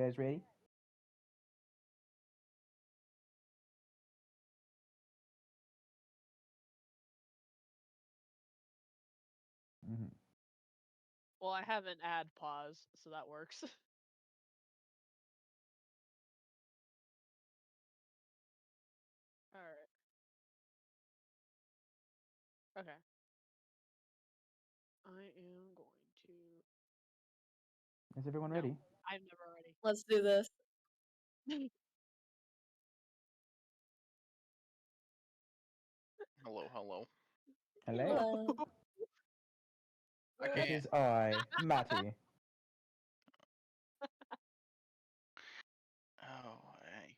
guys ready? Mm-hmm. Well, I have an ad pause, so that works. Alright. Okay. I am going to... Is everyone No, ready? I'm never ready. Let's do this. Hello, hello. Hello. Hello. I It can't. is I, Matty. Oh, hey.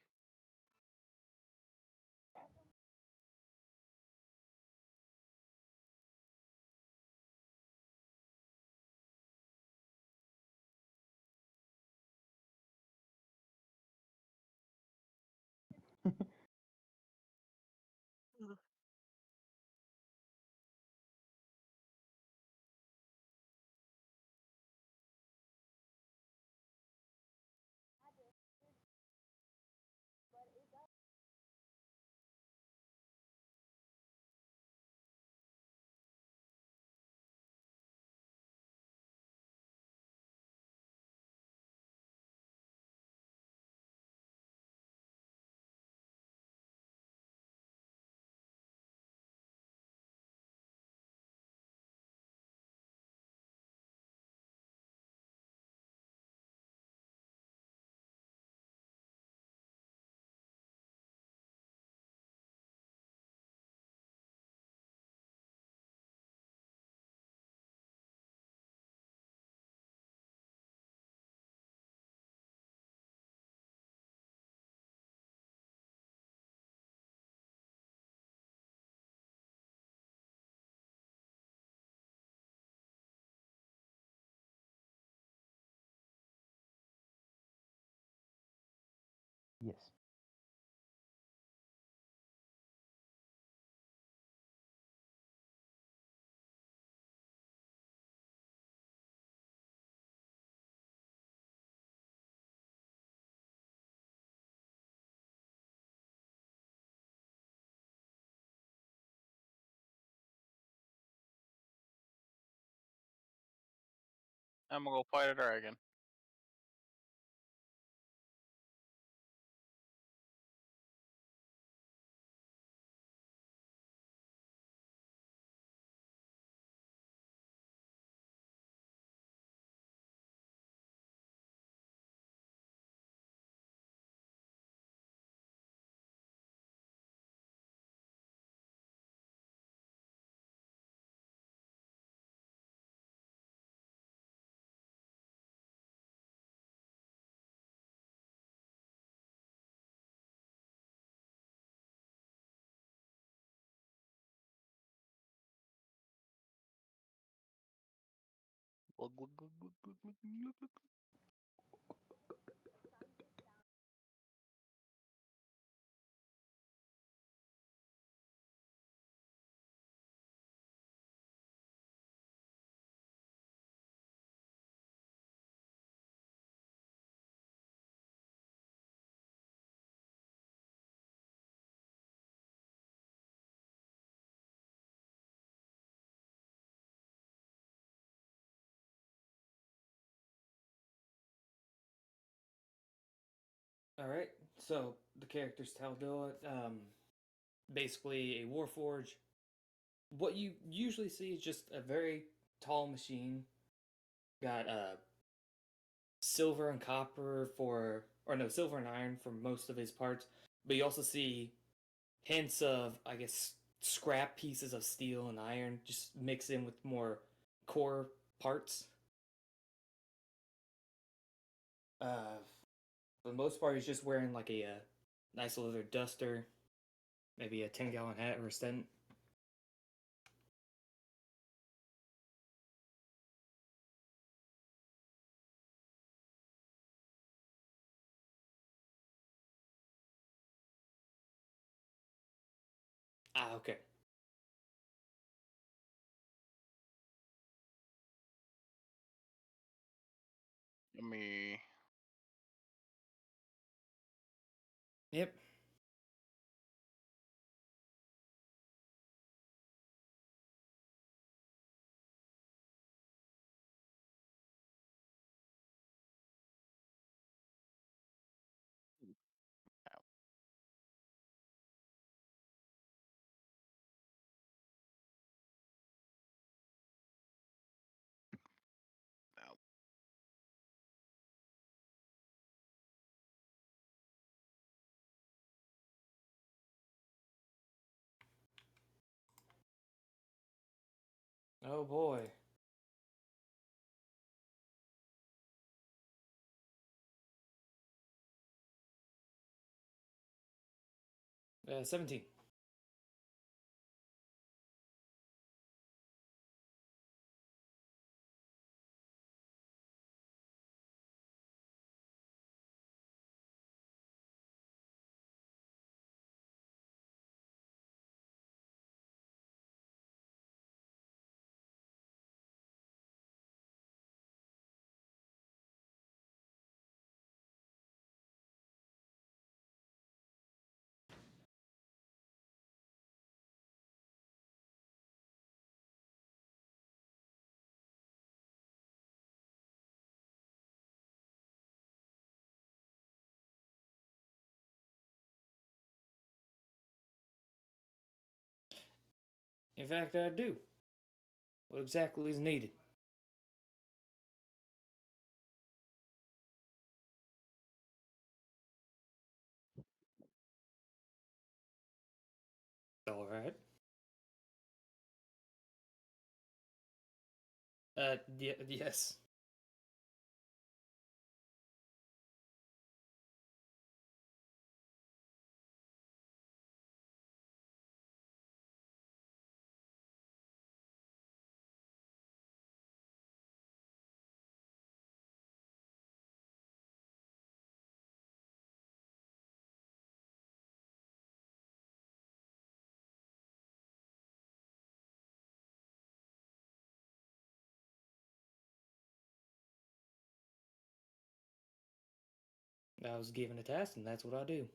Yes. I'm gonna go fight a dragon. Glug, glug, glug, glug, glug, glug, glug, glug. Alright, so the characters Tal'Doa, basically a Warforge. What you usually see is just a very tall machine. Got silver and copper silver and iron for most of his parts. But you also see hints of, I guess, scrap pieces of steel and iron just mixed in with more core parts. For the most part, he's just wearing like a nice leather duster, maybe a 10-gallon hat or a stent. Ah, okay. Let me Yep. No. Oh boy. 17. In fact, I do. What exactly is needed? All right. Yes. I was given a task, and that's what I do.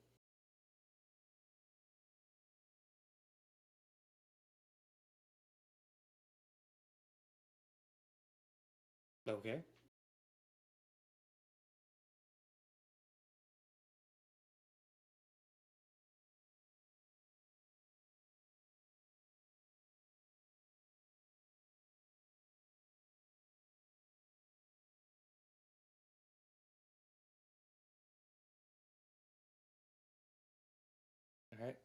Okay. All right.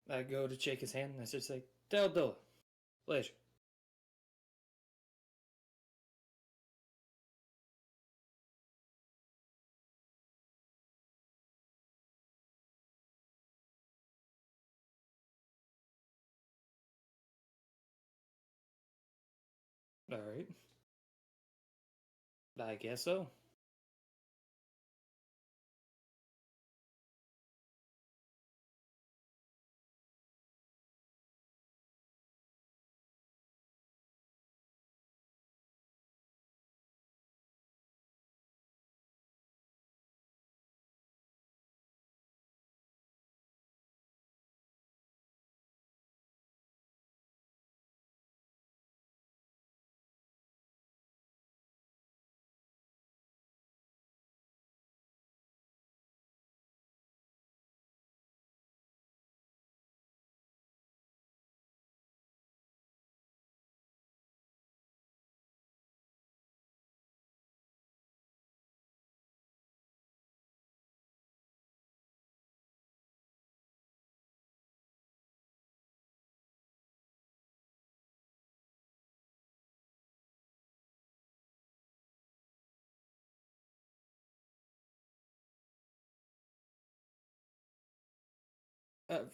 I go to shake his hand, and I just say, Teldoa. Pleasure. All right. I guess so.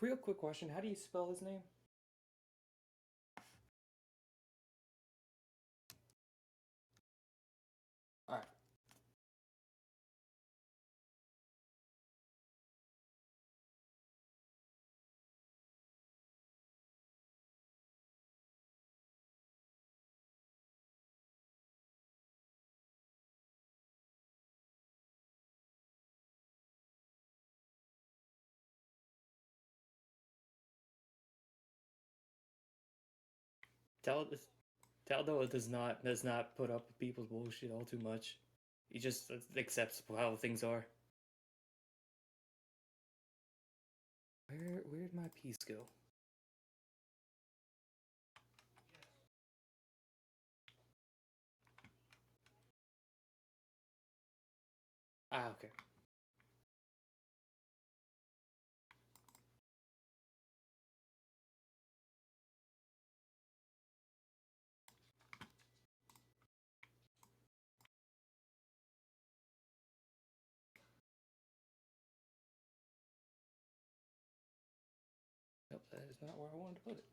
Real quick question. How do you spell his name? All right. Taldo does not put up with people's bullshit all too much. He just accepts how things are. Where'd my piece go? Ah, okay. Nope, that is not where I wanted to put it.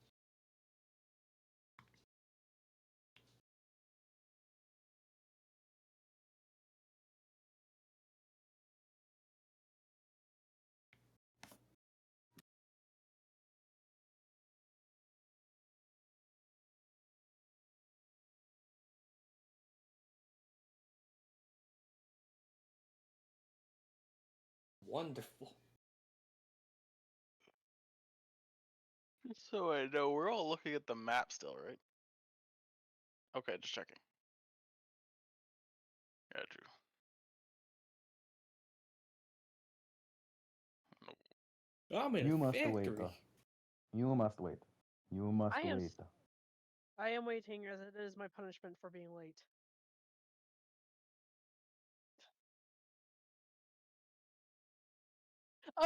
Wonderful. So I know we're all looking at the map still, right? Okay, just checking. Yeah, true. I'm in You a must factory. wait, though. You must wait. You must I am wait. I am waiting as it is my punishment for being late.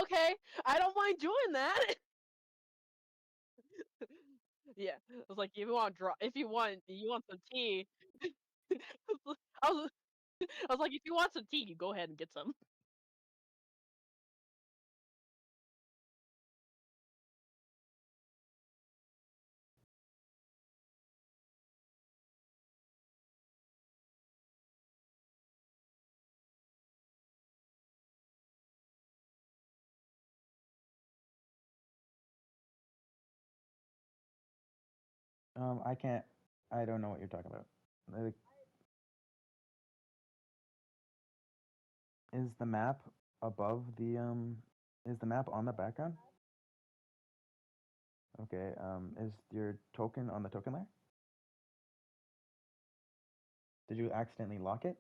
Okay, I don't mind doing that. Yeah, I was like, if you want you want some tea. I was, I was like, if you want some tea, you go ahead and get some. I can't. I don't know what you're talking about. Like, is the map above the Is the map on the background? Okay. Is your token on the token layer? Did you accidentally lock it?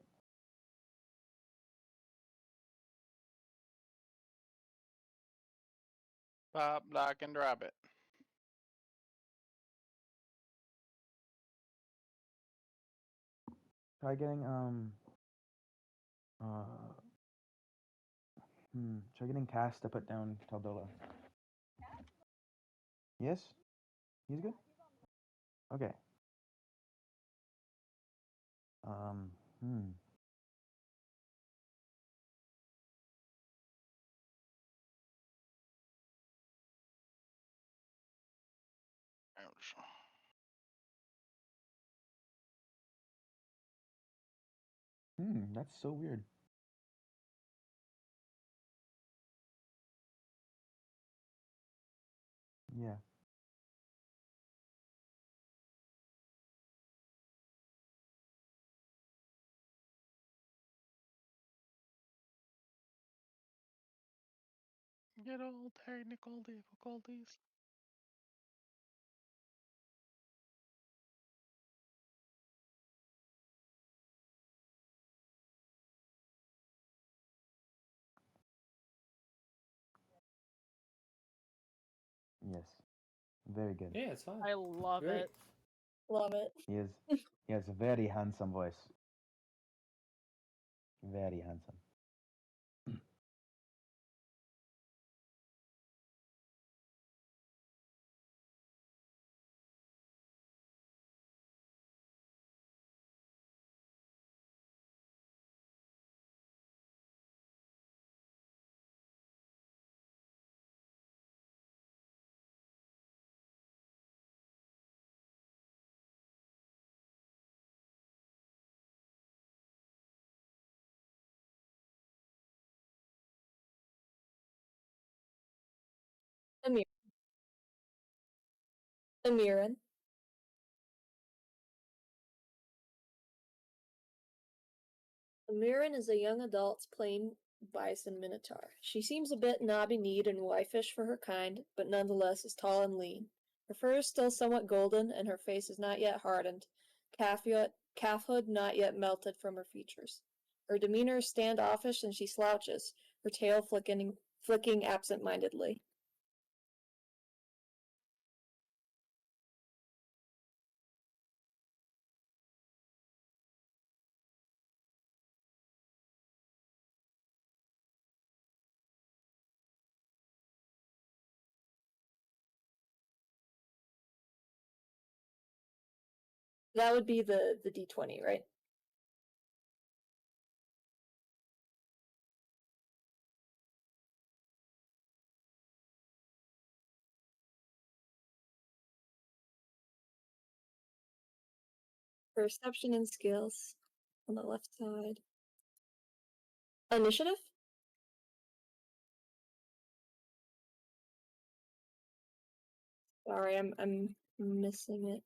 Pop, lock, and drop it. Try getting try getting Cass to put down Taldola. Yes? He's good? Okay. Hmm. Ouch. That's so weird. Yeah. Get all technical difficulties. Yes. Very good. Yeah, it's fine. I love Great. it. Love it. He has a very handsome voice. Very handsome. Amir. Amirin. Amirin is a young adult plain bison minotaur. She seems a bit knobby-kneed and waifish for her kind, but nonetheless is tall and lean. Her fur is still somewhat golden, and her face is not yet hardened, calfhood not yet melted from her features. Her demeanor is standoffish, and she slouches, her tail flicking absent-mindedly. That would be the D20, right? Perception and skills on the left side. Initiative? Sorry, I'm missing it.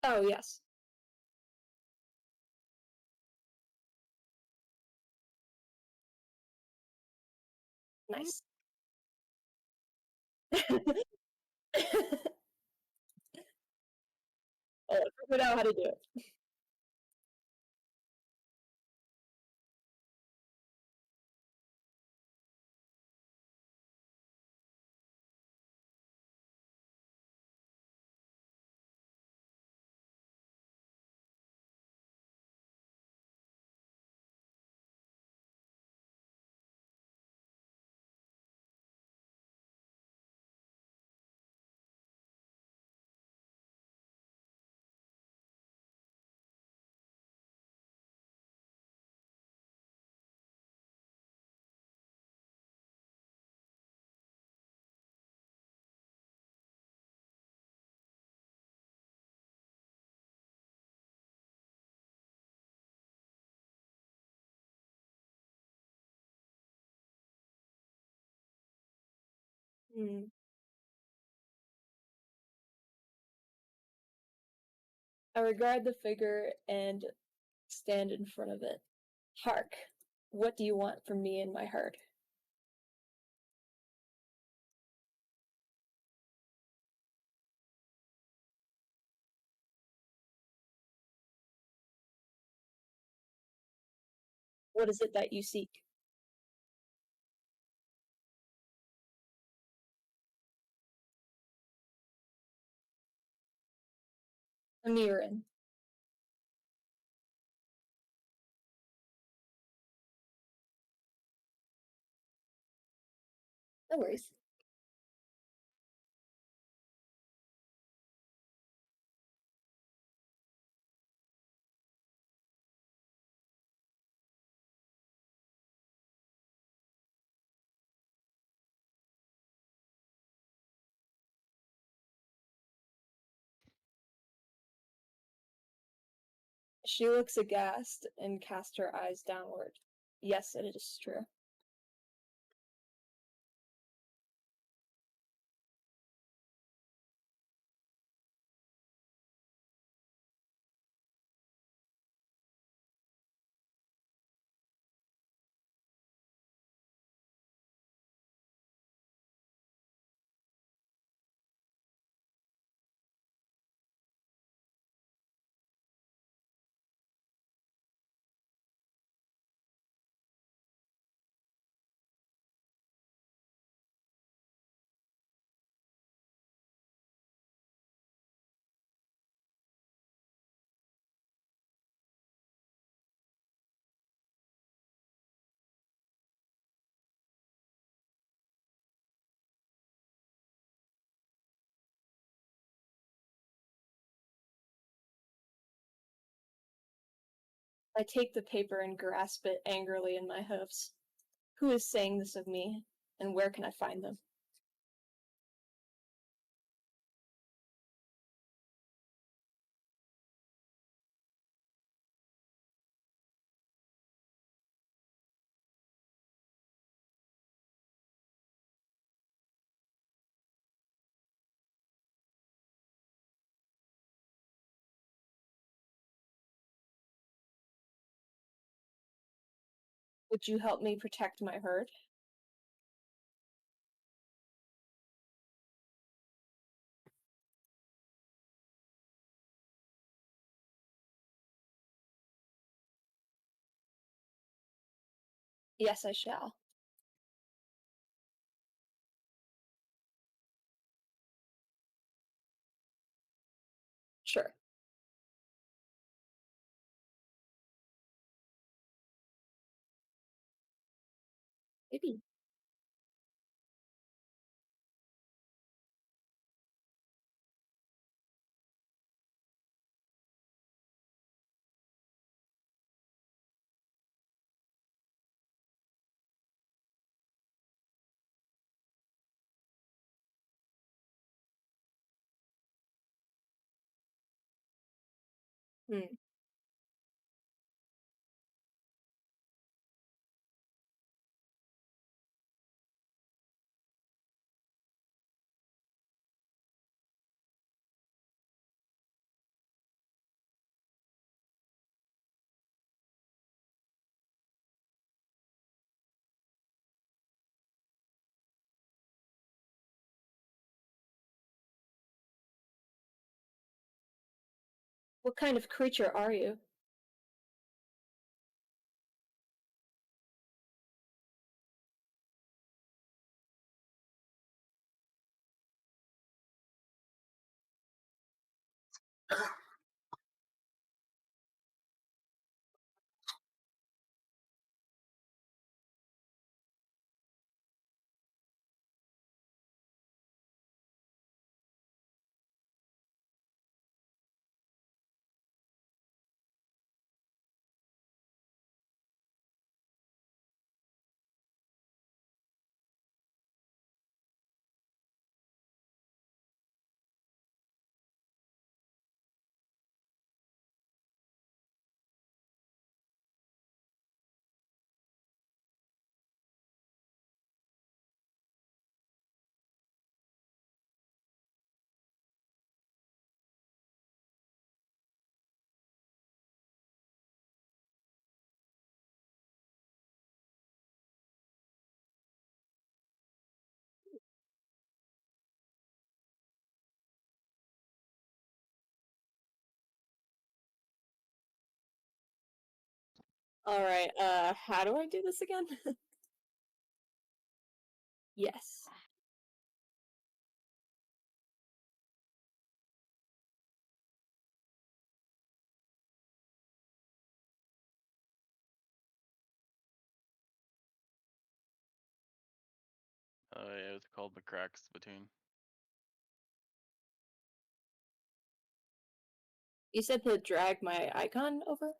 Oh, yes. Nice. Oh, I figured out how to do it. Hmm. I regard the figure and stand in front of it. Hark, what do you want from me and my heart? What is it that you seek? Amirin. No worries. She looks aghast and casts her eyes downward. Yes, it is true. I take the paper and grasp it angrily in my hoofs. Who is saying this of me, and where can I find them? Would you help me protect my herd? Yes, I shall. Sure. Maybe. Hmm. What kind of creature are you? Alright, how do I do this again? Yes. Yeah, it's called the cracks between. You said to drag my icon over?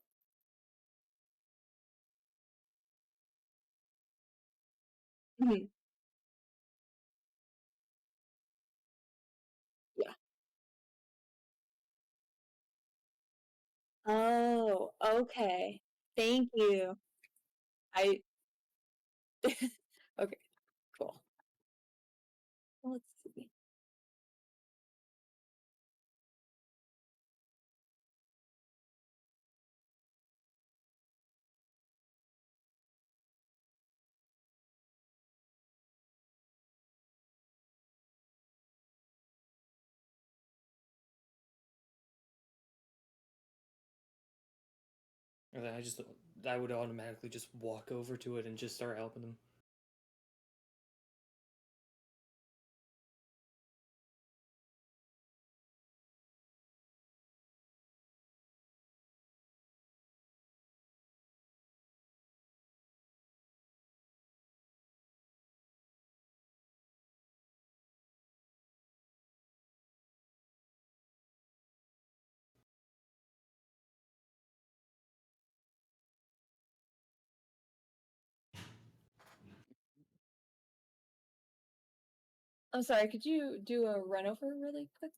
Mhm. Yeah. Oh, okay. Thank you. I Okay, cool. Let's see. And then I would automatically just walk over to it and just start helping them. I'm sorry, could you do a run over really quick?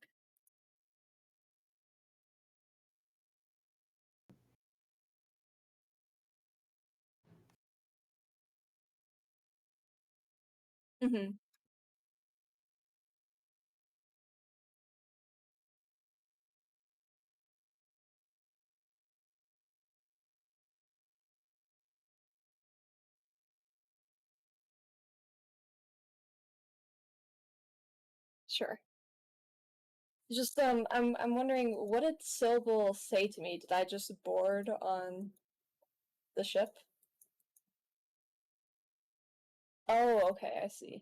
Mhm. Sure. Just I'm wondering, what did Sybil say to me? Did I just board on the ship? Oh, okay, I see.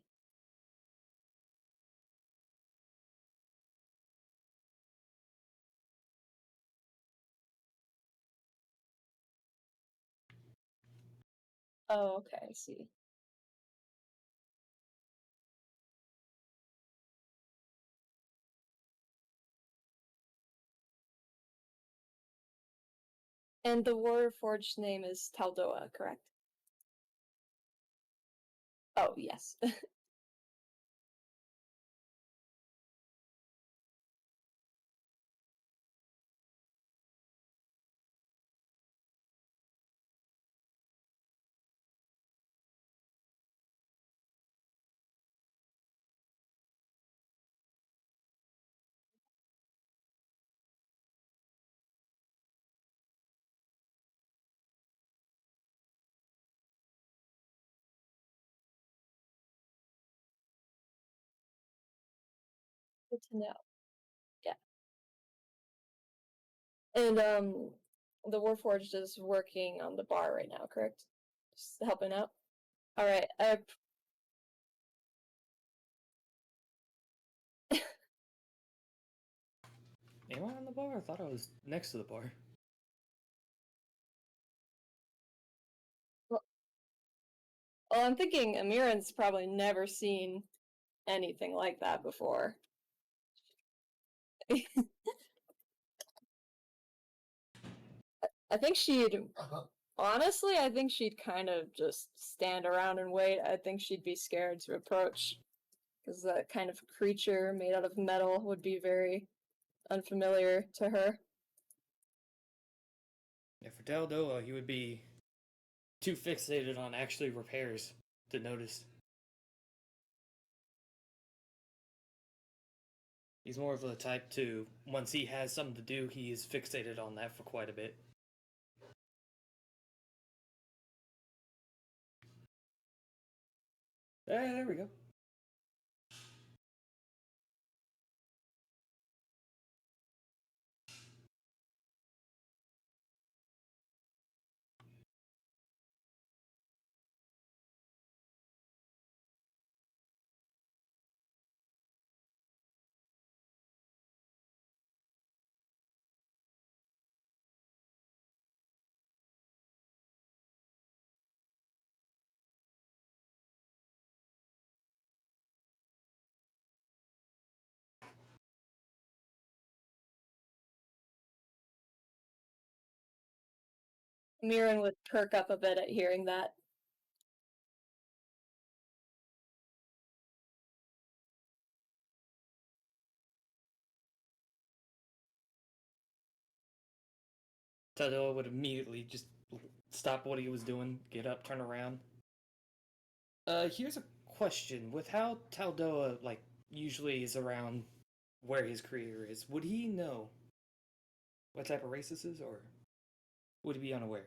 Oh, okay, I see. And the Warforged name is Taldoa, correct? Oh, yes. Good to know. Yeah. And the Warforged is working on the bar right now, correct? Just helping out. All right. Am I on the bar? I thought I was next to the bar. Well, I'm thinking Amiran's probably never seen anything like that before. I think honestly, I think she'd kind of just stand around and wait. I think she'd be scared to approach because that kind of creature made out of metal would be very unfamiliar to her. Yeah, for Taldoa, he would be too fixated on actually repairs to notice. He's more of the type to, once he has something to do, he is fixated on that for quite a bit. There we go. Miran would perk up a bit at hearing that. Taldoa would immediately just stop what he was doing, get up, turn around. Here's a question. With how Taldoa, usually is around where his creator is, would he know what type of race this is, or would he be unaware?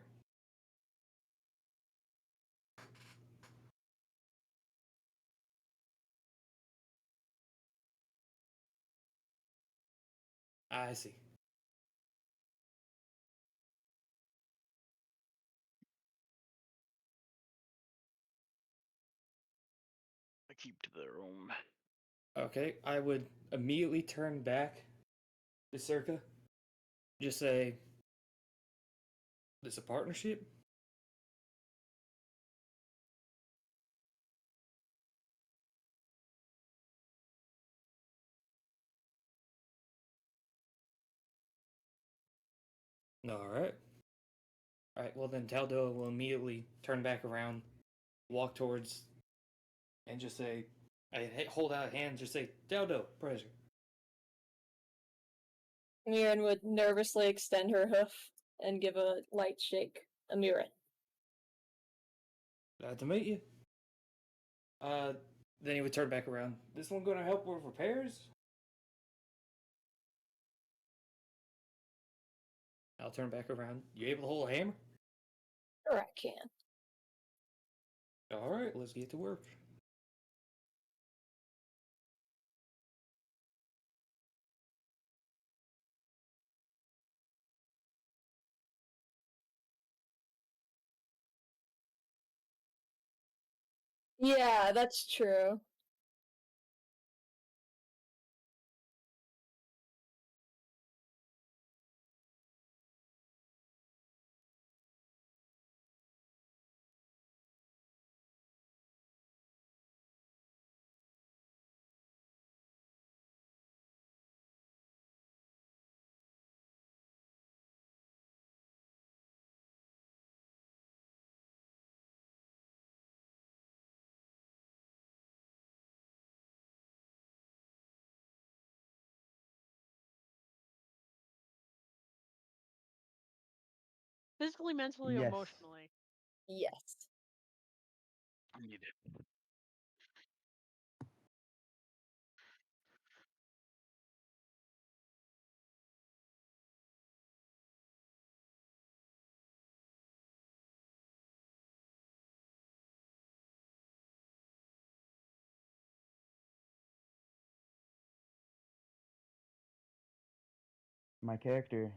I see. I keep to their own. Okay, I would immediately turn back to Circa. Just say, this a partnership? Alright. Alright, well then Taldoa will immediately turn back around, walk towards, and just say, I hold out a hand, just say, Taldoa, pleasure. Miran would nervously extend her hoof and give a light shake. Amiran. Glad to meet you. Then he would turn back around. This one gonna help with repairs? I'll turn back around. You able to hold a hammer? Sure, I can. Alright, let's get to work. Yeah, that's true. Physically, mentally, or Yes. emotionally? Yes. You did. My character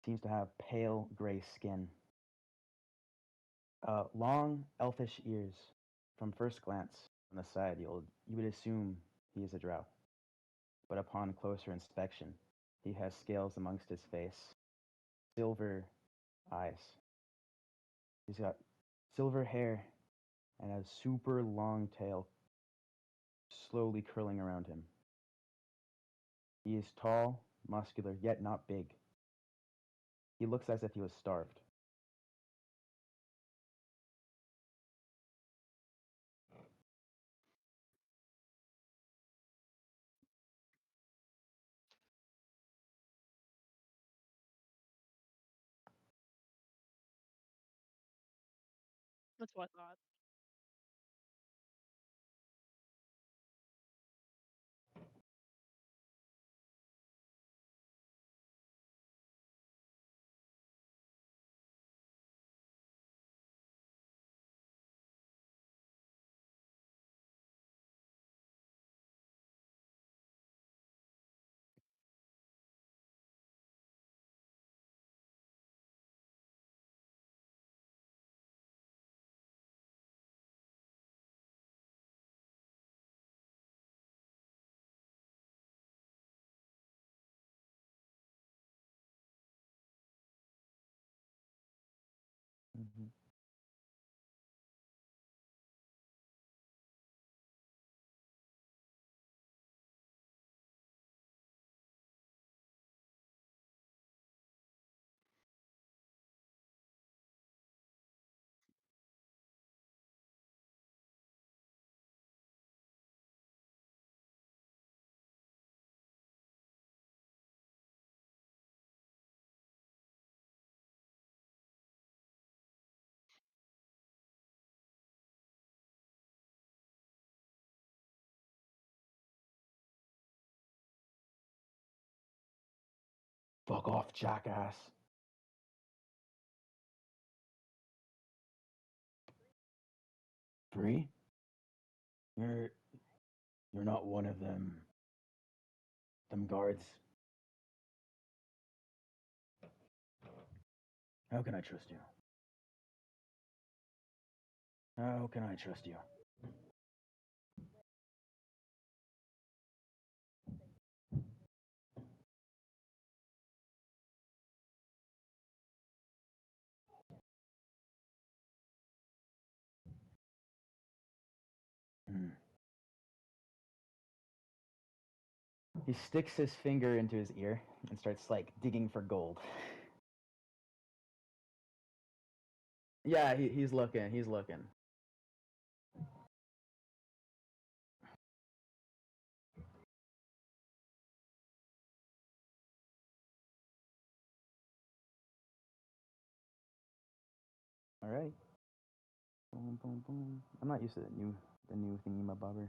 seems to have pale gray skin, long elfish ears. From first glance on the side, you would assume he is a drow, but upon closer inspection, he has scales amongst his face, silver eyes. He's got silver hair and a super long tail slowly curling around him. He is tall, muscular, yet not big. He looks as if he was starved. That's what I thought. Mm-hmm. Fuck off, jackass. Free? You're you're not one of them guards. How can I trust you? How can I trust you? Hmm. He sticks his finger into his ear and starts like digging for gold. Yeah, he's looking. He's looking. All right. Boom, boom, boom. I'm not used to the new thingy my bobber.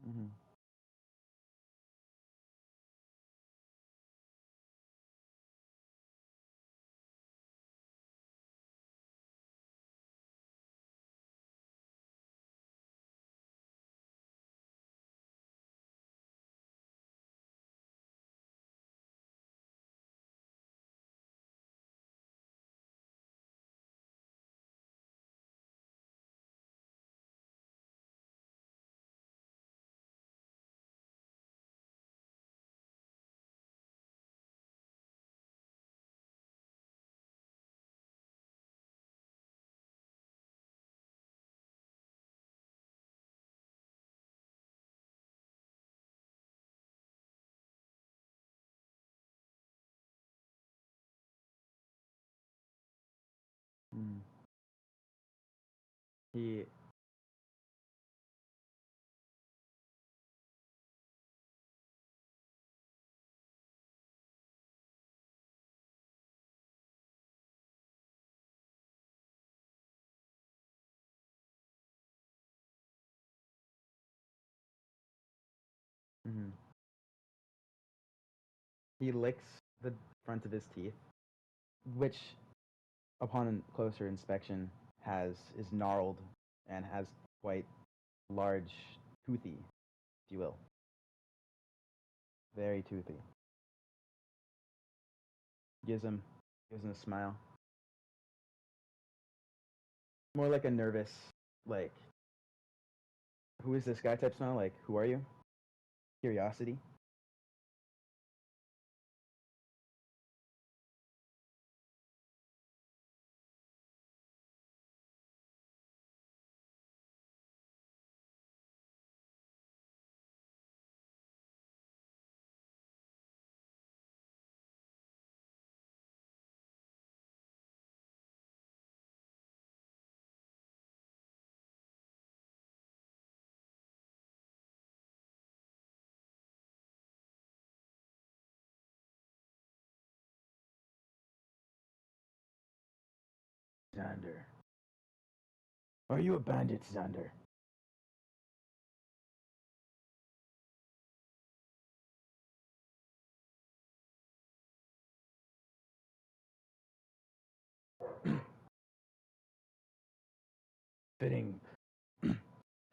Mm-hmm. Mm. He mhm. He licks the front of his teeth, which, upon closer inspection, is gnarled and has quite large, toothy, if you will, very toothy. Gives him a smile, more like a nervous, like, who is this guy type smile, like, who are you? Curiosity. Xander. Are you a bandit, Xander? Fitting,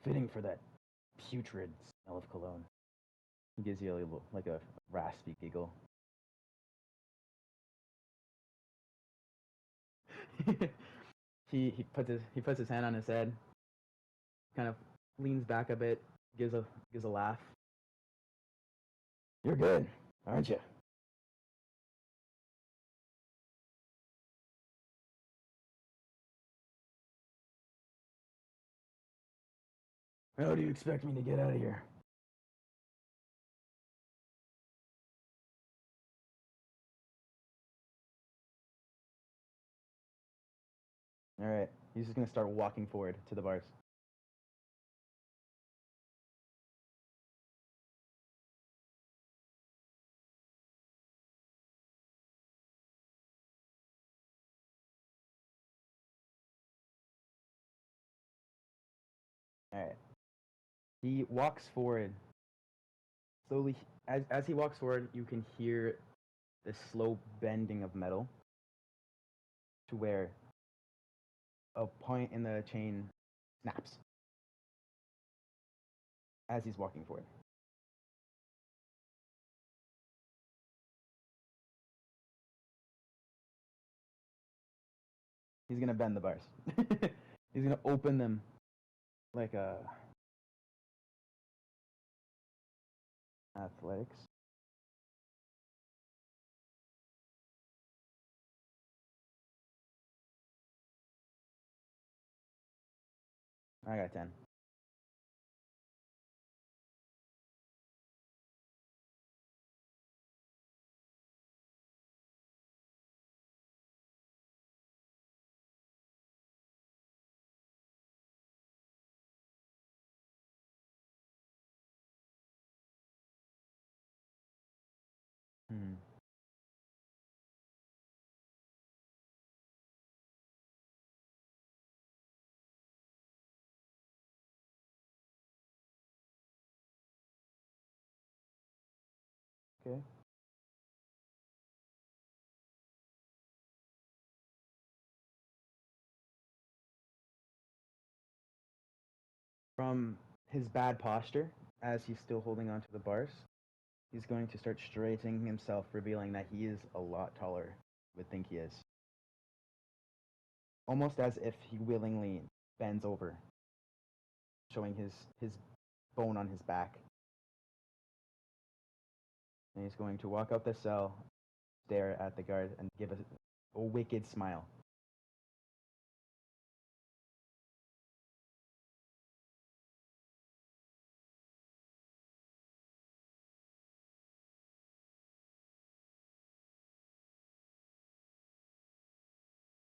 fitting for that putrid smell of cologne. He gives you a little, like a raspy giggle. he puts his hand on his head, kind of leans back a bit, gives a laugh. You're good, aren't you? How do you expect me to get out of here? All right, he's just gonna start walking forward to the bars. All right, he walks forward slowly. As he walks forward, you can hear the slow bending of metal to where a point in the chain snaps as he's walking forward. He's gonna bend the bars. He's gonna open them like a athletics. I got 10. Hmm. Okay. From his bad posture, as he's still holding onto the bars, he's going to start straightening himself, revealing that he is a lot taller than you would think he is. Almost as if he willingly bends over, showing his bone on his back. And he's going to walk out the cell, stare at the guard, and give a wicked smile.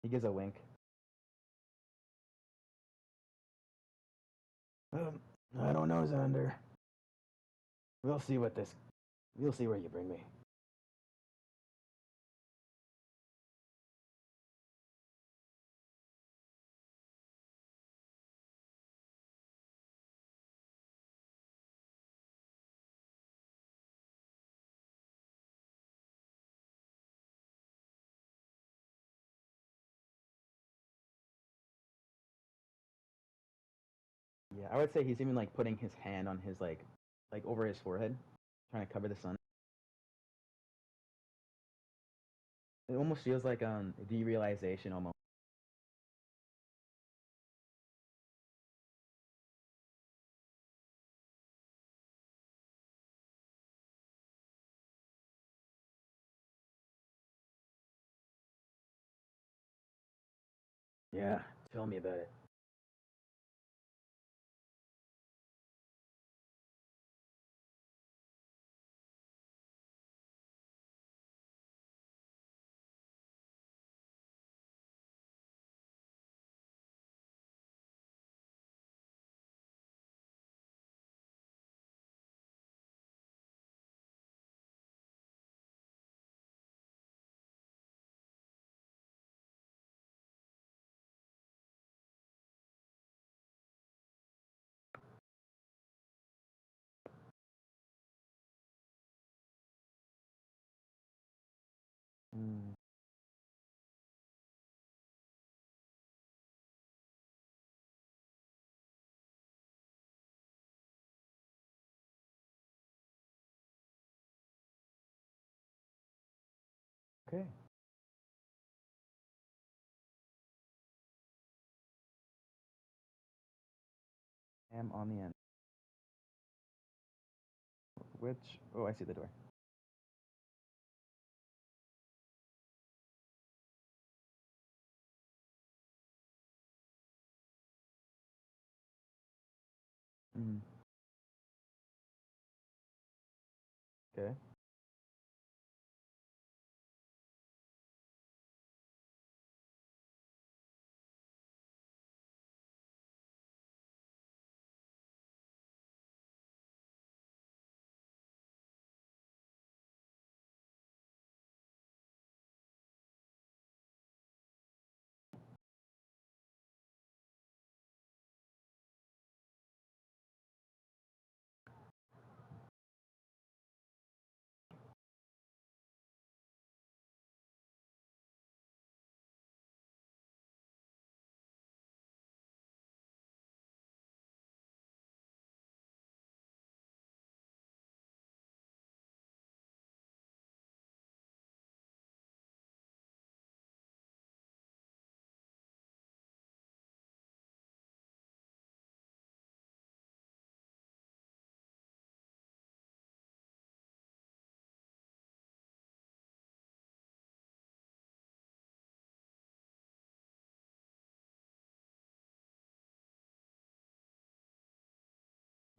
He gives a wink. I don't know, Xander. We'll see what this. We'll see where you bring me. Yeah, I would say he's even like putting his hand on his like over his forehead, trying to cover the sun. It almost feels like derealization almost. Yeah, tell me about it. Mm. Okay. I'm on the end. Which? Oh, I see the door. Mm. Okay.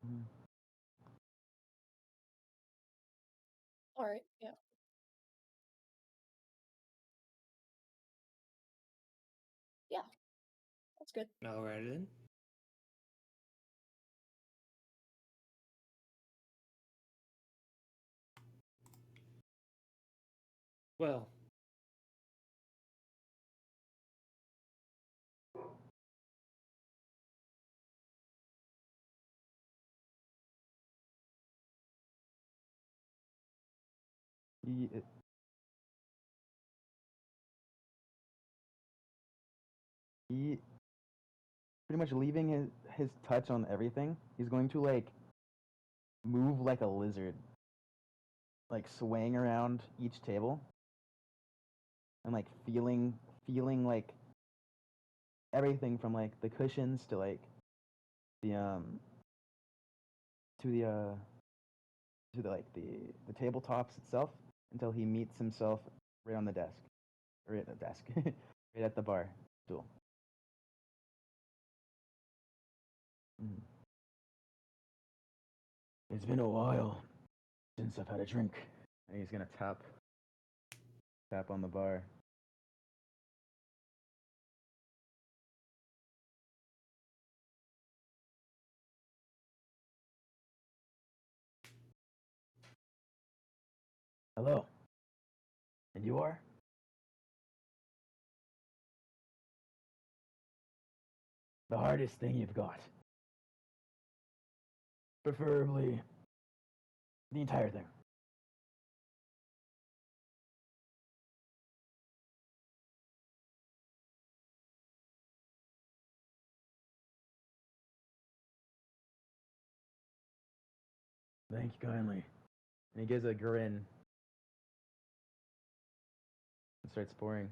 Mm. All right. Yeah. Yeah. That's good. Alrighty then. Well, He he pretty much leaving his touch on everything. He's going to like move like a lizard, like swaying around each table and like feeling like everything from like the cushions to like the to the like the tabletops itself until he meets himself right on the desk, right at the desk, right at the bar stool. Mm. It's been a while since I've had a drink, and he's gonna tap on the bar. Hello. And you are? The hardest thing you've got. Preferably the entire thing. Thank you kindly. And he gives a grin and starts pouring.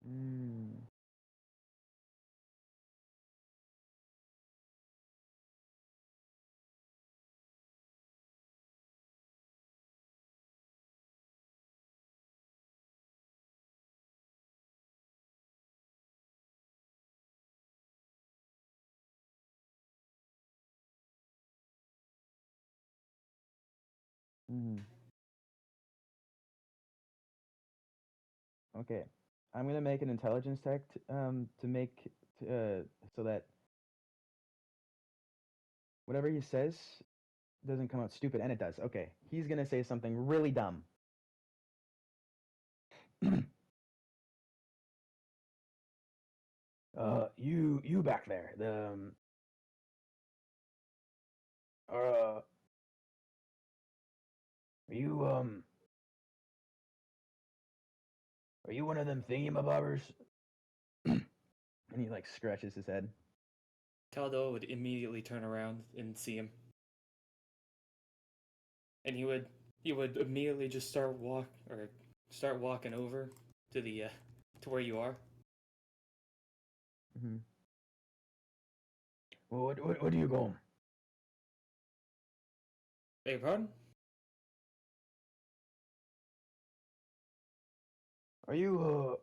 Mm. Mm. Okay. I'm gonna make an intelligence check to make so that whatever he says doesn't come out stupid, and it does. Okay. He's gonna say something really dumb. You back there. The are you are you one of them thingamabobbers? And he like scratches his head. Taldo would immediately turn around and see him, and he would immediately just start walking over to the to where you are. Mm-hmm. Well, what do you go? Beg your pardon? Are you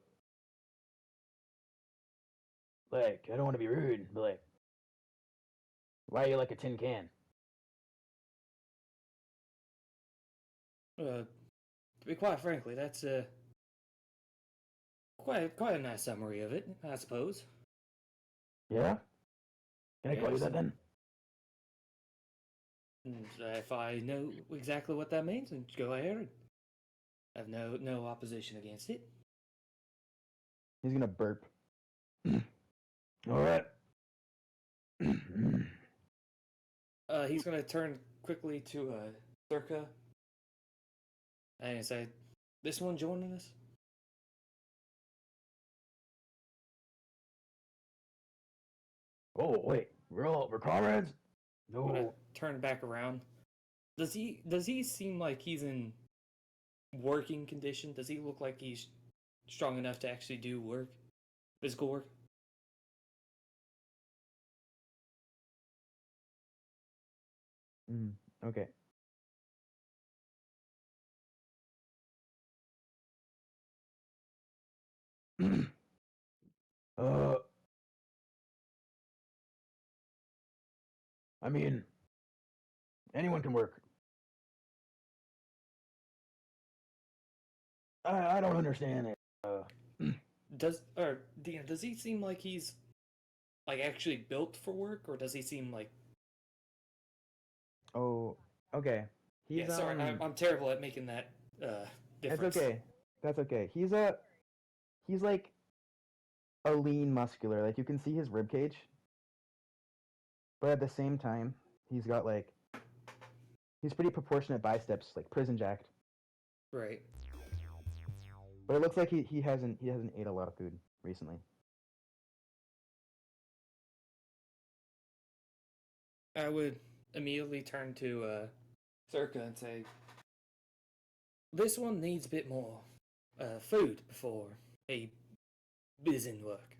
like I don't want to be rude, but like why are you like a tin can? To be quite frankly, that's quite a nice summary of it, I suppose. Yeah? Can I call you Yes. that then? And if I know exactly what that means, then go ahead. I have no opposition against it. He's gonna burp. All right. He's gonna turn quickly to Circa and say, "This one joining us?" Oh wait, we're comrades. I'm gonna No. turn back around. Does he seem like he's in working condition? Does he look like he's strong enough to actually do work, physical work? Okay. uh, I mean, anyone can work. I don't understand it. Does he seem like he's like actually built for work, or does he seem like? Oh, okay. He's Yeah, sorry, I'm terrible at making that It's difference. okay. That's okay. He's like a lean muscular. Like you can see his rib cage, but at the same time, he's got like he's pretty proportionate biceps, like prison jacked. Right. But it looks like he hasn't ate a lot of food recently. I would immediately turn to Circa and say, "This one needs a bit more food before a busy work."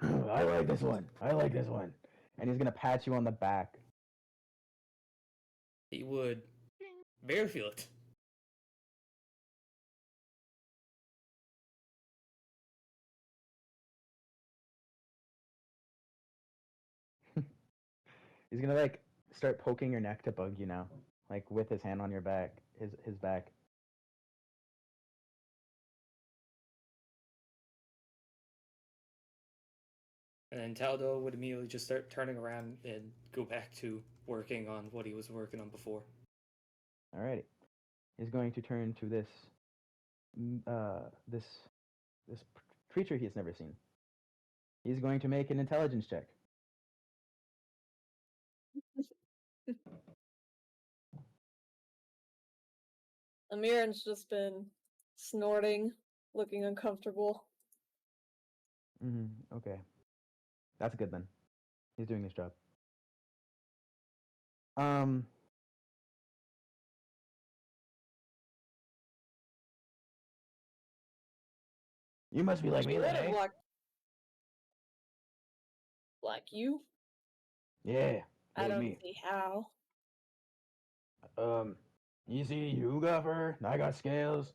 I like this one. I like this one. And he's gonna pat you on the back. He would very feel it. He's gonna like start poking your neck to bug you now, like with his hand on your back, his back. And then Taldo would immediately just start turning around and go back to working on what he was working on before. Alrighty. He's going to turn to this creature he has never seen. He's going to make an intelligence check. Amiran's just been snorting, looking uncomfortable. Okay. That's good then. He's doing his job. Um. You must be like me then, eh? Like you? Yeah, I like don't me. see how. You see, you got fur, I got scales.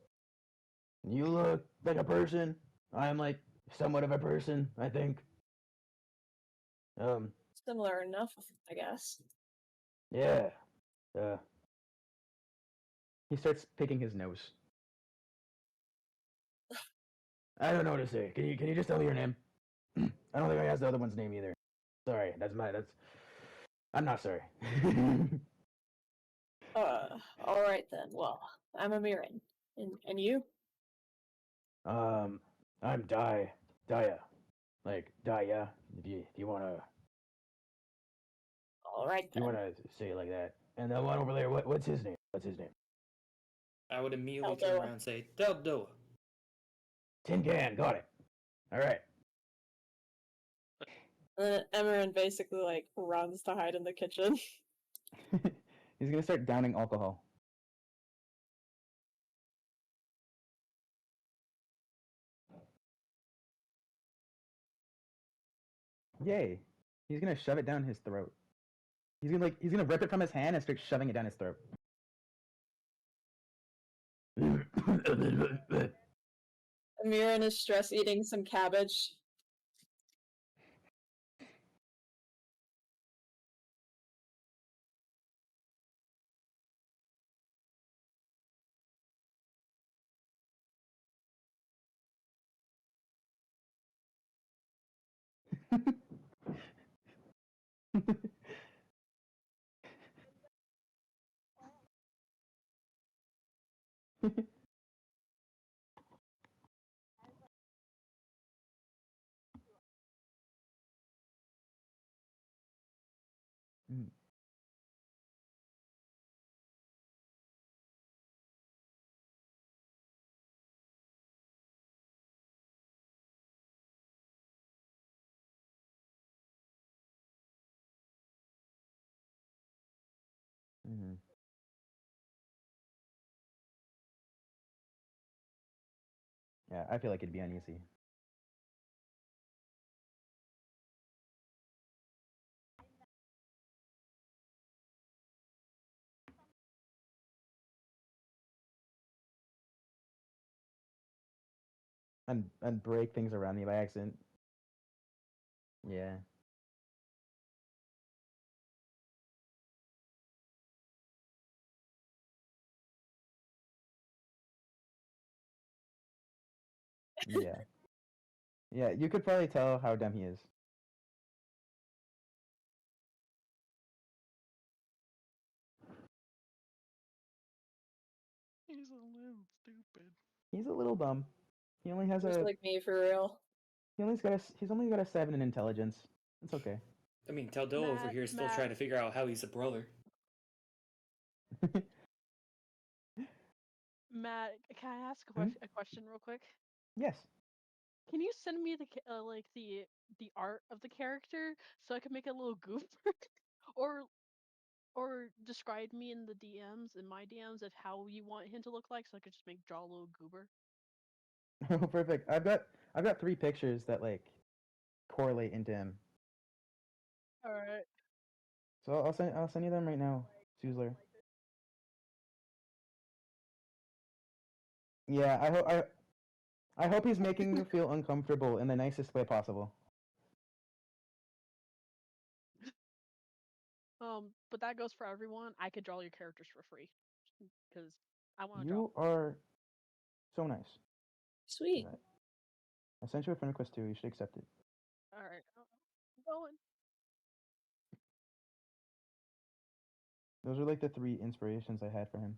You look like a person. I'm like somewhat of a person, I think. Similar enough, I guess. Yeah. He starts picking his nose. I don't know what to say. Can you just tell me your name? I don't think I asked the other one's name either. Sorry, that's. I'm not sorry. Alright then. Well, I'm Amiran. And you? I'm Daya. Like Daya. If you wanna Alright then. say it like that. And that one over there, what's his name? What's his name? I would immediately turn Taldoa. around and say, Taldoa. Tin Can, got it. Alright. Amiran basically like runs to hide in the kitchen. He's gonna start downing alcohol. Yay. He's gonna shove it down his throat. He's gonna rip it from his hand and start shoving it down his throat. Amiran is stress eating some cabbage. Yeah, I feel like it'd be uneasy. And break things around me by accident. Yeah. Yeah. Yeah, you could probably tell how dumb he is. He's a little stupid. He's a little dumb. He only has Just a like me for real. he's only got a 7 in intelligence. It's okay. I mean, Taldoa over here is still trying to figure out how he's a brother. Matt, can I ask a question real quick? Yes. Can you send me the art of the character so I can make a little goof, or describe me in the DMs in my DMs of how you want him to look like, so I could just draw a little goober. Oh, perfect. I've got 3 pictures that like correlate into him. All right. So I'll send you them right now, Suzler. Yeah, I hope he's making you feel uncomfortable in the nicest way possible. But that goes for everyone. I could draw your characters for free because I want to draw. You are so nice. Sweet. I sent you a friend request too. You should accept it. All right, I'm going. Those are like the 3 inspirations I had for him.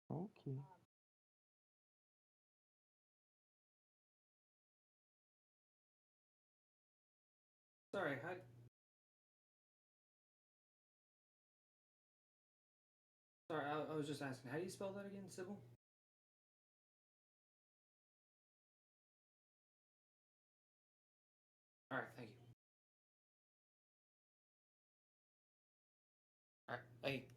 Okay. Sorry, Sorry, I was just asking. How do you spell that again, Sybil? All right, thank you. All right, thank you.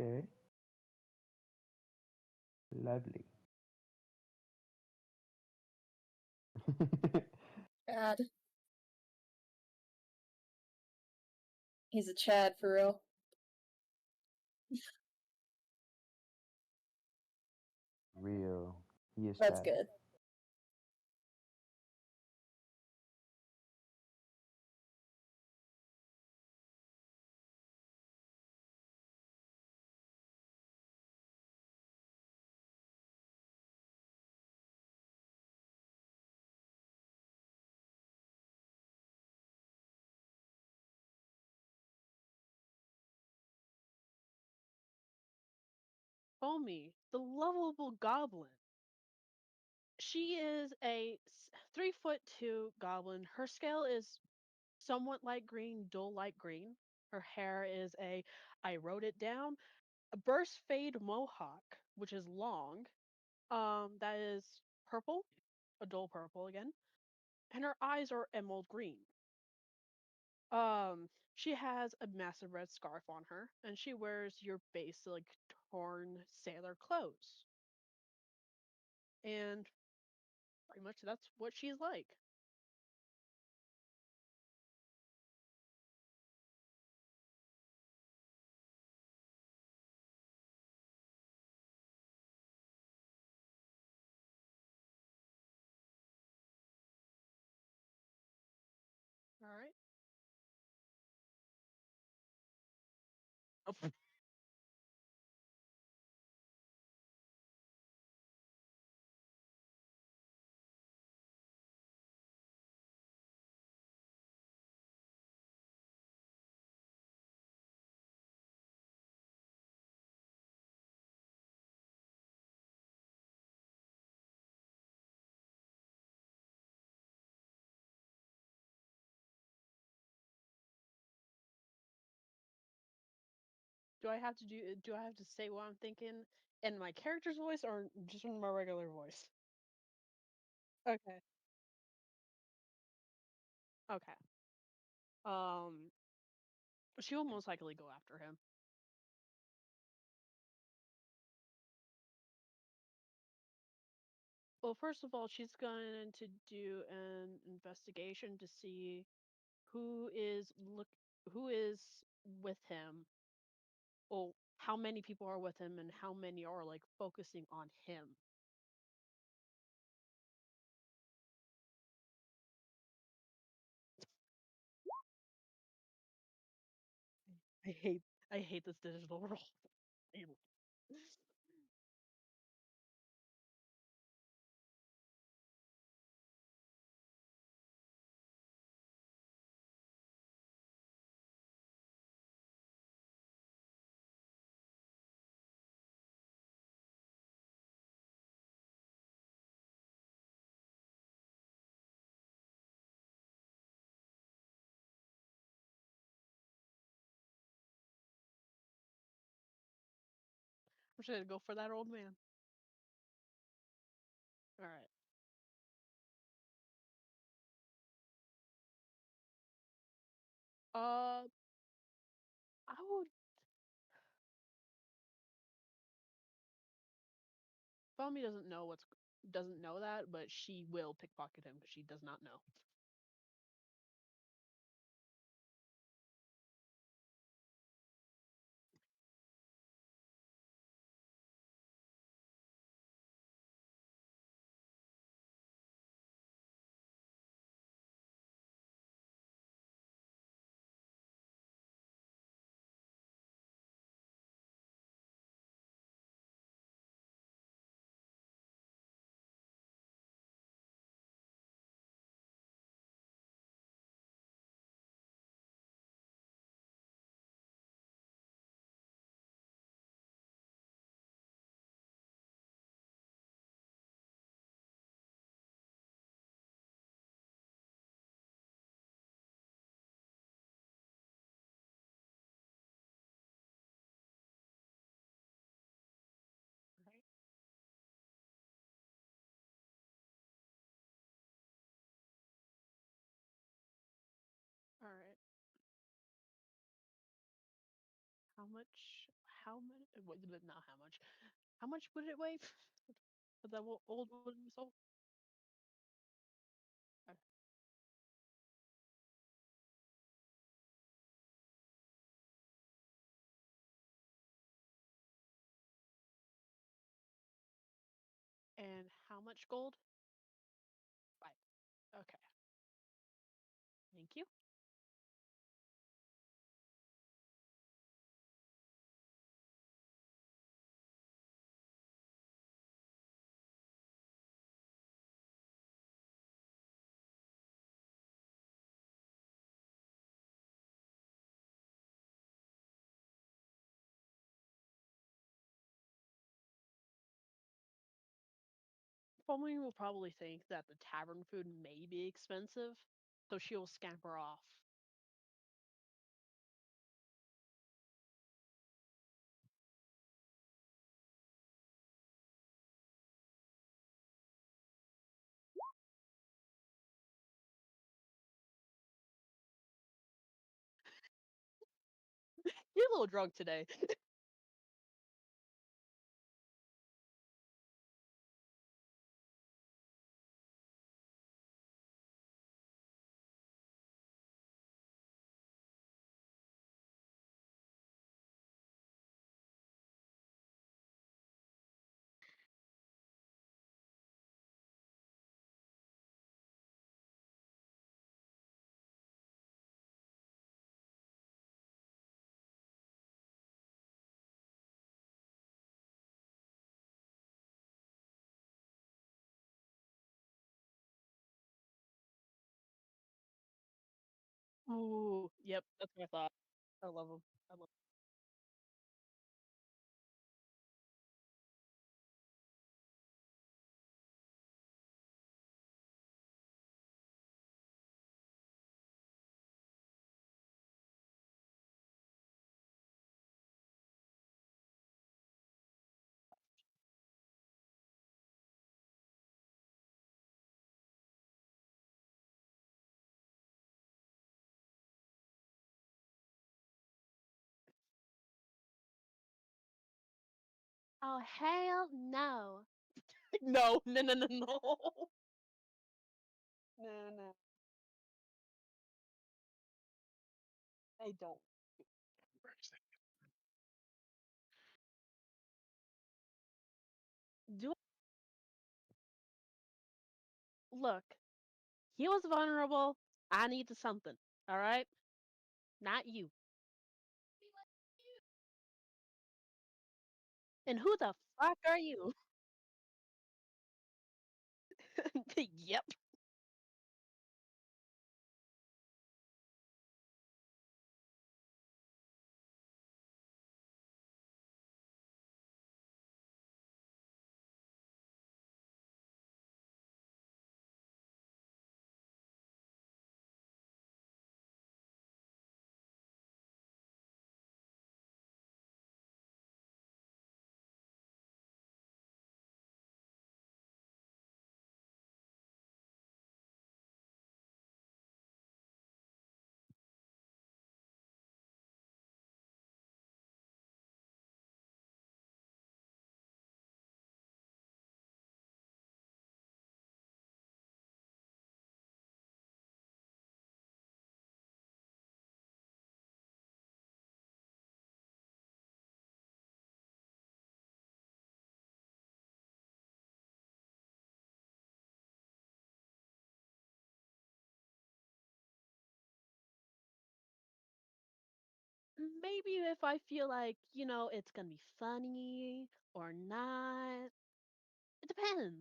Okay. Lovely. Chad. He's a Chad for real. Real. He is That's Chad. good. Foamy, the lovable goblin. She is a 3'2" goblin. Her scale is somewhat light green, dull light green. Her hair is I wrote it down, a burst fade mohawk, which is long. That is purple, a dull purple again, and her eyes are emerald green. She has a massive red scarf on her, and she wears your basic torn sailor clothes. And pretty much that's what she's like. All right. Oh, Do I have to do? Do I have to say what I'm thinking in my character's voice or just in my regular voice? Okay. Okay. Um, she will most likely go after him. Well, first of all, she's going to do an investigation to see who is look who is with him. Well, how many people are with him and how many are like focusing on him. I hate I hate this digital role. I'm just gonna go for that old man. All right. Uh, I would. Foamy doesn't know that, but she will pickpocket him because she does not know. Right. All right. How much? How much? What? Not how much. How much would it weigh? For that old wooden soul? Okay. And how much gold? 5. Okay. Thank you. Foamy will probably think that the tavern food may be expensive, so she'll scamper off. You're a little drunk today. Ooh, yep, that's what I thought. I love him. I love. Oh hell no! No, no, no, no, no, no, no. I don't. Do look. He was vulnerable. I needed something. All right, not you. And who the fuck are you? Yep. Maybe if I feel like, it's gonna be funny or not. It depends.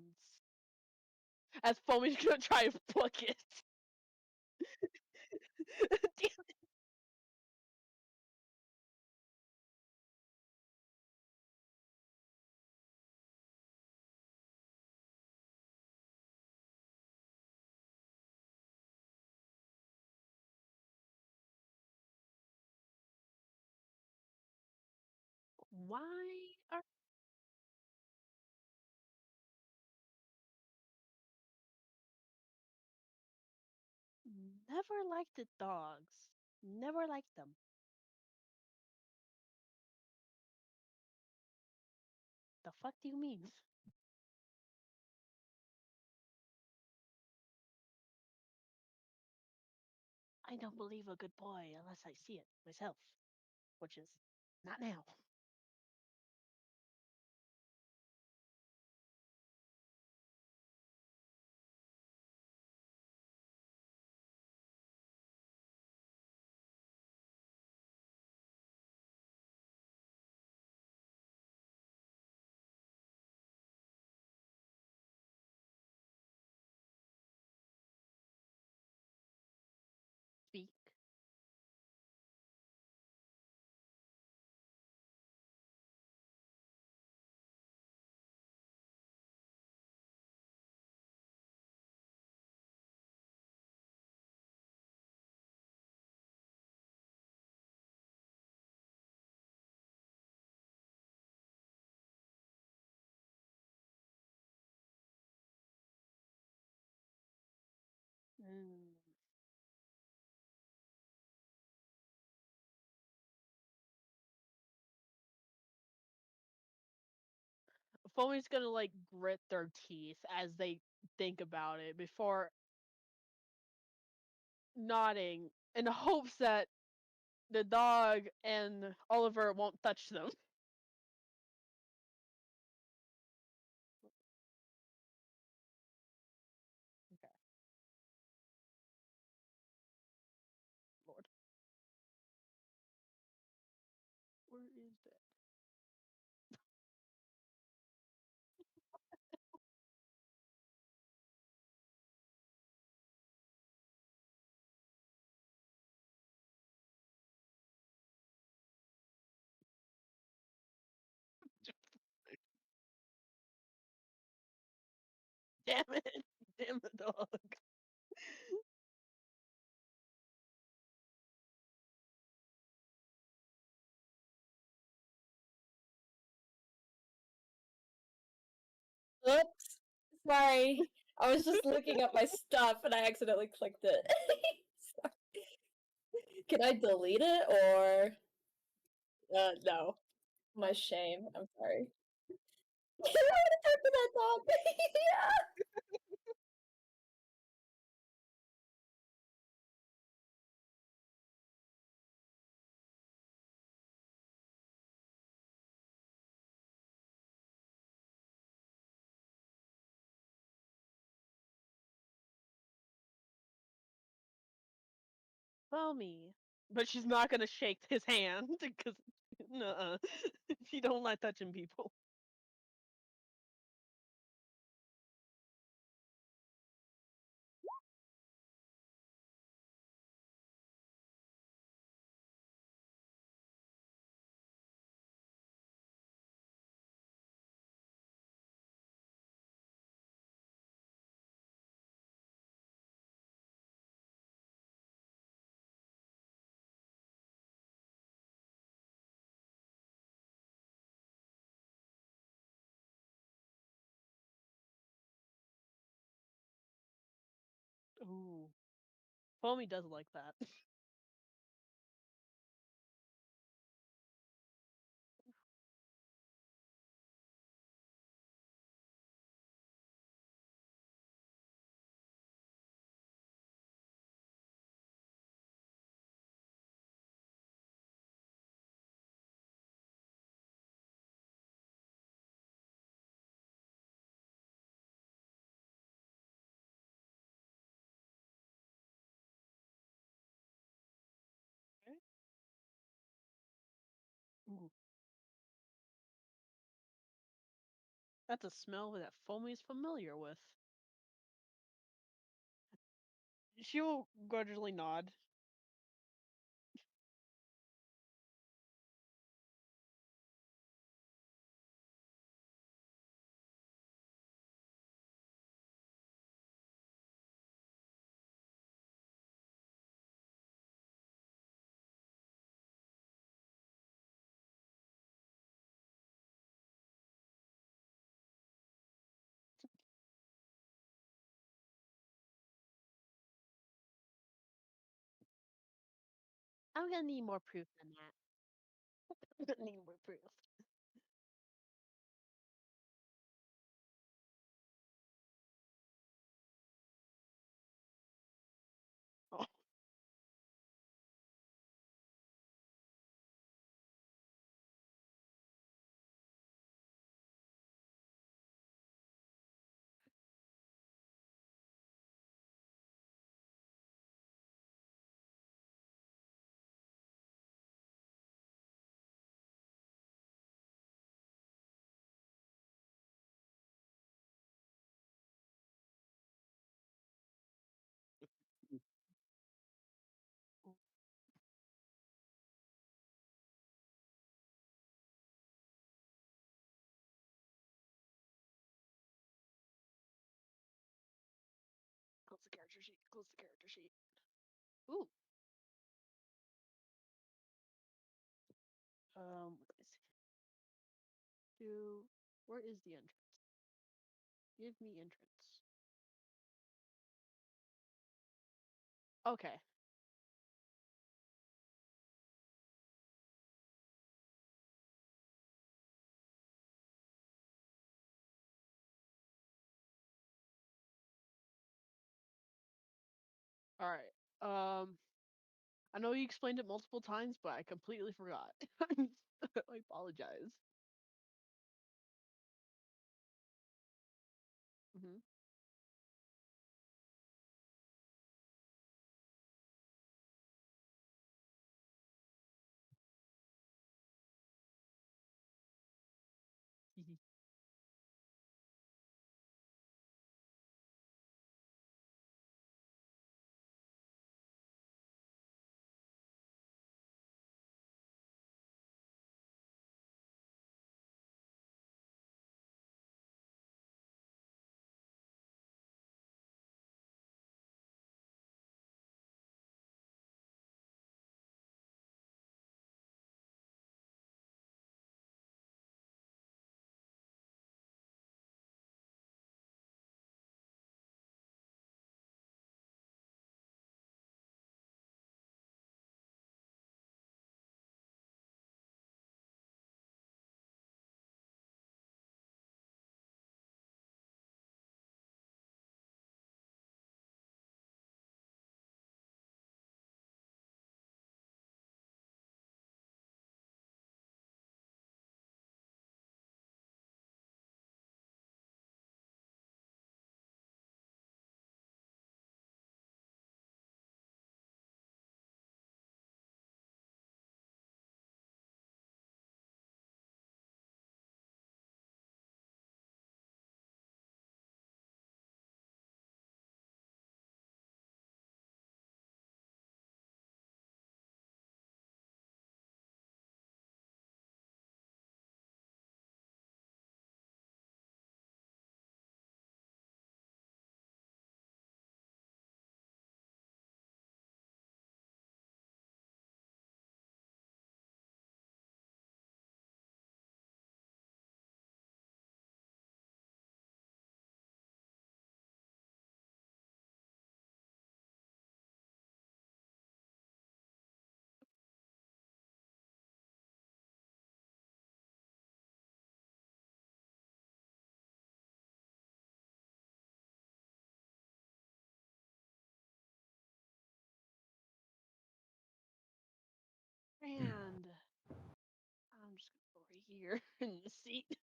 As Foamy's gonna try to book it. Damn, why are never liked the dogs? Never liked them. The fuck do you mean? I don't believe a good boy unless I see it myself, which is not now. Speak. Mm. Foamy's gonna like grit their teeth as they think about it before nodding in hopes that the dog and Oliver won't touch them. Okay, Lord. Where is that? Damn it. Damn the dog. Oops. Sorry. I was just looking at my stuff and I accidentally clicked it. Sorry. Can I delete it or no? My shame. I'm sorry. I want to talk to that dog. Yeah. Foamy. But she's not gonna shake his hand because nuh-uh. She don't like touching people. Ooh. Foamy does like that. Okay. Ooh. That's a smell that Foamy is familiar with. She will grudgingly nod. I'm gonna need more proof than that. I'm gonna need more proof. Oh. Close the character sheet. Close the character sheet. Ooh. Let me see. Where is the entrance? Give me entrance. Okay. All right. I know you explained it multiple times, but I completely forgot. I apologize. Hmm. And I'm just gonna go right here in the seat.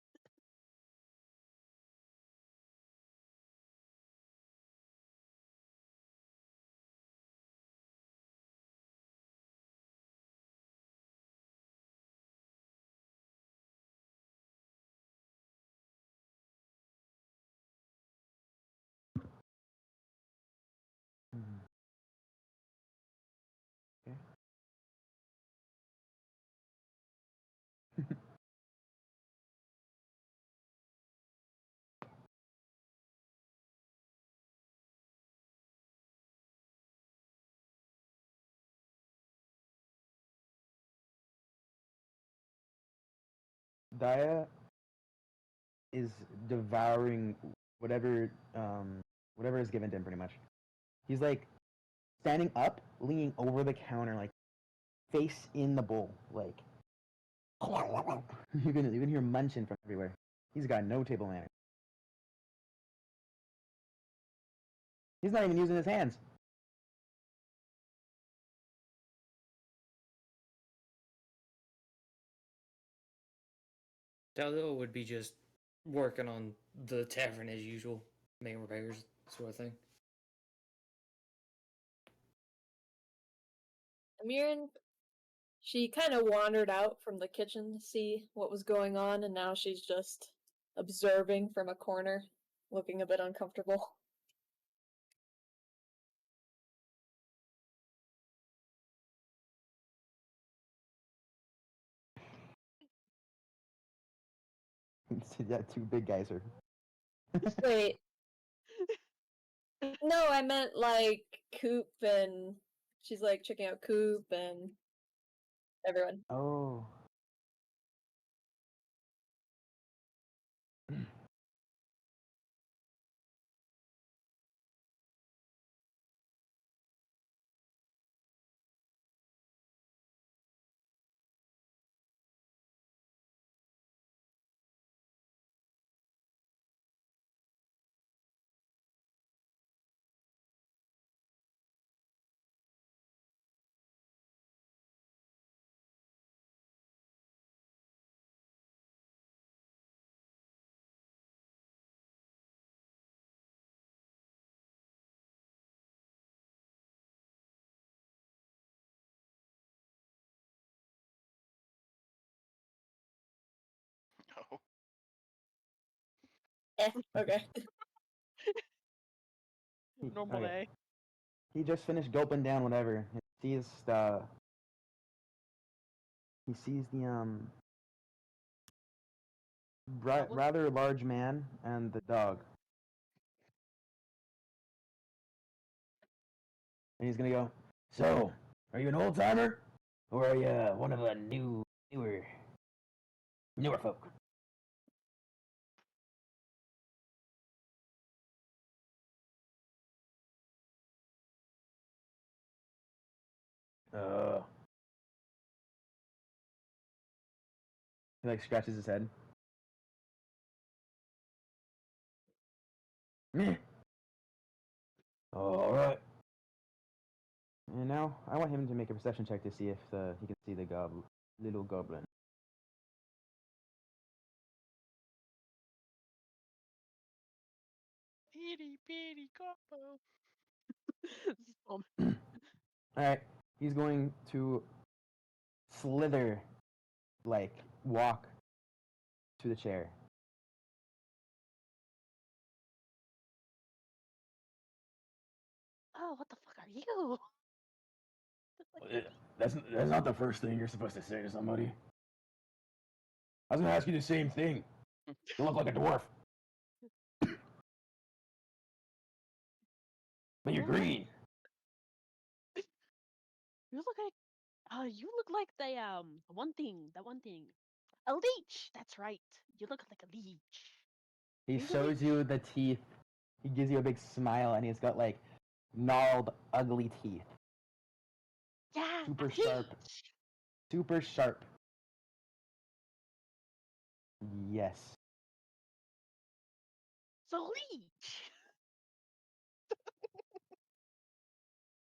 Mhm. Okay. Daya is devouring whatever whatever is given to him pretty much. He's like standing up, leaning over the counter, like face in the bowl, like you can hear munching from everywhere. He's got no table manners. He's not even using his hands. Taldo would be just working on the tavern as usual, making repairs, sort of thing. Amirin, she kind of wandered out from the kitchen to see what was going on, and now she's just observing from a corner, looking a bit uncomfortable. Yeah, two big guys are. Wait, no, I meant like Coop and she's like checking out Coop and everyone. Oh. No. Okay. Normal Okay. day. He just finished gulping down whatever. He sees the Goblin? rather large man and the dog. And he's gonna go, "So, are you an old timer? Or are you one of the newer folk?" Uh he like scratches his head. Meh. Alright. And now I want him to make a perception check to see if he can see the little goblin. Itty bitty combo. Um, Alright. He's going to slither, like, walk to the chair. oh, what the fuck are you? That's not the first thing you're supposed to say to somebody. I was gonna ask you the same thing. You look like a dwarf. But you're green. You look like the one thing, a leech. That's right. You look like a leech. He Are you a shows leech? you the teeth. He gives you a big smile, and he's got like gnarled, ugly teeth. Yeah, Super a sharp. leech. Super sharp. Yes. So leech.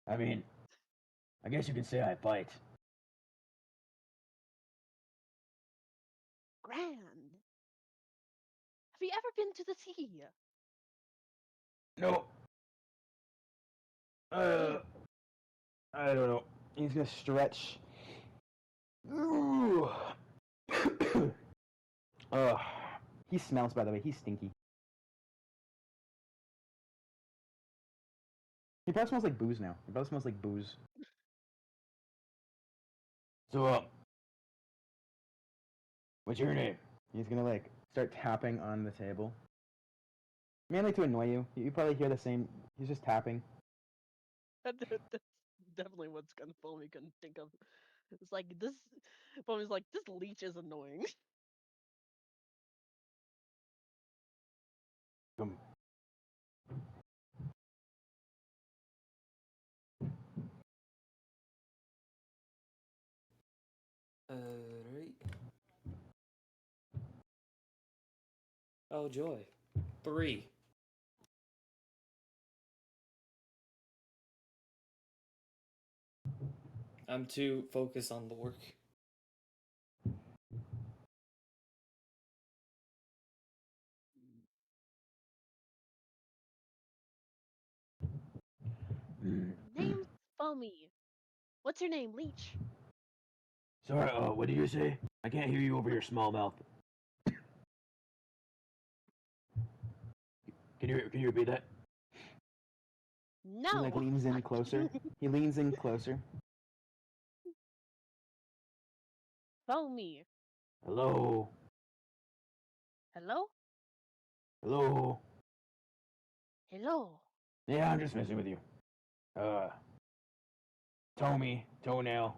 I mean, I guess you could say I bite. grand. Have you ever been to the sea? No. Damn. I don't know. He's gonna stretch. Ooh. He smells, by the way. He's stinky. He probably smells like booze now. He probably smells like booze. So, what's your name? He's gonna like start tapping on the table. Mainly to annoy you. You probably hear the same. He's just tapping. That's definitely what's gonna Foamy can think of. It's like this. Foamy's like, this leech is annoying. Come. Alright. Oh, joy. 3. I'm too focused on the work. Name's Foamy. What's your name, Leech? Sorry, what did you say? I can't hear you over your small mouth. Can you repeat that? No. He like leans in closer. He leans in closer. Foamy. Hello. Hello? Hello. Hello. Yeah, I'm just messing with you. Tommy, Toenail.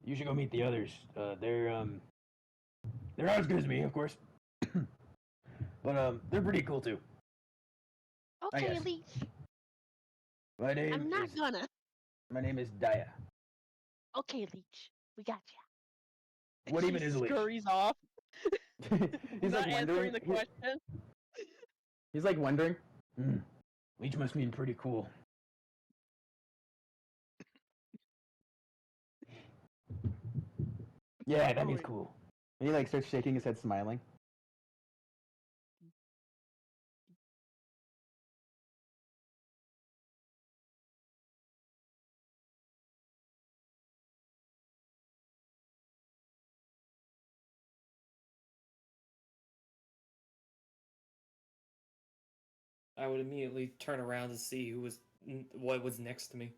You should go meet the others. They're not as good as me, of course. But they're pretty cool too. Okay, guess. Leech. My name I'm not is gonna. my name is Daya. Okay, Leech. We got ya. What She even is a leech? scurries off. He's Not like answering wondering. the question. He's like wondering. Leech must mean pretty cool. Yeah, that means Wait. cool. And he like starts shaking his head, smiling. I would immediately turn around to see what was next to me.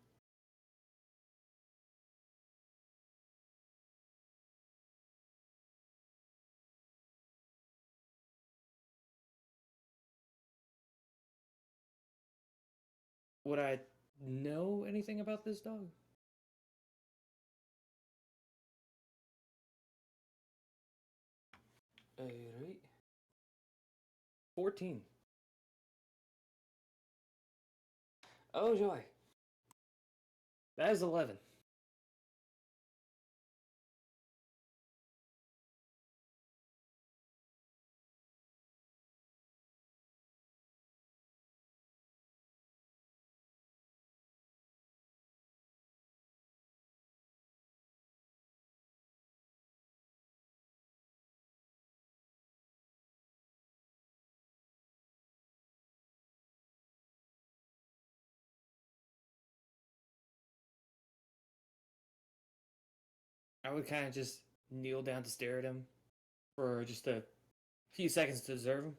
Would I know anything about this dog? Alright. 14. Oh, joy. That is 11. I would kind of just kneel down to stare at him for just a few seconds to observe him.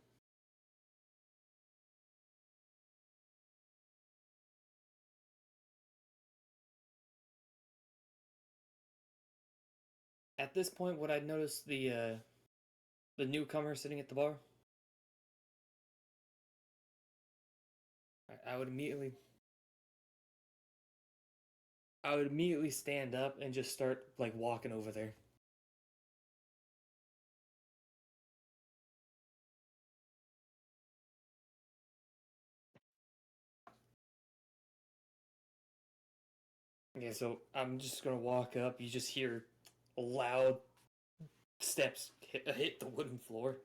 At this point, would I notice the newcomer sitting at the bar? I would immediately stand up and just start like walking over there. Yeah, so I'm just gonna walk up. You just hear loud steps hit the wooden floor.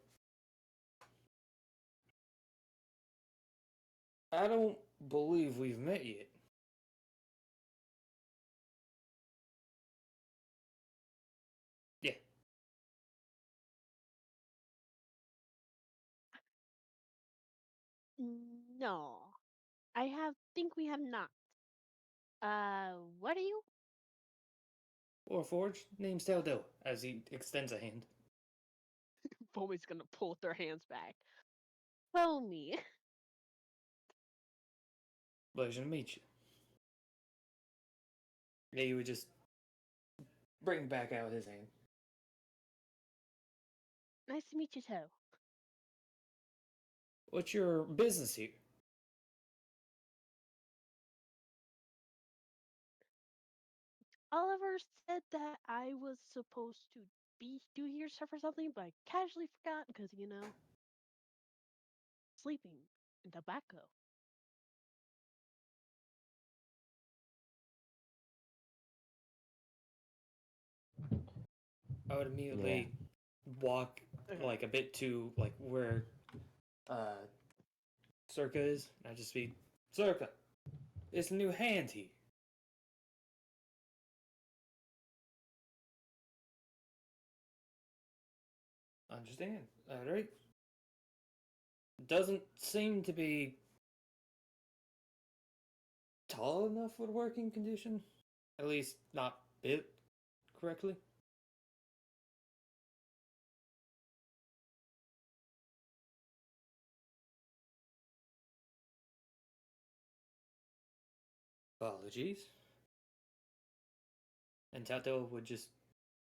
I don't believe we've met yet. No, think we have not. What are you? Warforged, name's Taldo, as he extends a hand. Foamy's gonna pull their hands back. Foamy. Pleasure to meet you. Yeah, he would just bring back out his hand. Nice to meet you too. What's your business here? Oliver said that I was supposed to do your stuff or something, but I casually forgot because sleeping and tobacco. I would immediately walk like a bit to like where Circa is. And I'd just be Circa, it's a new hand here. Understand. Alright. Doesn't seem to be tall enough for working condition. At least not built correctly. Apologies. And Tato would just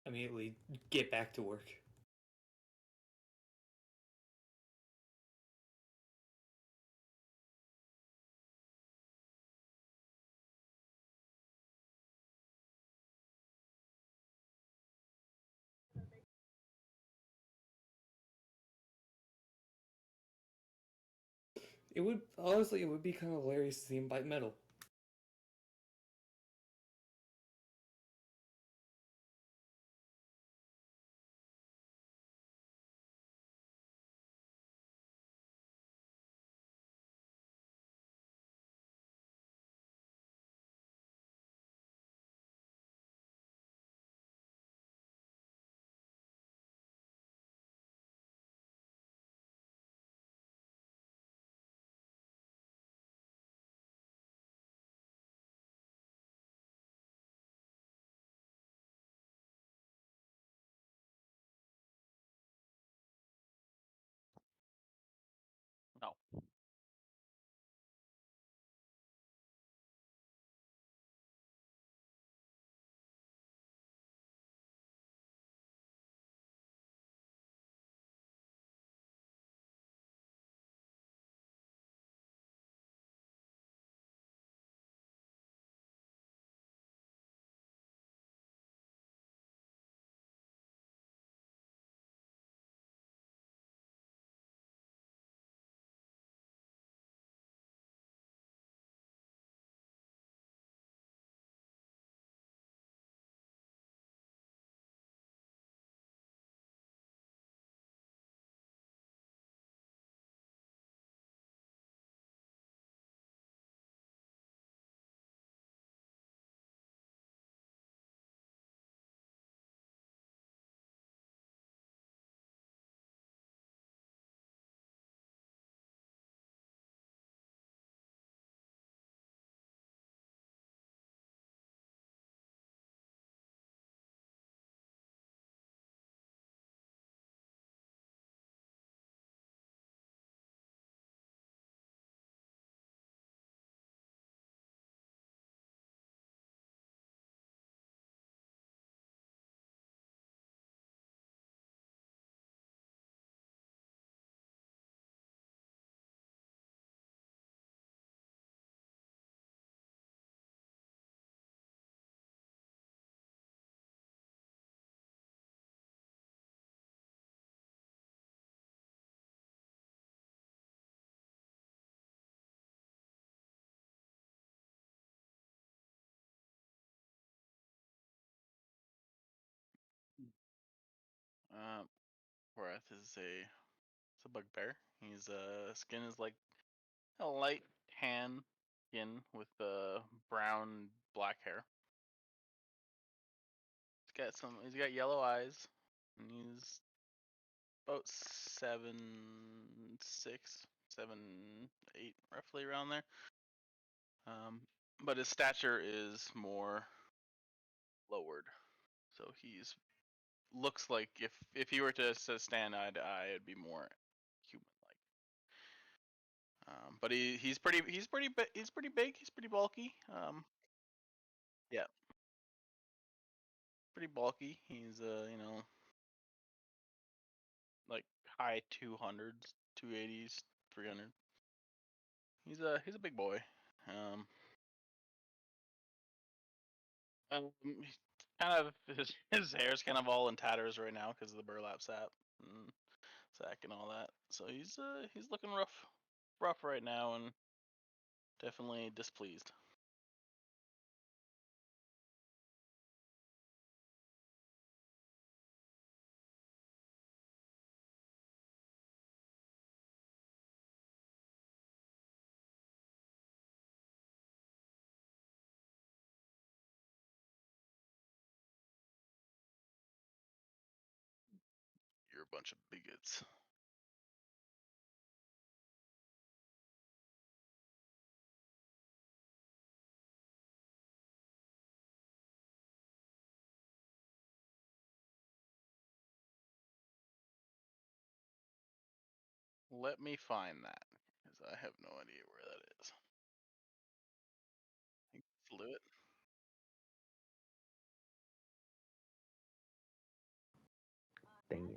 immediately get back to work. It would honestly, it would be kind of hilarious to see him bite metal. No. Um, Whereas it's a bugbear. His skin is like a light tan skin with brown black hair. He's got yellow eyes, and he's about 7'6", 7'8", roughly around there. But his stature is more lowered, so he's looks like if he were to stand eye to eye, it'd be more human-like. But he's pretty big. He's pretty bulky. Yeah, pretty bulky. He's like high 200s, 280s, 300. He's a big boy. Um, he's kind of his hair's kind of all in tatters right now because of the burlap sack and all that. So he's looking rough right now and definitely displeased. You're a bunch of bigots. Let me find that, because I have no idea where that is. I think flew it. Damn.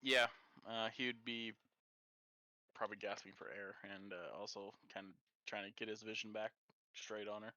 Yeah, he would be probably gasping for air and also kind of trying to get his vision back straight on her.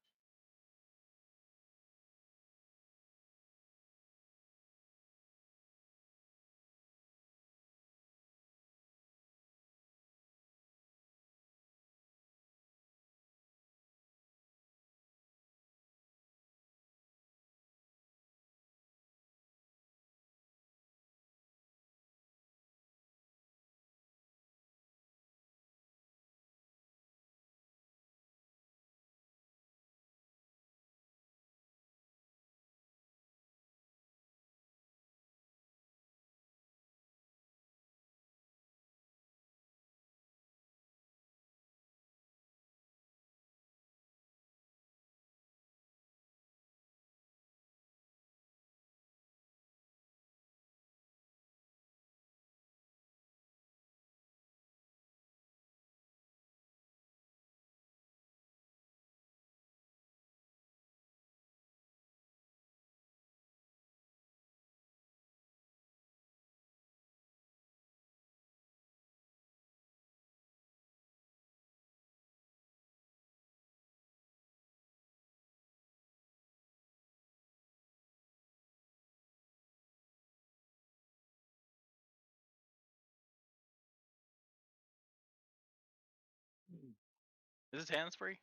Is his hands free?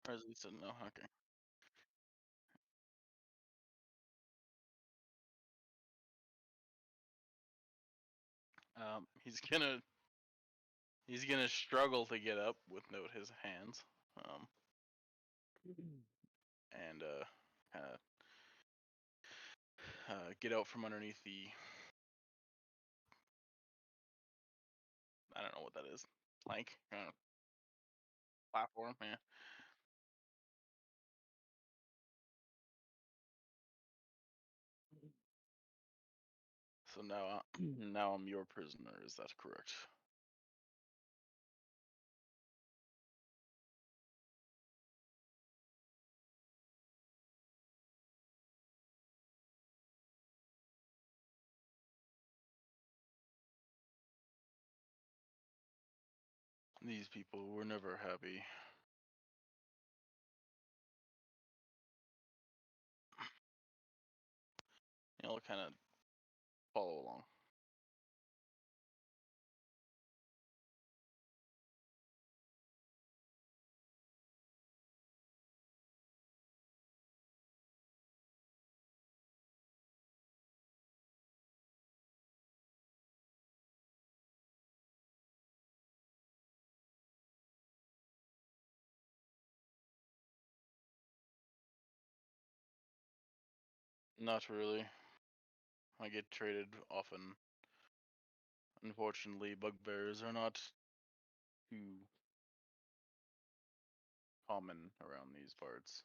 Or is he still no? Okay. He's gonna struggle to get up with note his hands. And kind of get out from underneath the, I don't know what that is, plank, platform. Yeah. So now, now I'm your prisoner. Is that correct? These people were never happy. I'll kind of follow along. Not really. I get traded often. Unfortunately, bugbears are not too common around these parts.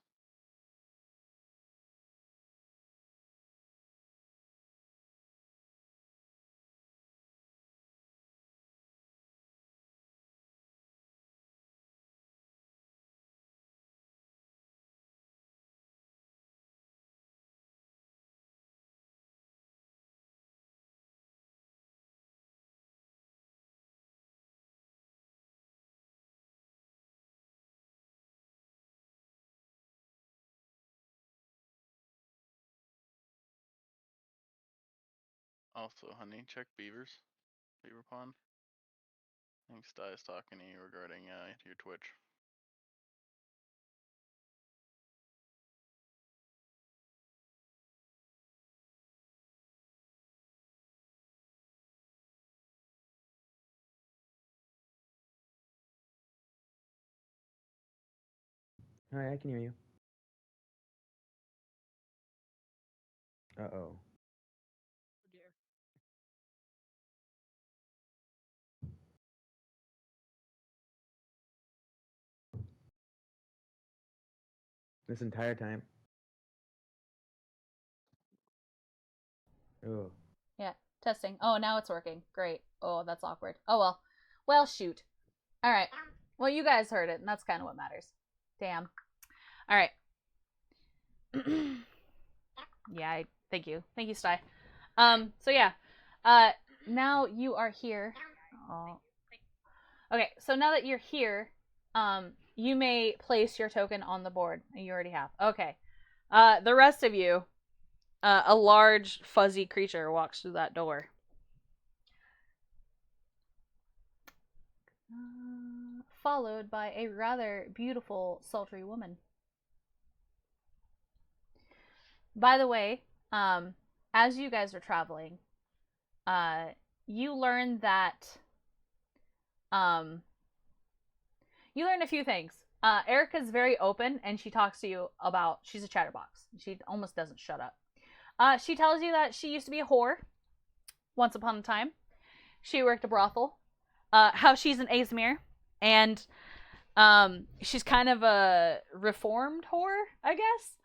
Also, honey, check beaver pond. I think Sty is talking to you regarding your Twitch. Hi, I can hear you. Uh-oh. Oh dear. This entire time? Oh. Yeah, testing. Oh, now it's working. Great. Oh, that's awkward. Oh, well. Well, shoot. All right. Well, you guys heard it, and that's kind of what matters. Damn. All right. Yeah, thank you. Thank you, Sty. So yeah. Now you are here. Oh. Okay, so now that you're here, you may place your token on the board. You already have. Okay. The rest of you, a large fuzzy creature walks through that door. Followed by a rather beautiful, sultry woman. By the way, as you guys are traveling, you learn that, you learn a few things. Erica's very open, and she talks to you about, she's a chatterbox. She almost doesn't shut up. She tells you that she used to be a whore once upon a time. She worked a brothel. How she's an Azmir, and she's kind of a reformed whore, I guess.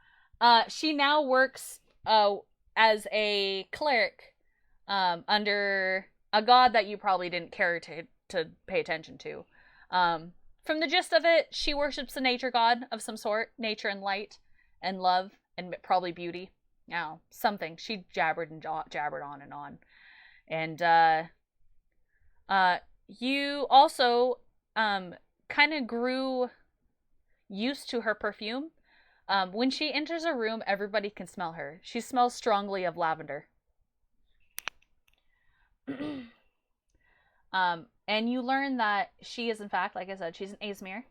She now works as a cleric under a god that you probably didn't care to pay attention to. From the gist of it, she worships a nature god of some sort, nature and light and love and probably beauty. Something. She jabbered and jabbered on and on. And you also kind of grew used to her perfume. When she enters a room, everybody can smell her. She smells strongly of lavender. And you learn that she is, in fact, like I said, she's an Asmir,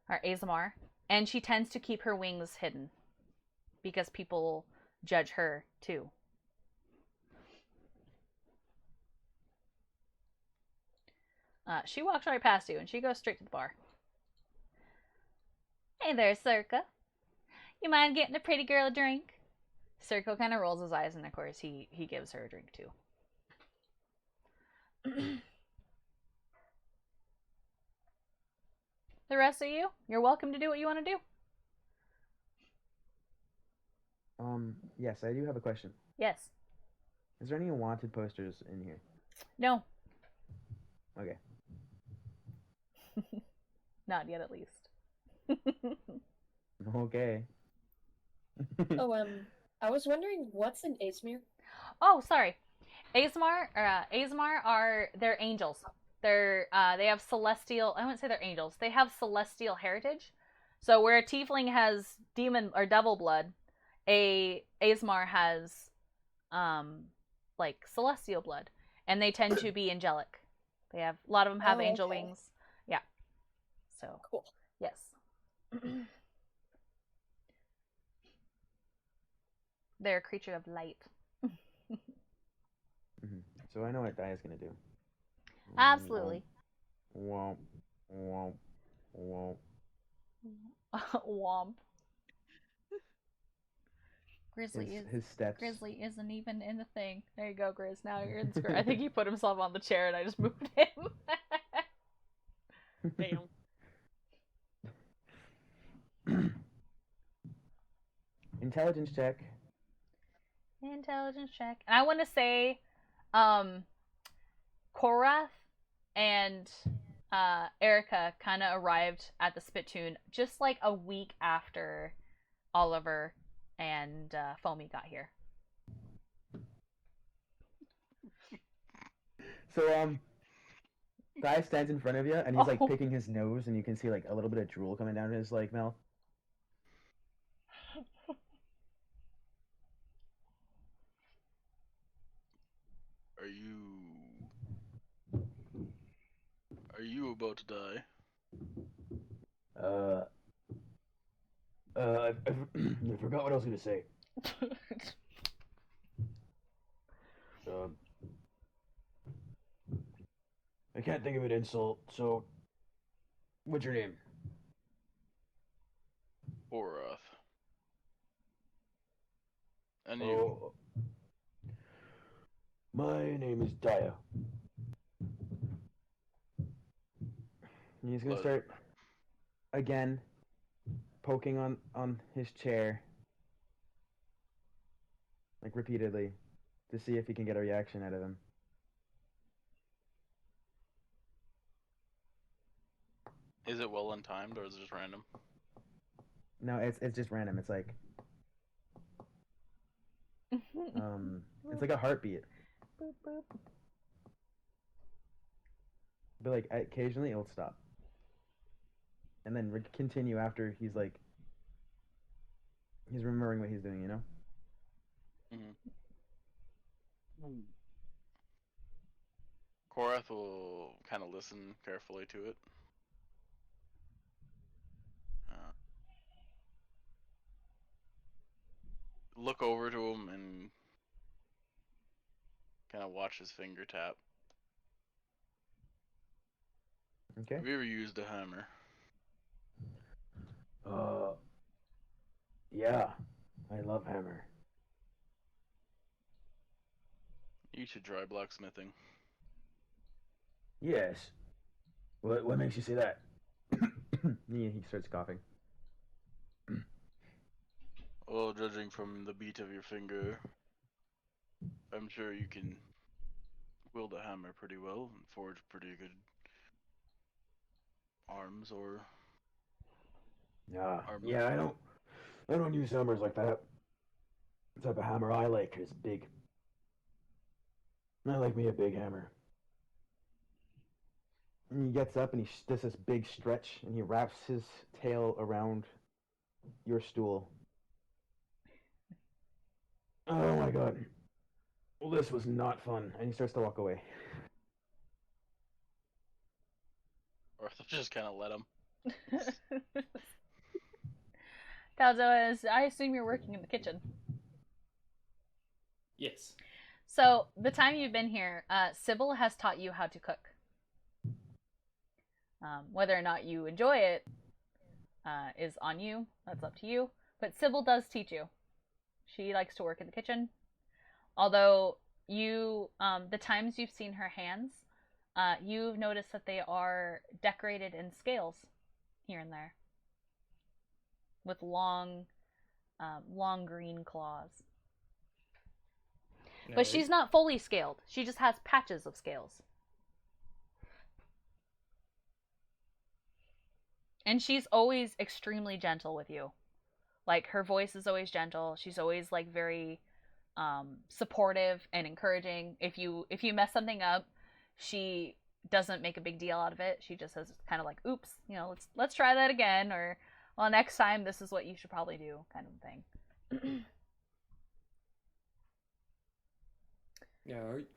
or Azamar, and she tends to keep her wings hidden because people judge her too. She walks right past you and she goes straight to the bar. Hey there, Circa. You mind getting a pretty girl a drink? Circa kind of rolls his eyes, and of course he gives her a drink too. The rest of you, you're welcome to do what you want to do. Yes, I do have a question. Yes. Is there any wanted posters in here? No. Okay. Not yet, at least. Okay. Oh, I was wondering what's an Asmir? Oh, sorry. Azmar are they're angels. They have celestial. I wouldn't say they're angels. They have celestial heritage. So where a tiefling has demon or devil blood, a Azmar has like celestial blood, and they tend to be angelic. They have a lot of them have angel wings. Yeah. So Cool. yes. They're a creature of light. So I know what Dia's gonna do. Absolutely. Womp, womp, womp. Womp. Grizzly His steps. Grizzly isn't even in the thing. There you go, Grizz. Now you're in script. I think he put himself on the chair and I just moved him. Damn. Intelligence check. Intelligence check. And I want to say, Korath and Erica kind of arrived at the Spittoon just like a week after Oliver and Foamy got here. So Guy stands in front of you and he's like picking his nose, and you can see like a little bit of drool coming down his like mouth. Are you about to die? I forgot what I was gonna say. I can't think of an insult, so what's your name? Oroth. And you? My name is Dia. And he's gonna start again poking on his chair, like repeatedly, to see if he can get a reaction out of him. Is it well timed or is it just random? No, it's just random. It's like it's like a heartbeat. Boop, boop. But like occasionally it'll stop, and then continue after he's remembering what he's doing, you know. Mm-hmm. Korath will kind of listen carefully to it. Look over to him and kind of watch his finger tap. Okay. Have you ever used a hammer? Yeah, I love hammer. You should try blacksmithing. Yes. What makes you say that? He starts coughing. Well, judging from the beat of your finger, I'm sure you can wield a hammer pretty well and forge pretty good arms or armor. Yeah, I don't use hammers like that. The type of hammer I like is big. I like me a big hammer. And he gets up and he does this big stretch, and he wraps his tail around your stool. Oh my god. Well, this was not fun. And he starts to walk away. or if they'll just kind of let him. Taldoa, I assume you're working in the kitchen. Yes. So, the time you've been here, Sybil has taught you how to cook. Whether or not you enjoy it is on you. That's up to you. But Sybil does teach you. She likes to work in the kitchen. Although you, the times you've seen her hands, you've noticed that they are decorated in scales here and there, with long green claws. But she's not fully scaled. She just has patches of scales. And she's always extremely gentle with you. Like, her voice is always gentle. She's always, like, very supportive and encouraging. If you mess something up, she doesn't make a big deal out of it. She just says kind of like, oops, you know, let's try that again, or, well, next time this is what you should probably do, kind of thing. Yeah, all right.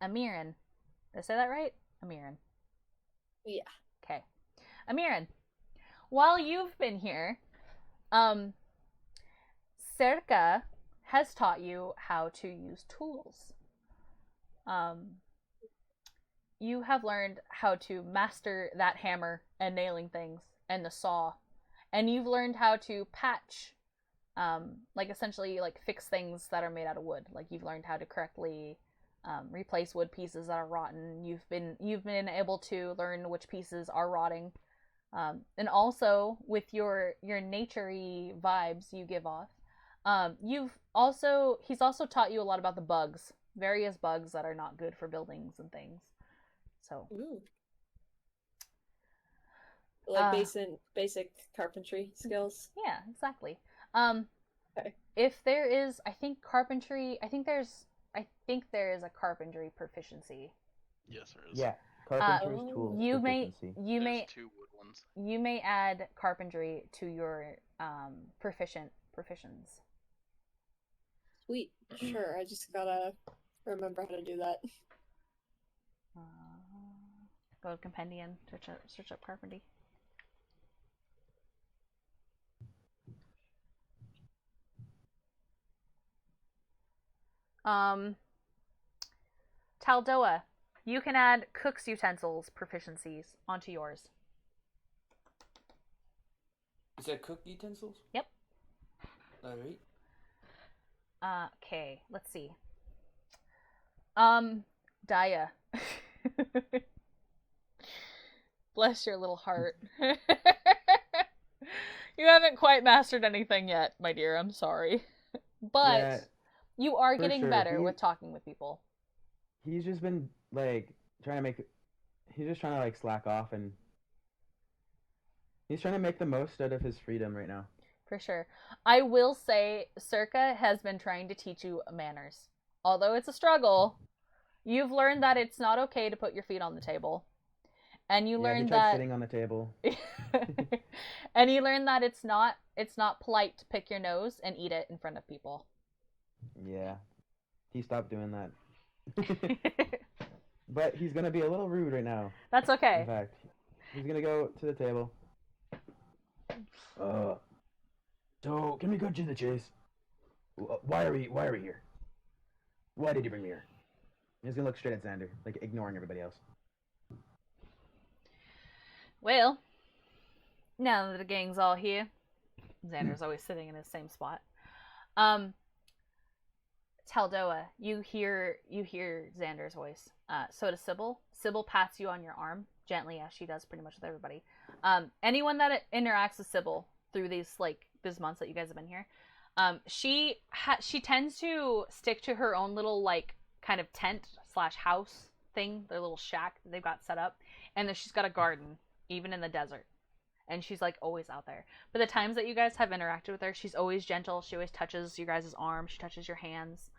Amirin. Did I say that right? Amirin. Yeah. Okay. Amirin, while you've been here, Serka has taught you how to use tools. You have learned how to master that hammer and nailing things and the saw. And you've learned how to patch, like, essentially, like, fix things that are made out of wood. Like, you've learned how to correctly replace wood pieces that are rotten. You've been able to learn which pieces are rotting. And also, with your nature-y vibes you give off, he's also taught you a lot about the bugs, various bugs that are not good for buildings and things. So, Ooh. Like basic carpentry skills. Yeah, exactly. Okay. If there is, I think there is a carpentry proficiency. Yes, there is. Yeah, carpenter's tools You proficiency. There's 2 wood ones. You may add carpentry to your proficients. Sweet. Sure. I just gotta remember how to do that. Go to compendium, search up carpentry. Taldoa, you can add cook's utensils proficiencies onto yours. Is that cook utensils? Yep. Alright. Okay, let's see. Daya. Bless your little heart. You haven't quite mastered anything yet, my dear. I'm sorry. But Yeah, you are for getting sure. better with talking with people. He's just been like he's just trying to like slack off, and he's trying to make the most out of his freedom right now. For sure. I will say, Circa has been trying to teach you manners. Although it's a struggle, you've learned that it's not okay to put your feet on the table. And you learned he tried that sitting on the table. and you learned that it's not polite to pick your nose and eat it in front of people. Yeah, he stopped doing that. But he's gonna be a little rude right now. That's okay. In fact, he's gonna go to the table. So can we go to the chase? Why are we here? Why did you bring me here? He's gonna look straight at Xander, like ignoring everybody else. Well, now that the gang's all here, Xander's always sitting in his same spot. Taldoa, you hear Xander's voice. So does Sybil. Sybil pats you on your arm gently, as she does pretty much with everybody. Anyone that interacts with Sybil through these months that you guys have been here, she tends to stick to her own little kind of tent / house thing, their little shack that they've got set up, and then she's got a garden even in the desert. And she's always out there. But the times that you guys have interacted with her, she's always gentle. She always touches you guys' arm. She touches your hands.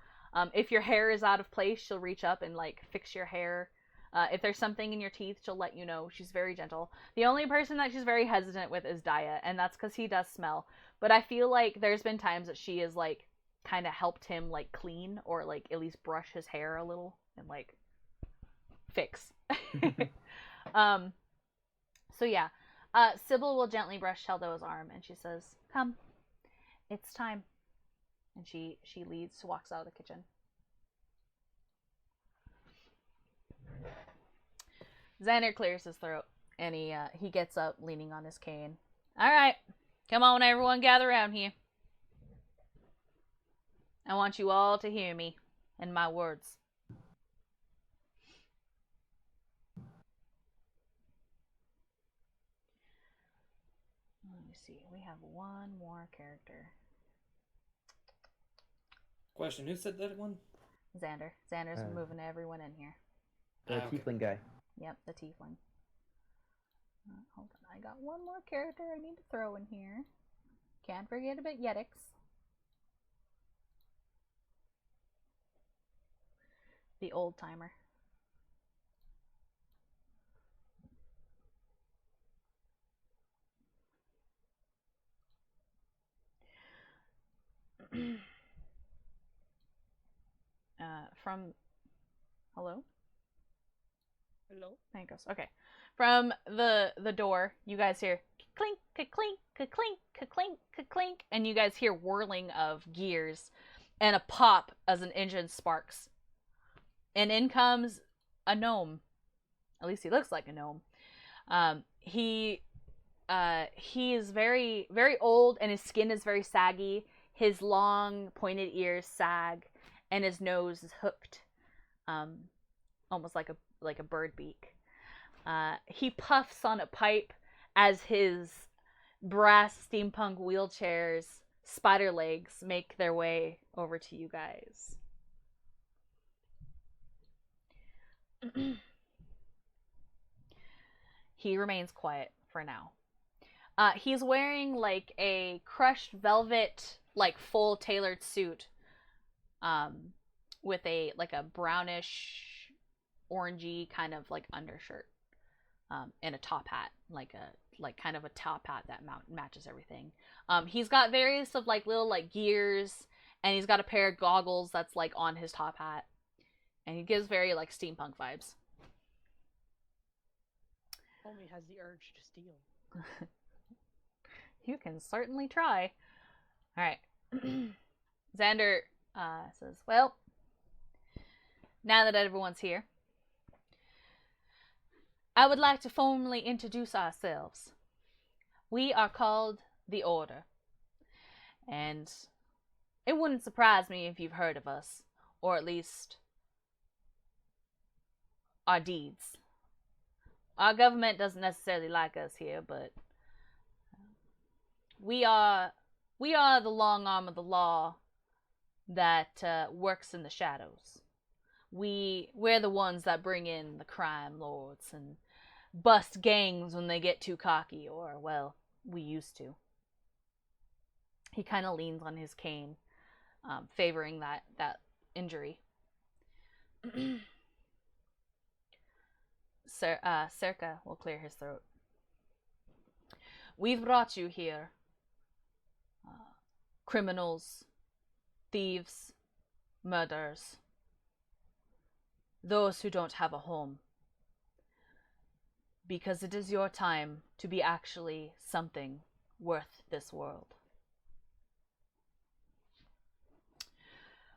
If your hair is out of place, she'll reach up and fix your hair. If there's something in your teeth, she'll let you know. She's very gentle. The only person that she's very hesitant with is Daya, and that's because he does smell. But I feel like there's been times that she has kind of helped him clean or at least brush his hair a little and fix. So yeah, Sybil will gently brush Sheldo's arm, and she says, "Come, it's time." And she walks out of the kitchen. Xander clears his throat, and he gets up, leaning on his cane. All right, come on, everyone, gather around here. I want you all to hear me and my words. Let me see. We have one more character. Question: Who said that one? Xander. Xander's moving everyone in here. The Okay. tiefling guy. Yep, the tiefling. Hold on. I got one more character I need to throw in here. Can't forget about Yetix. The old timer. From hello? Hello? There it goes. Okay. From the door, you guys hear clink, clink, clink, clink, clink, and you guys hear whirling of gears and a pop as an engine sparks. And in comes a gnome. At least he looks like a gnome. He is very, very old, and his skin is very saggy. His long, pointed ears sag, and his nose is hooked, almost like a bird beak. He puffs on a pipe as his brass steampunk wheelchair's spider legs make their way over to you guys. He remains quiet for now. He's wearing like a crushed velvet, like full tailored suit, with a brownish, orangey kind of like undershirt, and a top hat, like kind of a top hat that matches everything. He's got various of like little like gears, and he's got a pair of goggles that's like on his top hat, and he gives very like steampunk vibes. Homie has the urge to steal. You can certainly try. All right. Xander says, well, now that everyone's here, I would like to formally introduce ourselves. We are called the Order. And it wouldn't surprise me if you've heard of us, or at least our deeds. Our government doesn't necessarily like us here, but we are the long arm of the law that works in the shadows. We're the ones that bring in the crime lords and bust gangs when they get too cocky, or, well, we used to. He kind of leans on his cane, favoring that injury. Circa will clear his throat. We've brought you here, criminals, thieves, murderers, those who don't have a home, because it is your time to be actually something worth this world.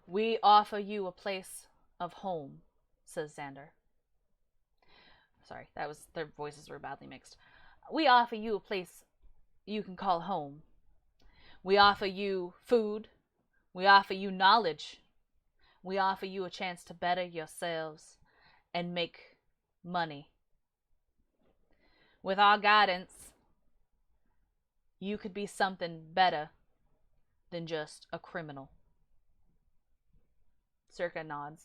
We offer you a place of home, says Xander. Sorry, their voices were badly mixed. We offer you a place you can call home. We offer you food. We offer you knowledge. We offer you a chance to better yourselves and make money. With our guidance, you could be something better than just a criminal. Circa nods.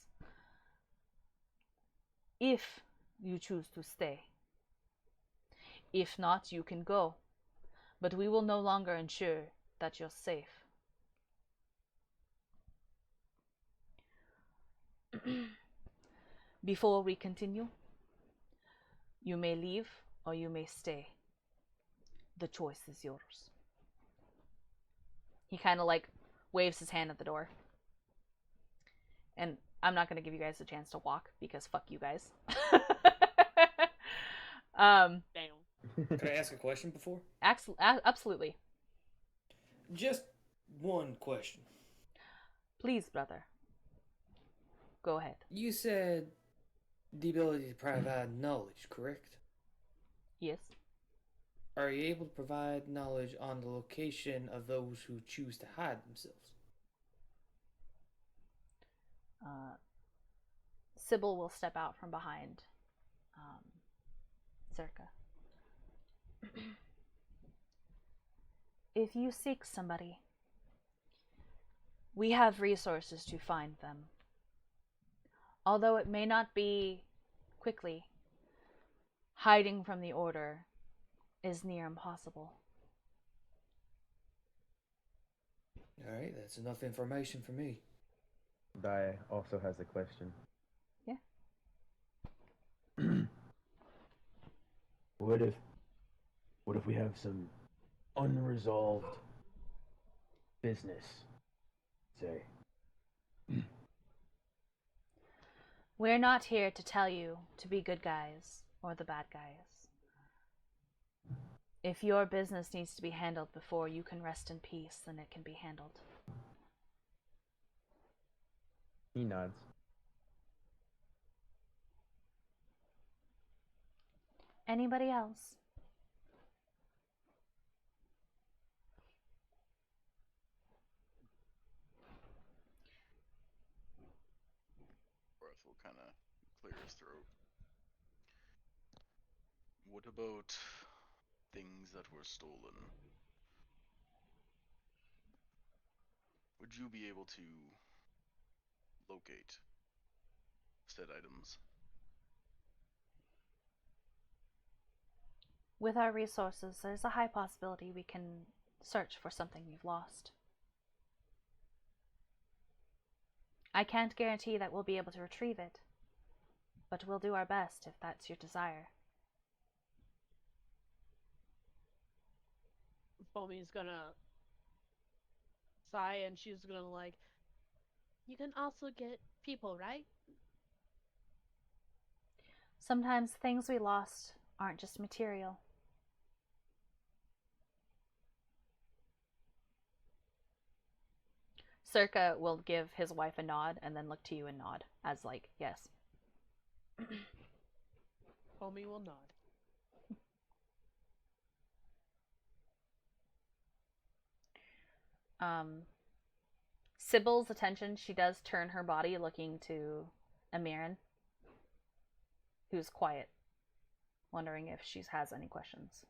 If you choose to stay. If not, you can go. But we will no longer ensure that you're safe. Before we continue, you may leave or you may stay. The choice is yours. He kind of like waves his hand at the door. And I'm not going to give you guys a chance to walk because fuck you guys. Damn. Could I ask a question before? Absolutely. Just one question. Please, brother. Go ahead. You said the ability to provide knowledge, correct? Yes. Are you able to provide knowledge on the location of those who choose to hide themselves? Sybil will step out from behind Circa. If you seek somebody, we have resources to find them. Although it may not be quickly, hiding from the Order is near impossible. Alright, that's enough information for me. Dai also has a question. Yeah. What if we have some unresolved business, say? We're not here to tell you to be good guys or the bad guys. If your business needs to be handled before you can rest in peace, then it can be handled. He nods. Anybody else? Breath will kind of clear his throat. What about things that were stolen? Would you be able to locate said items? With our resources, there's a high possibility we can search for something you've lost. I can't guarantee that we'll be able to retrieve it, but we'll do our best if that's your desire. Foamy's gonna sigh and she's gonna like, you can also get people, right? Sometimes things we lost aren't just material. Circa will give his wife a nod and then look to you and nod as like, yes. Foamy will nod. Sybil's attention, she does turn her body looking to Amirin, who's quiet, wondering if she has any questions.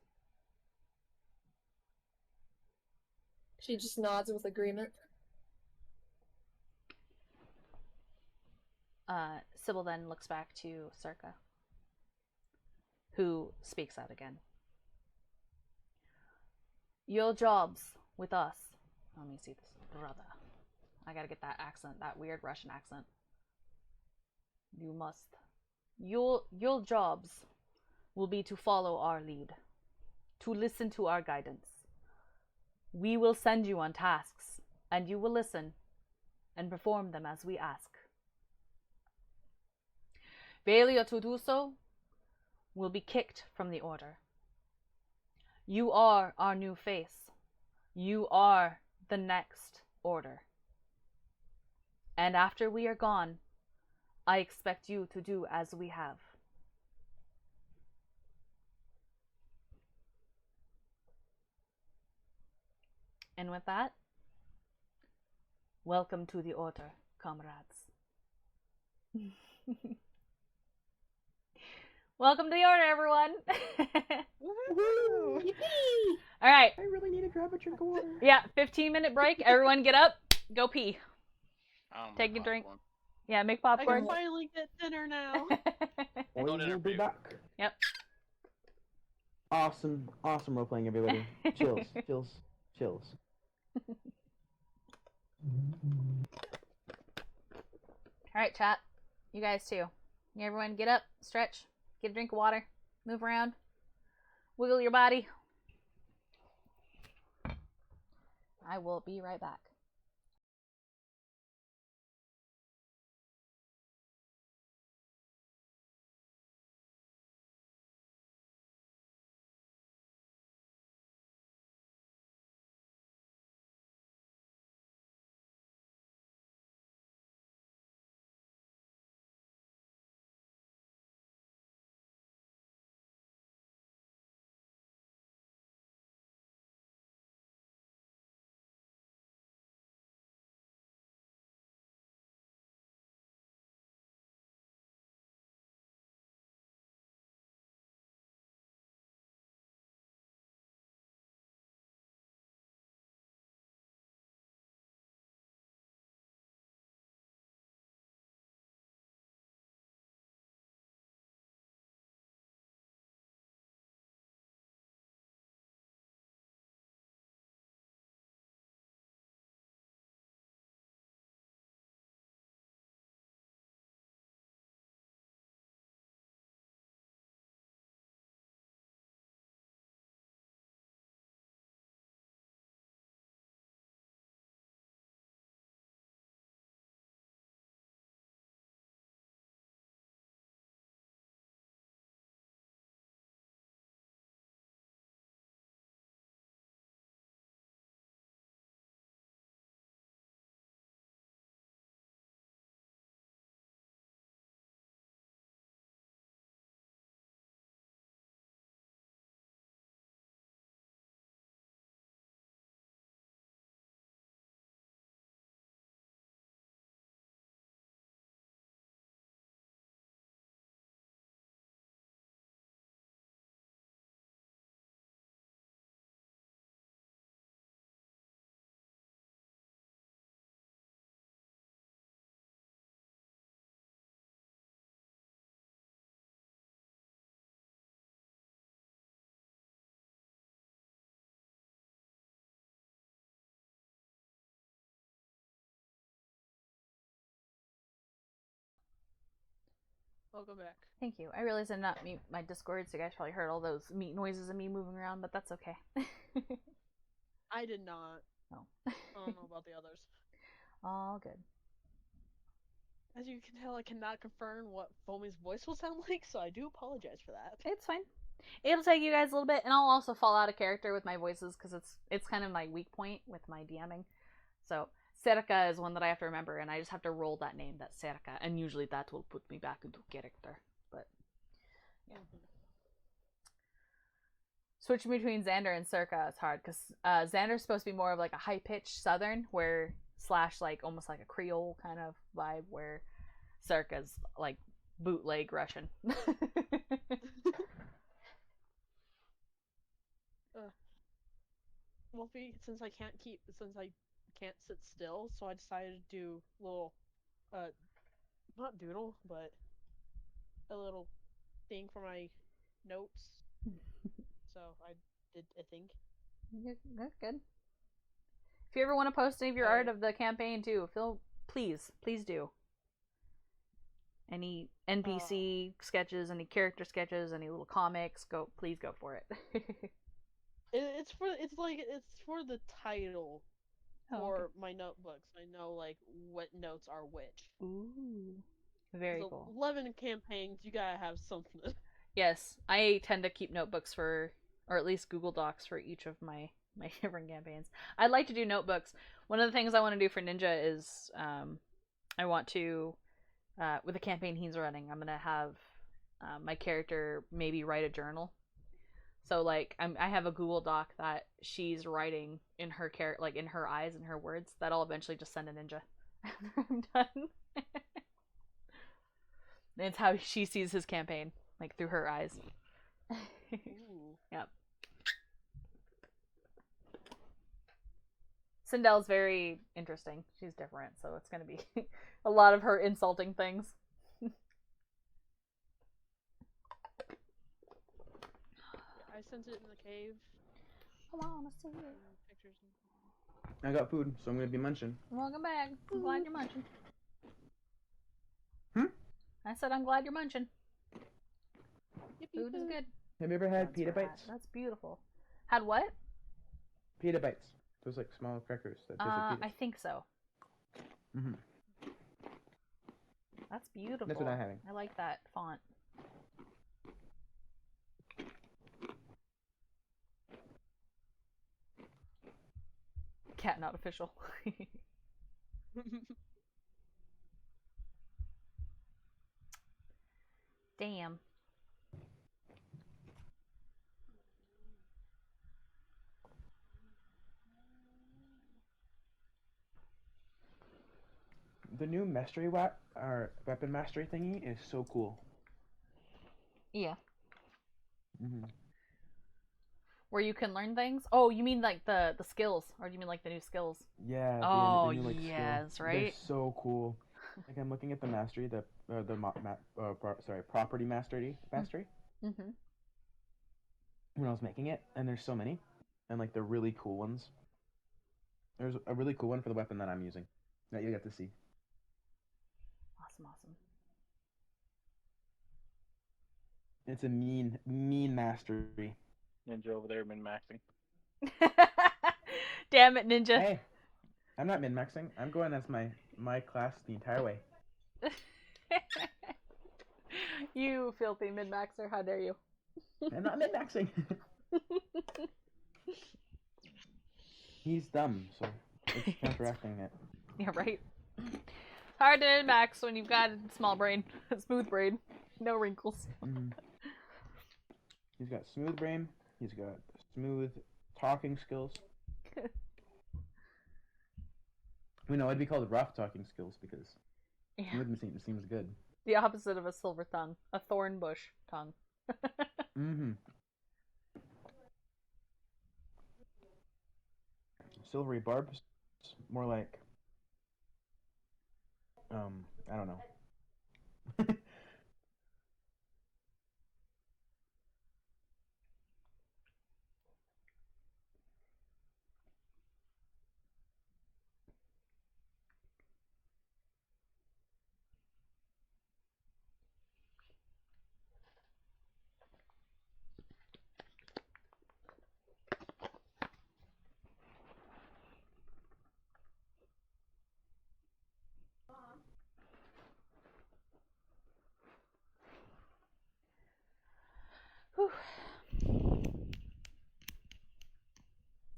She just nods with agreement. Sybil then looks back to Circa, who speaks out again. Your jobs with us. Let me see this. Brother. I gotta get that accent, that weird Russian accent. You must. Your jobs will be to follow our lead, to listen to our guidance. We will send you on tasks, and you will listen and perform them as we ask. Failure to do so will be kicked from the Order. You are our new face. You are the next Order. And after we are gone, I expect you to do as we have. And with that, welcome to the Order, comrades. Welcome to the Order, everyone. Woohoo! All right. I really need to grab a drink of water. Yeah, 15-minute break. Everyone get up. Go pee. Take a drink. Popcorn. Yeah, make I popcorn. can finally get dinner now. We will be interview. back. Yep. Awesome role playing, everybody. Chills. All right, chat. You guys too. Everyone get up, stretch, get a drink of water, move around, wiggle your body. I will be right back. Welcome back. Thank you. I realized I'm not mute my Discord, so you guys probably heard all those meat noises of me moving around, but that's okay. I did not. No. I don't know about the others. All good. As you can tell, I cannot confirm what Foamy's voice will sound like, so I do apologize for that. It's fine. It'll take you guys a little bit, and I'll also fall out of character with my voices because it's kind of my weak point with my DMing. So Serka is one that I have to remember, and I just have to roll that name, that Serka, and usually that will put me back into character. But yeah. Switching between Xander and Circa is hard because Xander's supposed to be more of like a high pitched Southern, where / like almost like a Creole kind of vibe, where Circa's like bootleg Russian. Well, since I can't sit still, so I decided to do a little, not doodle, but a little thing for my notes. So I did a thing. Good. If you ever want to post any of your art of the campaign too, please do. Any NPC sketches, any character sketches, any little comics, please go for it. It's for the title for my notebooks. I know like what notes are which. Ooh, very cool. 11 campaigns, you gotta have something. Yes, I tend to keep notebooks or at least Google Docs for each of my different campaigns. I'd like to do notebooks. One of the things I want to do for Ninja is I want to, with the campaign he's running, I'm going to have my character maybe write a journal. So like I have a Google Doc that she's writing in her like in her eyes and her words that I'll eventually just send to Ninja after I'm done. It's how she sees his campaign, like through her eyes. Yep. Sindel's very interesting. She's different, so it's going to be a lot of her insulting things. I sent it in the cave. I wanna see it. Pictures. I got food, so I'm gonna be munching. Welcome back. I'm glad you're munching. Hmm? I said I'm glad you're munching. Yippee Food is good. Have you ever had pita bites? That's beautiful. Had what? Pita bites. Those like small crackers that taste like I think so. Mhm. That's beautiful. That's what I'm having. I like that font. Cat not official. Damn. The new mastery or weapon mastery thingy is so cool. Yeah. Mm-hmm. Where you can learn things? Oh, you mean like the skills, or do you mean like the new skills? Yeah. Oh, the new, like, yes, skill. right? They're so cool. Like I'm looking at the mastery, property mastery. Mm-hmm. When I was making it, and there's so many, and like the really cool ones. There's a really cool one for the weapon that I'm using that you get to see. Awesome. It's a mean mastery. Ninja over there min-maxing. Damn it, Ninja. Hey, I'm not min-maxing. I'm going as my class the entire way. You filthy min-maxer, how dare you? I'm not min-maxing. He's dumb, so it's counteracting it. Yeah, right. It's hard to min-max when you've got a small brain, a smooth brain, no wrinkles. Mm-hmm. He's got smooth brain. He's got smooth talking skills. No, it'd be called rough talking skills because smooth seems good. The opposite of a silver tongue, a thorn bush tongue. Mm-hmm. Silvery barbs, more like, I don't know.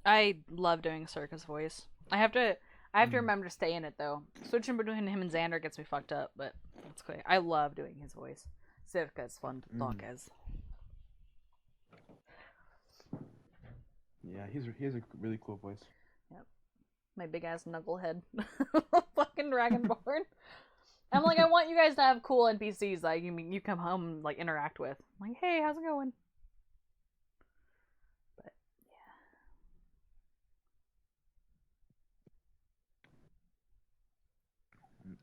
I love doing Circa's voice. I have to remember to stay in it though. Switching between him and Xander gets me fucked up, but that's clear. I love doing his voice. Circa is fun to talk as. Yeah, he has a really cool voice. Yep. My big ass knucklehead. Fucking Dragonborn. I'm like, I want you guys to have cool NPCs that you come home and like interact with. I'm like, hey, how's it going? But yeah.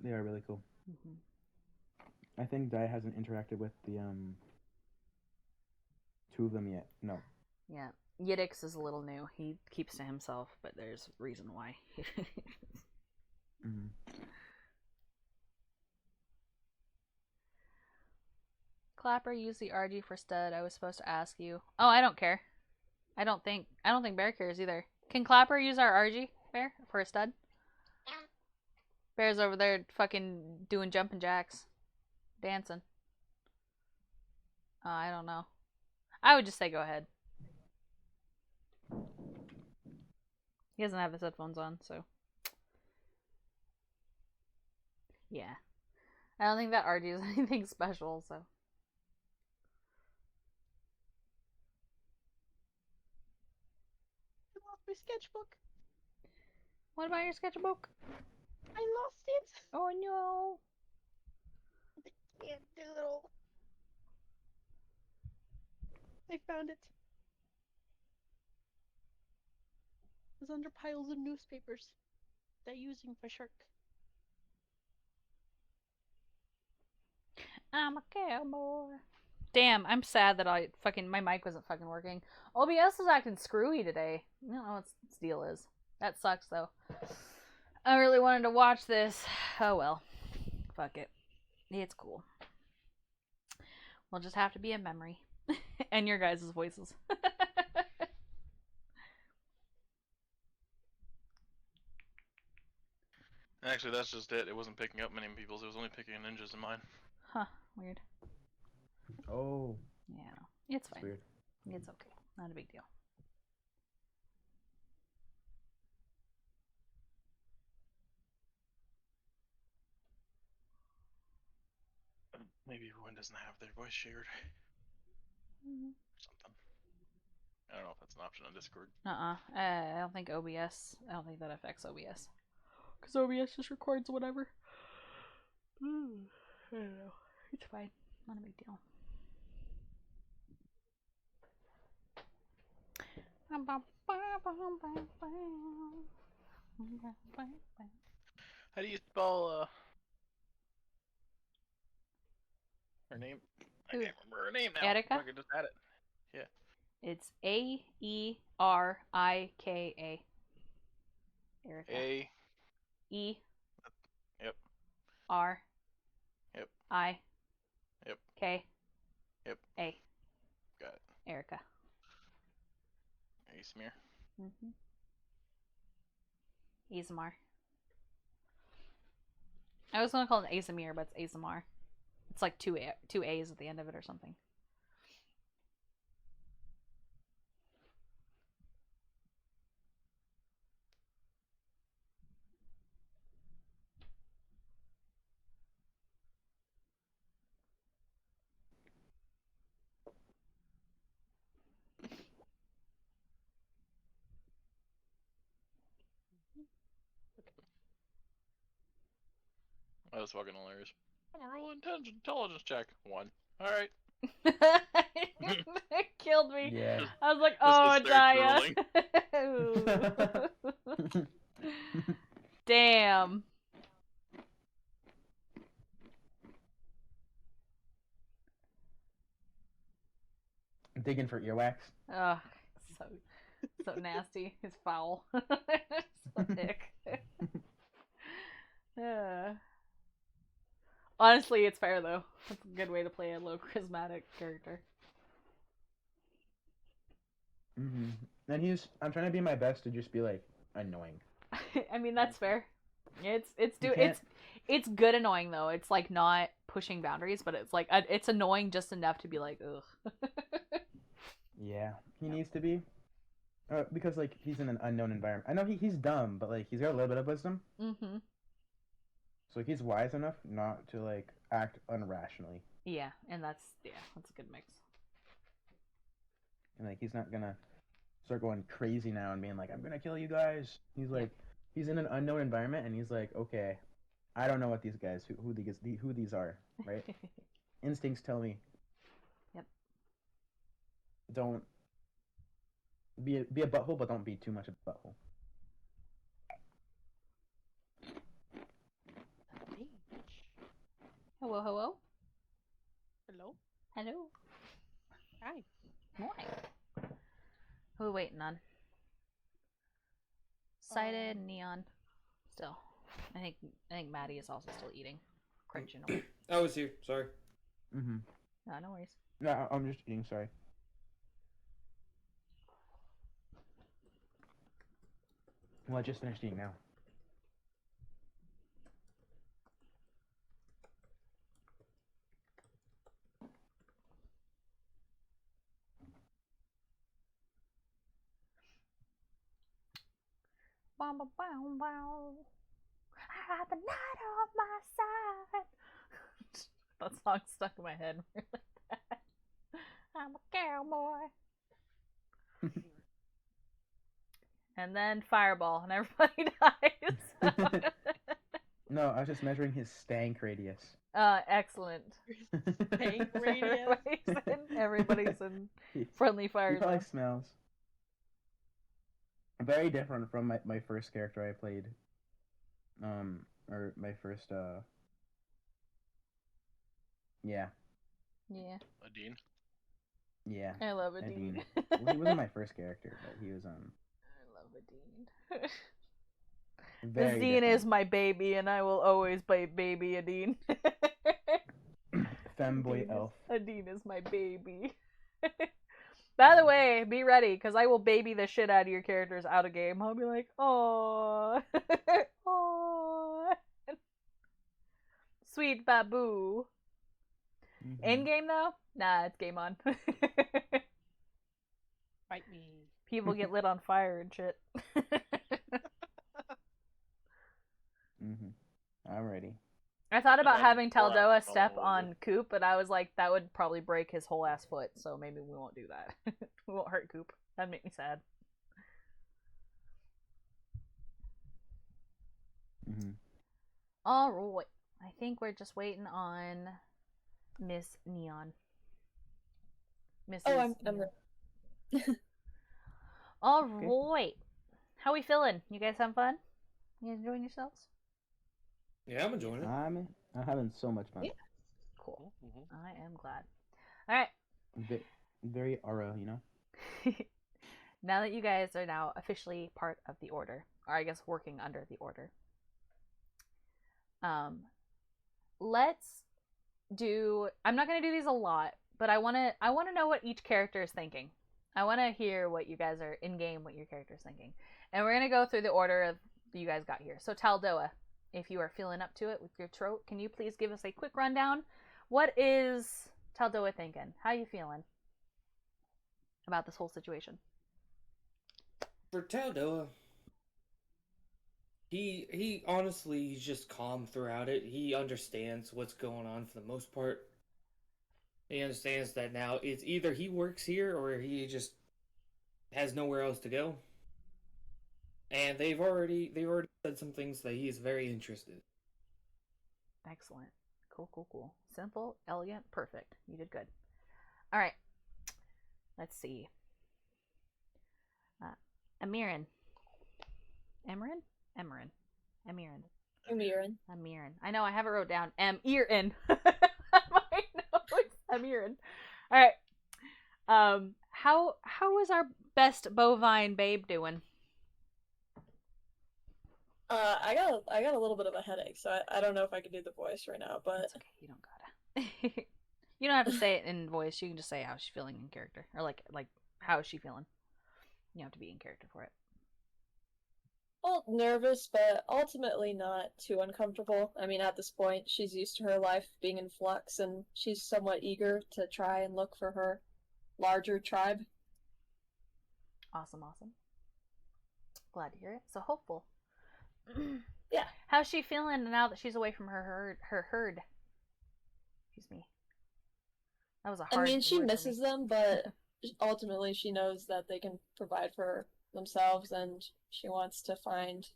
They are really cool. Mm-hmm. I think Dai hasn't interacted with the two of them yet. No. Yeah. Yiddix is a little new. He keeps to himself, but there's reason why. Mm-hmm. Clapper used the RG for stud. I was supposed to ask you. Oh, I don't care. I don't think Bear cares either. Can Clapper use our RG, Bear, for a stud? Bear's over there fucking doing jumping jacks. Dancing. I don't know. I would just say go ahead. He doesn't have his headphones on, so. Yeah. I don't think that RG is anything special, so. I lost my sketchbook. What about your sketchbook? I lost it. Oh no. Can't do it all. I found it. It was under piles of newspapers that using for shark. I'm a cowboy. Damn, I'm sad that my mic wasn't fucking working. OBS is acting screwy today. I don't know what its deal is. That sucks though. I really wanted to watch this. Oh well. Fuck it. It's cool. We'll just have to be a memory. And your guys' voices. Actually, that's just it. It wasn't picking up many people's. It was only picking ninjas in mine. Huh. Weird. Oh. Yeah. It's fine. That's weird. It's okay. Not a big deal. Maybe everyone doesn't have their voice shared. Mm-hmm. Or something. I don't know if that's an option on Discord. I don't think OBS. I don't think that affects OBS. Because OBS just records whatever. I don't know. It's fine. Not a big deal. How do you spell her name? I Who? can't remember her name now. Erika? I could just add it. Yeah. It's Aerika. Erika. A. E. Yep. R. Yep. I. Yep. K. Yep. A. Got it. Erika. Asmir. Mm-hmm. Azamar. I was gonna call it Azamir, but it's Azamar. It's like two A's at the end of it or something. That was fucking hilarious. I'm gonna roll intelligence check. 1. Alright. It killed me. Yeah. I was like, This oh, is their Daya. Damn. I'm digging for earwax. Ugh, so nasty. It's foul. So ick. Honestly, it's fair though. That's a good way to play a low charismatic character. Mm-hmm. And I'm trying to be my best to just be like annoying. I mean, that's fair. It's can't- it's good annoying though. It's like not pushing boundaries, but it's like it's annoying just enough to be like, ugh. Yeah, he needs to be. Because like he's in an unknown environment. I know he's dumb, but like he's got a little bit of wisdom. Mm-hmm. So like, he's wise enough not to like act unrationally. Yeah, and that's a good mix. And like he's not gonna start going crazy now and being like, I'm gonna kill you guys. He's like, he's in an unknown environment and he's like, okay, I don't know what these guys who these are, right? Instincts tell me. Yep. Don't be a butthole, but don't be too much of a butthole. Hello, hello. Hello. Hello. Hi. Morning. Who are we waiting on? Cited, Neon. Still. I think Maddie is also still eating. Crunching away. I was here. Sorry. Mm-hmm. No worries. No, I'm just eating. Sorry. Well, I just finished eating now. Bow, bow, bow, bow. I got the night on my side. That song stuck in my head. I'm a cowboy. And then Fireball, and everybody dies. No, I was just measuring his stank radius. Excellent. Stank radius. Everybody's in friendly fire He probably zone. smells very different from my first character I played. Or my first yeah. Yeah. Adine. Yeah. I love Adine. Well, he wasn't my first character, but he was I love Adine. very Adine different. is my baby, and I will always play baby Adine. Femboy elf. Adine is my baby. By the way, be ready, because I will baby the shit out of your characters out of game. I'll be like, aww. Aww. Sweet Babu. Mm-hmm. In game, though? Nah, it's game on. Fight me. People get lit on fire and shit. Mm-hmm. I'm ready. I thought about then having go out Taldoa and step follow on Coop, but I was like, that would probably break his whole ass foot, so maybe we won't do that. We won't hurt Coop. That'd make me sad. Mm-hmm. Alright. I think we're just waiting on Miss Neon. Mrs. Oh, I'm Neon. ready. Alright. How we feeling? You guys having fun? You guys enjoying yourselves? Yeah, I'm enjoying it. I'm having so much fun. Yeah. Cool. Mm-hmm. I am glad. Alright. Very aura, you know? Now that you guys are now officially part of the order, or I guess working under the order, let's do. I'm not gonna do these a lot, but I wanna know what each character is thinking. I wanna hear what you guys are in game, what your character's thinking, and we're gonna go through the order of you guys got here. So Taldoa, if you are feeling up to it with your throat, can you please give us a quick rundown? What is Taldoa thinking? How you feeling about this whole situation? For Taldoa, he honestly, he's just calm throughout it. He understands what's going on for the most part. He understands that now it's either he works here or he just has nowhere else to go. And they've already said some things that he is very interested. Excellent. Cool. Simple, elegant, perfect. You did good. All right. Let's see. Amirin. Amirin. I know I have it wrote down. Amirin. My notes. Amirin. All right. How is our best bovine babe doing? I got a little bit of a headache, so I don't know if I can do the voice right now, but It's okay. You don't gotta. You don't have to say it in voice. You can just say how she's feeling in character, or like how is she feeling. You don't have to be in character for it. well, nervous, but ultimately not too uncomfortable. I mean, at this point, she's used to her life being in flux, and she's somewhat eager to try and look for her larger tribe. Awesome, awesome. Glad to hear it. So hopeful. Yeah. How's she feeling now that she's away from her herd? Excuse me. That was a hard I mean, she word for misses me. them, but ultimately she knows that they can provide for themselves, and she wants to find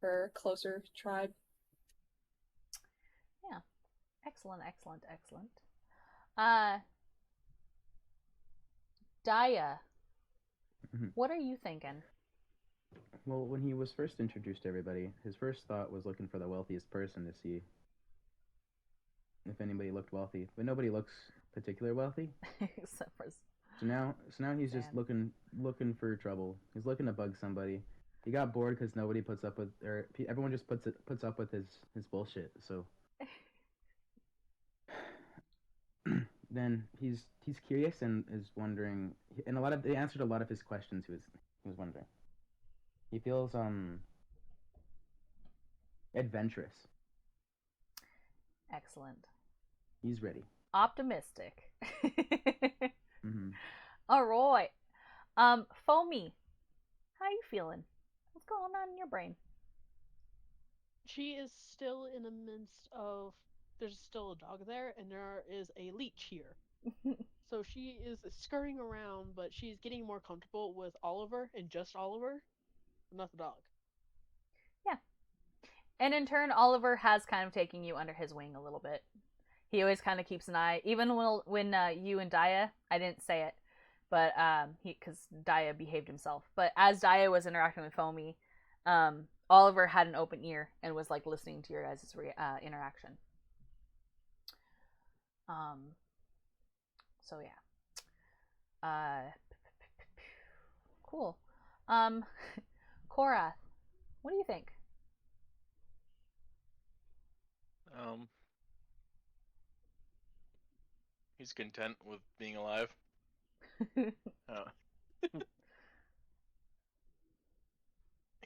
her closer tribe. Yeah. Excellent, excellent, excellent. Daya, Mhm. what are you thinking? Well, when he was first introduced to everybody, his first thought was looking for the wealthiest person to see if anybody looked wealthy, but nobody looks particular wealthy. Except for So now he's just Dan. looking for trouble. He's looking to bug somebody. He got bored because nobody puts up with, or everyone just puts up with his bullshit. So then he's curious and is wondering, and they answered a lot of his questions. He was wondering. He feels adventurous. Excellent. He's ready. Optimistic. Mm-hmm. All right. Foamy, how you feeling? What's going on in your brain? She is still in the midst of. There's still a dog there, and there is a leech here. So she is scurrying around, but she's getting more comfortable with Oliver and just Oliver, not the dog. Yeah. And in turn, Oliver has kind of taken you under his wing a little bit. He always kind of keeps an eye, even when you and Daya, I didn't say it, but because Daya behaved himself. But as Daya was interacting with Foamy, Oliver had an open ear and was like listening to your guys' interaction. So yeah. Cool. Korath, what do you think? He's content with being alive.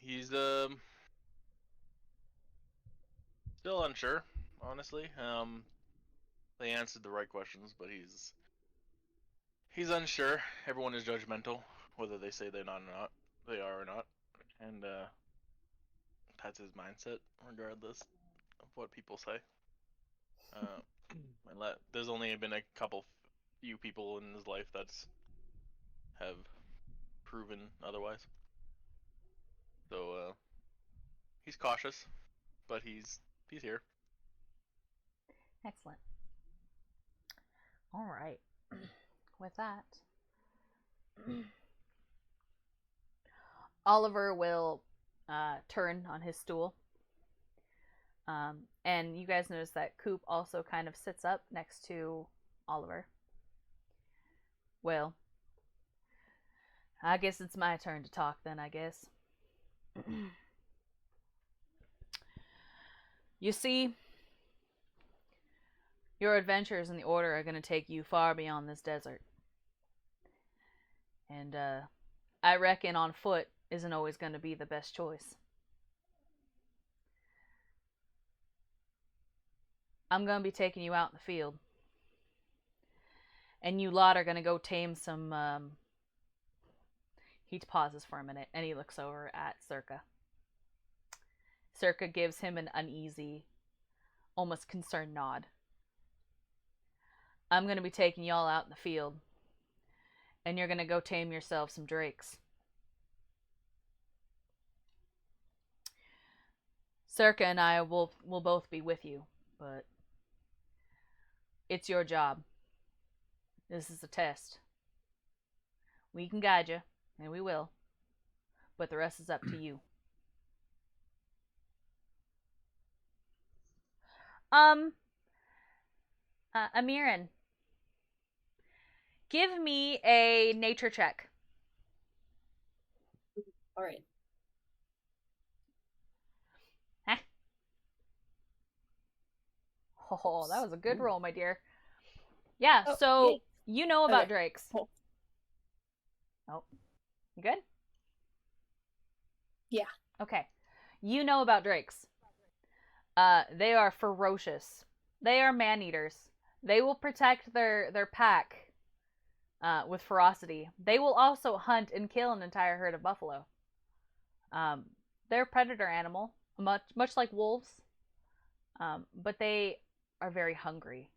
He's still unsure, honestly. They answered the right questions, but he's unsure. Everyone is judgmental, whether they say they're not or not. They are or not, and that's his mindset, regardless of what people say. There's only been a few people in his life that's have proven otherwise. So he's cautious, but he's here. Excellent. All right. With that, Oliver will turn on his stool. And you guys notice that Coop also kind of sits up next to Oliver. Well, I guess it's my turn to talk then, I guess. You see, your adventures in the Order are going to take you far beyond this desert. And I reckon on foot isn't always going to be the best choice. I'm going to be taking you out in the field. And you lot are going to go tame some... He pauses for a minute, and he looks over at Circa. Circa gives him an uneasy, almost concerned nod. I'm going to be taking y'all out in the field, and you're going to go tame yourself some drakes. Circa and I will both be with you, but it's your job. This is a test. We can guide you, and we will, but the rest is up to you. Amirin, give me a nature check. All right. Oh, that was a good roll, my dear. Yeah, Oh, so yay. you know about Okay, drakes. cool. Oh, you good? Yeah. Okay. You know about drakes. They are ferocious. They are man-eaters. They will protect their pack with ferocity. They will also hunt and kill an entire herd of buffalo. They're a predator animal, much like wolves, but they are very hungry,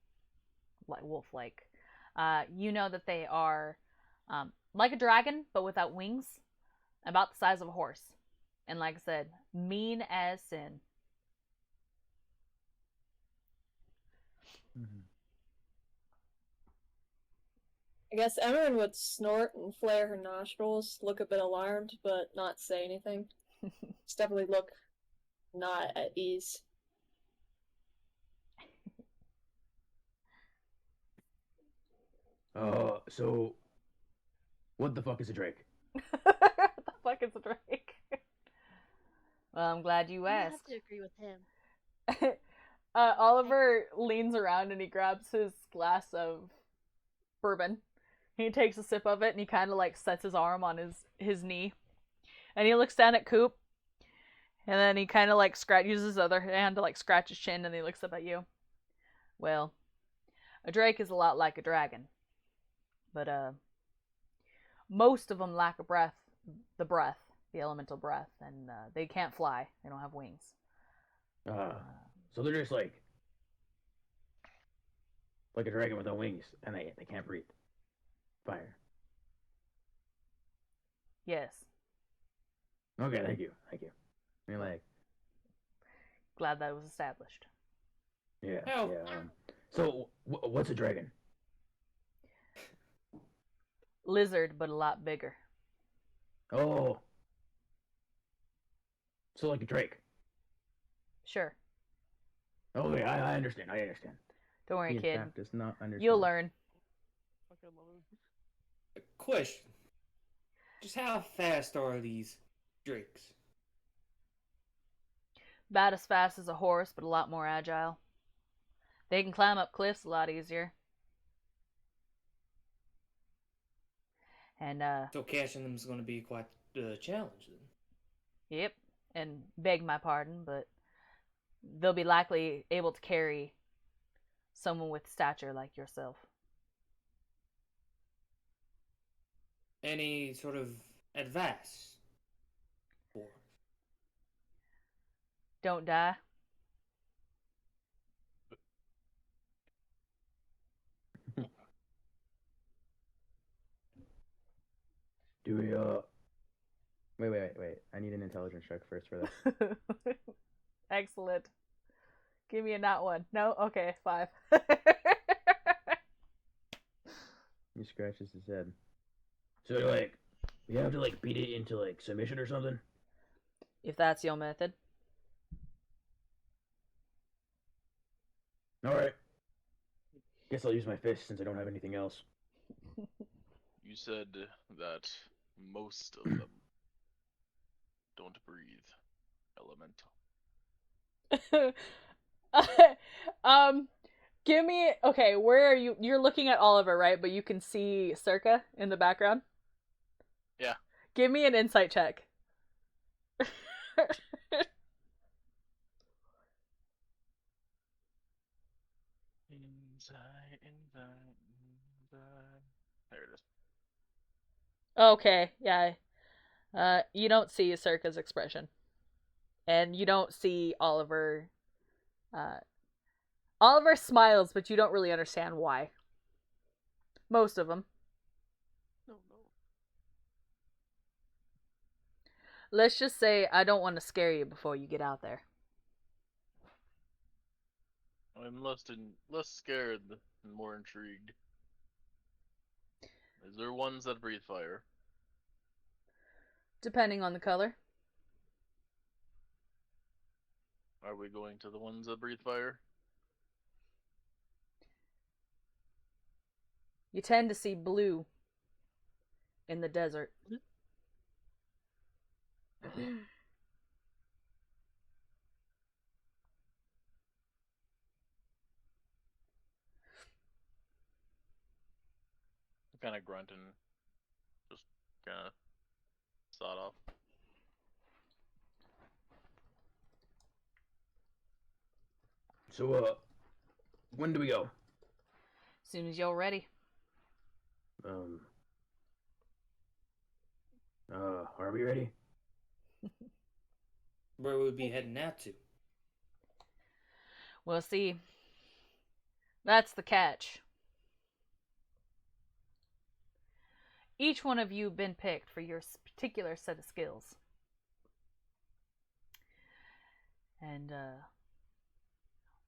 like wolf-like. You know that they are like a dragon, but without wings, about the size of a horse, and like I said, mean as sin. Mm-hmm. I guess Emerin would snort and flare her nostrils, look a bit alarmed, but not say anything. Just definitely look not at ease. So what the fuck is a drake? What the fuck is a drake? Well, I'm glad you I have asked. to agree with him. Oliver leans around and he grabs his glass of bourbon. He takes a sip of it and he kind of like sets his arm on his knee. And he looks down at Coop. And then he kind of like uses his other hand to like scratch his chin and he looks up at you. Well, a drake is a lot like a dragon. But most of them lack the elemental breath, and they can't fly. They don't have wings. So they're just like a dragon with no wings, and they can't breathe fire. Yes. Okay, thank you. I mean, like, Glad that was established. yeah, Oh. yeah. So what's a dragon? Lizard, but a lot bigger. Oh, so like a drake. Sure. Okay, I understand. Don't worry, He in kid. fact does not understand. You'll learn. Fucking love him. Question. Just how fast are these drakes? About as fast as a horse, but a lot more agile. They can climb up cliffs a lot easier. And, So catching them is going to be quite a challenge then. yep. And beg my pardon, but they'll be likely able to carry someone with stature like yourself. Any sort of advice? For Don't die. Do we wait. I need an intelligence check first for this. Excellent. Give me a not one. No? Okay, 5. He scratches his head. So like, we have to like beat it into like submission or something. If that's your method. All right. Guess I'll use my fist since I don't have anything else. You said that most of them don't breathe elemental. Give me okay, where are you? You're looking at Oliver, right? But you can see Circa in the background. Yeah. Give me an insight check. Inside. There it is. Okay, yeah. You don't see Circa's expression, and you don't see Oliver. Oliver smiles, but you don't really understand why. Most of them. No. Let's just say I don't want to scare you before you get out there. I'm less scared and more intrigued. Is there ones that breathe fire? Depending on the color. Are we going to the ones that breathe fire? You tend to see blue in the desert. I kind of grunt and just kind of sawed off. So when do we go? As soon as you're ready. Are we ready? Where would we be heading out to? We'll see. That's the catch. Each one of you been picked for your particular set of skills. And,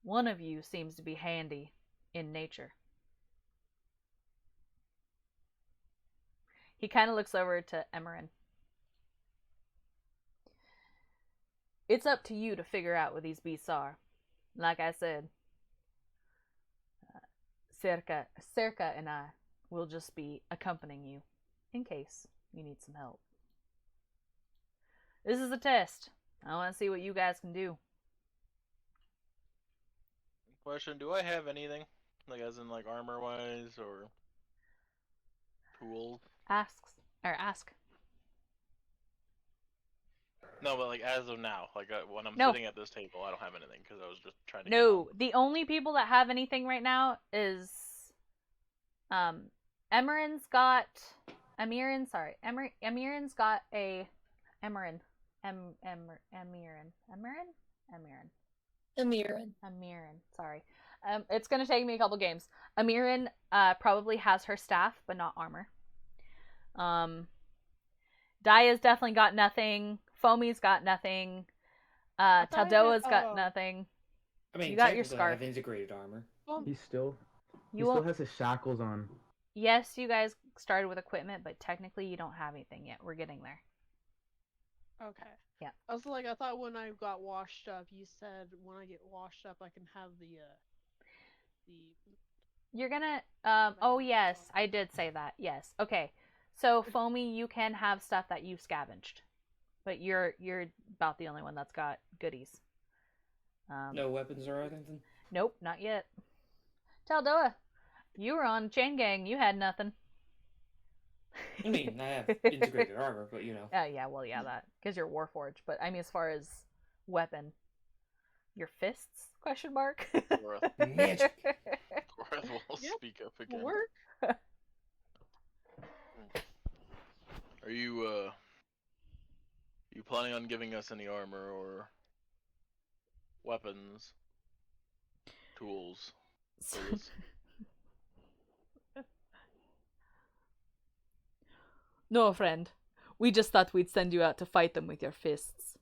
one of you seems to be handy in nature. He kind of looks over to Emerin. It's up to you to figure out what these beasts are. Like I said, Cerca and I will just be accompanying you in case you need some help. This is a test. I want to see what you guys can do. Question: do I have anything, like as in like armor-wise or tools? Ask. No, but like as of now, like when I'm No. sitting at this table, I don't have anything because I was just trying to. No, the only people that have anything right now is Emirin's got a Emirin, sorry. It's gonna take me a couple games. Emirin probably has her staff, but not armor. Daya's definitely got nothing. Foamy's got nothing. Taldoa's got nothing. I mean, You got your technically, I scarf. have integrated armor. He still You has his shackles on. Yes, you guys started with equipment, but technically you don't have anything yet. We're getting there. Okay. Yeah. I was like, I thought when I got washed up, you said when I get washed up, I can have the. You're gonna. Oh yes, I did say that. Yes. Okay. So Foamy, you can have stuff that you scavenged, but you're about the only one that's got goodies. No weapons or anything? Nope, not yet. Taldoa, you were on Chain Gang. You had nothing. I mean, I have integrated armor, but you know. Yeah, well, yeah, that because you're Warforged. But I mean, as far as weapon, your fists? Question mark. Magic. Gorath will speak up again. Work. Are you planning on giving us any armor or weapons, tools for this? No, friend. We just thought we'd send you out to fight them with your fists.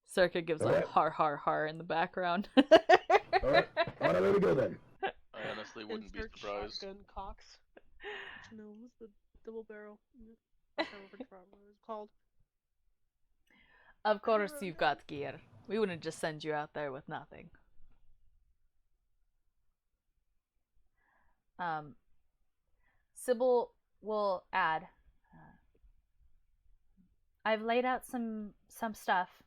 Circa gives a har har har in the background. Alright, on our way we go then. I honestly wouldn't be Insert surprised. Shotgun cocks. No, what's the double barrel? I can't remember what it's called. Of course you've got gear. We wouldn't just send you out there with nothing. Sybil will add. I've laid out some stuff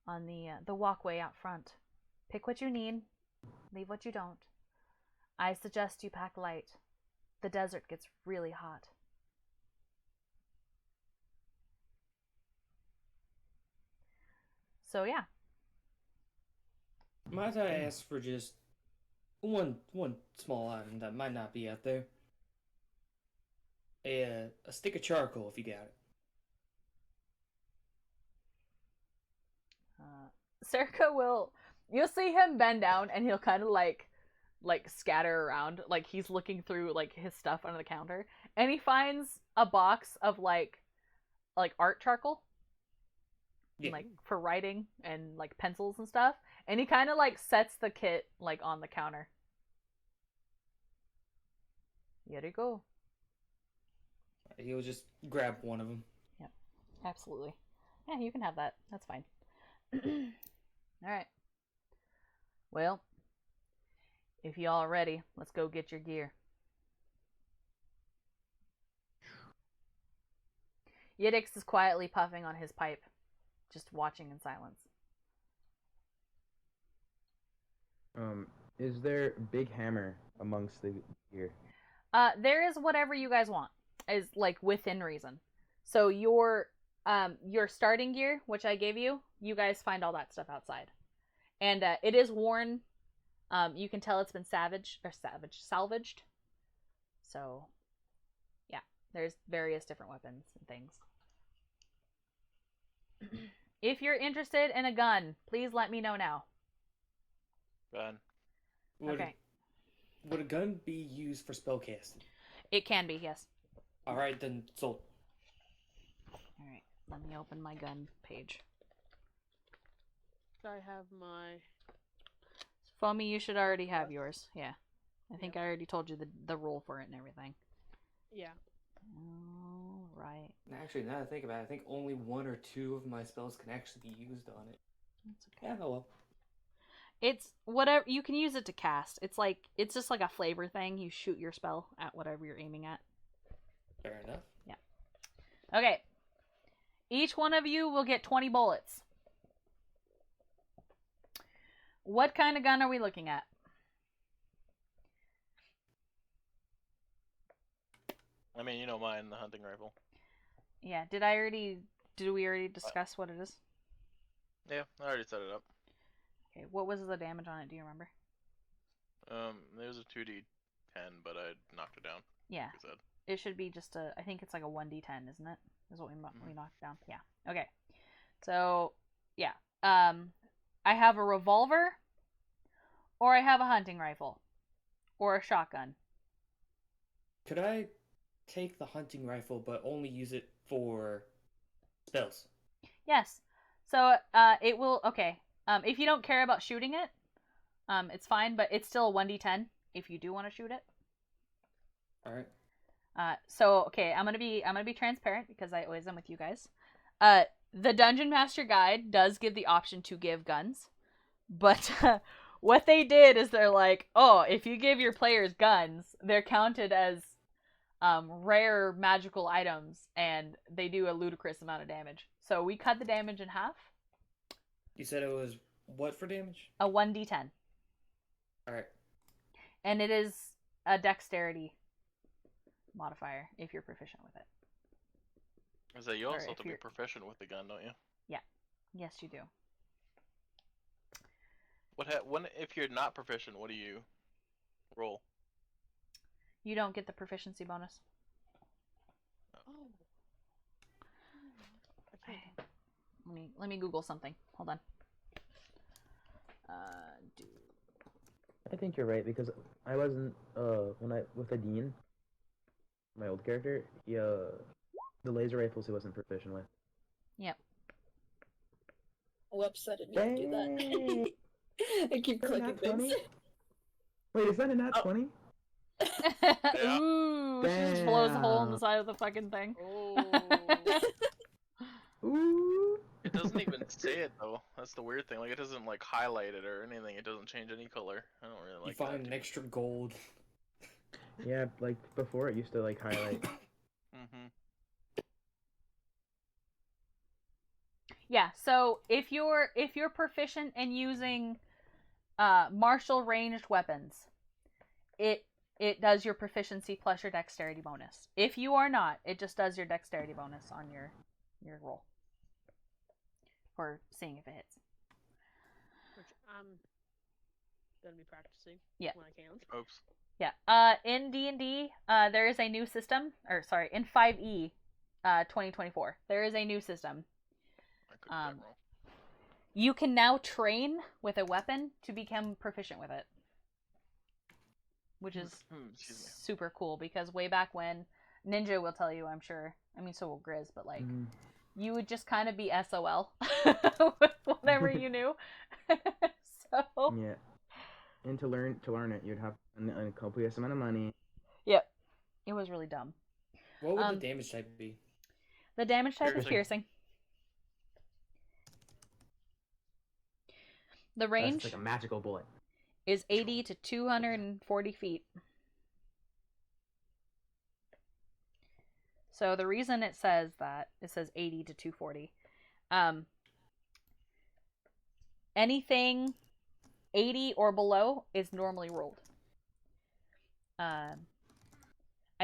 on the walkway out front. Pick what you need, leave what you don't. I suggest you pack light. The desert gets really hot. So yeah. Might I ask for just one small item that might not be out there? A stick of charcoal, if you got it. Circa will. You'll see him bend down, and he'll kind of like scatter around, like he's looking through like his stuff under the counter, and he finds a box of like art charcoal. Yeah. Like for writing and like pencils and stuff, and he kind of like sets the kit like on the counter. Here you go. He'll just grab one of them. Yep, absolutely. Yeah, you can have that. That's fine. All right. Well, if y'all are ready, let's go get your gear. Yidix is quietly puffing on his pipe, just watching in silence. Is there big hammer amongst the gear? There is whatever you guys want, is like within reason. So your starting gear, which I gave you, you guys find all that stuff outside, and it is worn. You can tell it's been salvaged. So There's various different weapons and things. If you're interested in a gun, please let me know now. Gun. Okay. Would a gun be used for spellcasting? It can be, yes. Alright, then sold. Alright, let me open my gun page. I have my. Foamy, you should already have yours. Yeah. I think I already told you the rule for it and everything. Yeah. Alright. Actually, now that I think about it, I think only 1 or 2 of my spells can actually be used on it. That's okay. Yeah, oh well. It's whatever, you can use it to cast. It's just like a flavor thing. You shoot your spell at whatever you're aiming at. Fair enough. Yeah. Okay. Each one of you will get 20 bullets. What kind of gun are we looking at? I mean, you know mine, the hunting rifle. Yeah, did we already discuss what it is? Yeah, I already set it up. Okay, what was the damage on it? Do you remember? It was a 2d10, but I knocked it down. Yeah. Like I said. It should be just I think it's like a 1d10, isn't it? Is what we knocked down. Yeah. Okay. So, yeah. I have a revolver, or I have a hunting rifle, or a shotgun. Could I take the hunting rifle, but only use it for spells? Yes. So, it will, okay. If you don't care about shooting it, it's fine, but it's still a 1d10 if you do want to shoot it. Alright. So okay, I'm gonna be transparent because I always am with you guys. The Dungeon Master Guide does give the option to give guns, but what they did is they're like, oh, if you give your players guns, they're counted as rare magical items, and they do a ludicrous amount of damage. So we cut the damage in half. You said it was what for damage? A 1d10. Alright. And it is a dexterity modifier if you're proficient with it. Is that you Or also if have to be you're- proficient with the gun, don't you? Yeah. Yes, you do. When if you're not proficient, what do you roll? You don't get the proficiency bonus. Oh. I can't. Let me Google something. Hold on. I think you're right because I wasn't with the dean, my old character. The laser rifles he wasn't proficient with. Yep. Whoops, I didn't mean to do Dang. that. I keep Is that a clicking nat things. 20? Wait, is that a nat Oh. 20? Yeah. Ooh, she just blows a hole in the Damn. side of the fucking thing. Oh. Ooh. It doesn't even say it though. That's the weird thing. Like it doesn't like highlight it or anything. It doesn't change any color. I don't really You like find that. an extra gold. Yeah, like before it used to like highlight. Mm-hmm. Yeah, so if you're proficient in using martial ranged weapons, it does your proficiency plus your dexterity bonus. If you are not, it just does your dexterity bonus on your roll. For seeing if it hits. Which I'm gonna be practicing. Yeah. When I can. Oops. Yeah. In D&D, there is a new system, or sorry, in 5e, 2024, there is a new system. I couldn't that roll. You can now train with a weapon to become proficient with it, which is Excuse me. super cool because way back when, Ninja will tell you, I'm sure. I mean, so will Grizz, but like, you would just kind of be SOL with whatever you knew. So Yeah. And to learn it, you'd have a copious amount of money. yep, it was really dumb. What would the damage type be? The damage type is Piercing. piercing. The range That's like a magical bullet. is 80 to 240 feet. So the reason it says 80 to 240. Anything 80 or below is normally rolled. I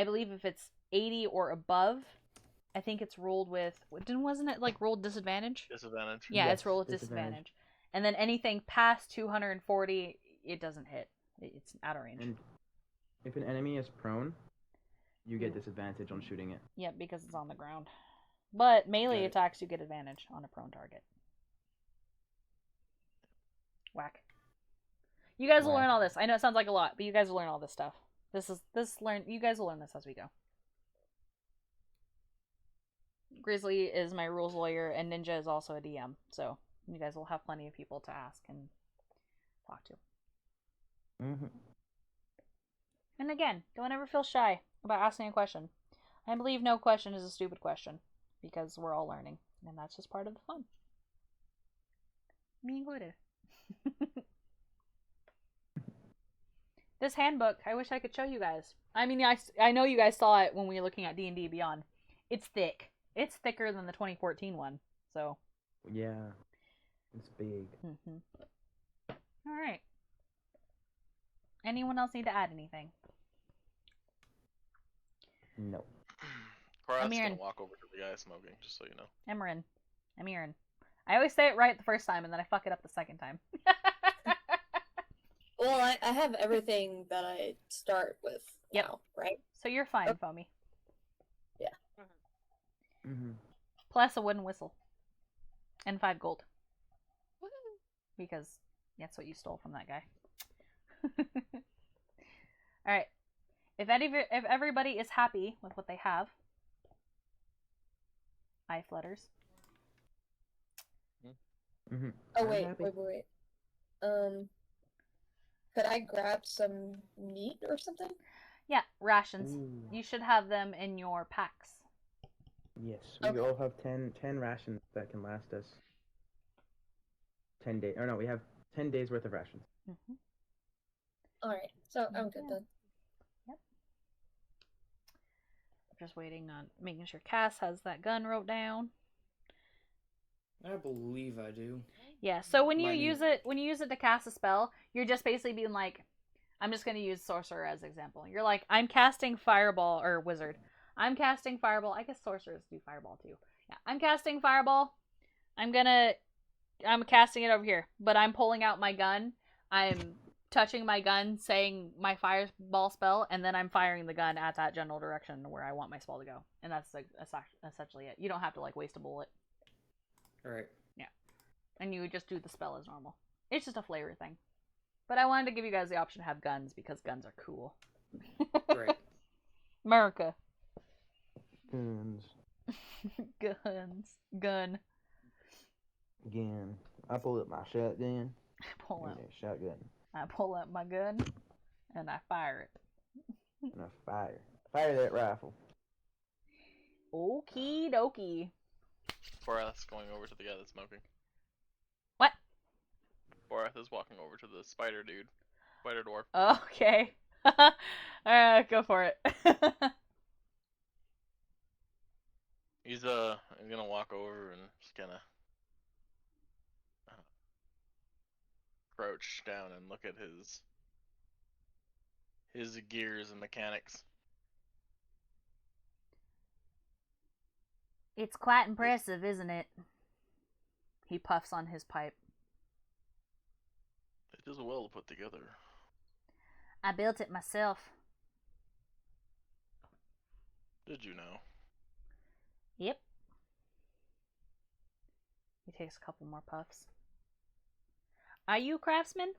believe if it's 80 or above, I think it's rolled with, wasn't it like rolled disadvantage? Disadvantage. Yeah, it's Yes, rolled with disadvantage. And then anything past 240, it doesn't hit. It's out of range. And if an enemy is prone, You get disadvantage on shooting it. Yep, because it's on the ground. But melee Got it. attacks, you get advantage on a prone target. Whack. You guys will Whack. learn all this. I know it sounds like a lot, but you guys will learn all this stuff. You guys will learn this as we go. Grizzly is my rules lawyer, and Ninja is also a DM, so you guys will have plenty of people to ask and talk to. Mm-hmm. And again, don't ever feel shy about asking a question. I believe no question is a stupid question, because we're all learning, and that's just part of the fun. Me included. This handbook, I wish I could show you guys. I mean, I know you guys saw it when we were looking at D&D Beyond. It's thick. It's thicker than the 2014 one, so. Yeah, it's big. Mm-hmm. All right. Anyone else need to add anything? No. Korath's Amirin. gonna walk over to the guy smoking, just so you know. Amirin. I always say it right the first time, and then I fuck it up the second time. Well, I have everything that I start with now, right? So you're fine, Foamy. Mm-hmm. Plus a wooden whistle. And 5 gold. Because that's what you stole from that guy. Alright. If everybody is happy with what they have. Eye flutters. Mm-hmm. Oh, I'm wait. happy. Could I grab some meat or something? Yeah, rations. Ooh. You should have them in your packs. Yes, we Okay. all have 10 rations that can last us 10 days. Or no, we have 10 days worth of rations. Mm-hmm. Alright, so I'm good Yeah. then. Yep. Just waiting on making sure Cass has that gun wrote down. I believe I do. Yeah, so when you Might use need- it to cast a spell, you're just basically being like, I'm just gonna use sorcerer as example. You're like, I'm casting fireball or wizard. I'm casting fireball. I guess sorcerers do fireball too. Yeah, I'm casting fireball. I'm casting it over here, but I'm pulling out my gun. I'm touching my gun, saying my fireball spell, and then I'm firing the gun at that general direction where I want my spell to go. And that's like essentially it. You don't have to like waste a bullet. Alright. And you would just do the spell as normal. It's just a flavor thing. But I wanted to give you guys the option to have guns because guns are cool. Right. America. Guns. Guns. Gun. Again. I pull up my shotgun. Shotgun. I pull out my gun and I fire it. And I fire. Fire that rifle. Okie dokie. Korath's going over to the guy that's smoking. What? Korath is walking over to the spider dude. Spider dwarf. Okay. Go for it. He's gonna walk over and just kinda crouch down and look at his gears and mechanics. It's quite impressive, isn't it? He puffs on his pipe. It is well put together. I built it myself. Did you know? Yep. He takes a couple more puffs. Are you a craftsman?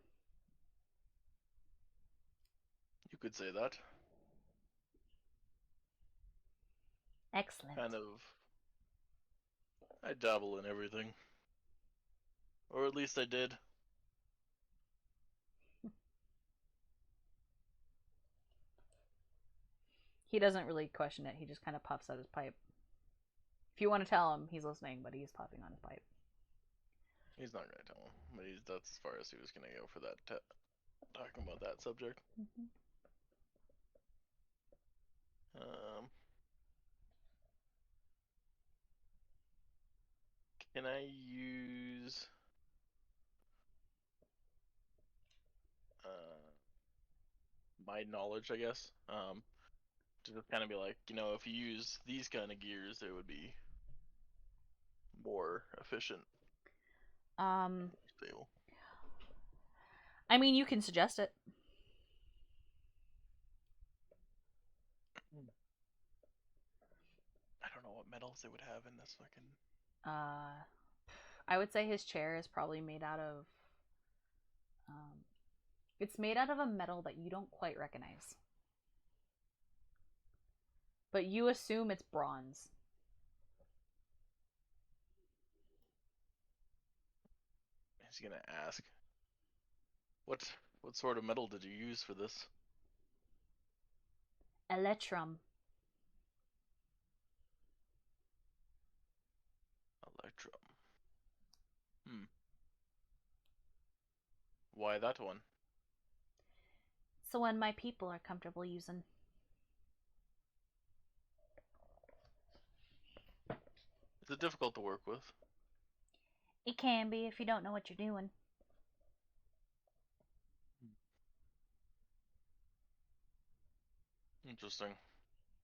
You could say that. Excellent. Kind of. I dabble in everything. Or at least I did. He doesn't really question it. He just kind of puffs at his pipe. If you want to tell him, he's listening, but he's puffing on his pipe. He's not gonna tell him, but that's as far as he was gonna go for that. Talking about that subject. Mm-hmm. Can I use my knowledge, I guess, to just kind of be like, if you use these kind of gears, it would be more efficient. Stable. I mean, you can suggest it. what metals they would have in this fucking. I would say his chair is probably made out of. It's made out of a metal that you don't quite recognize, but you assume it's bronze. He's gonna ask, what sort of metal did you use for this? Electrum. Electrum. Why that one? So when my people are comfortable using. Is it difficult to work with? It can be if you don't know what you're doing. Interesting.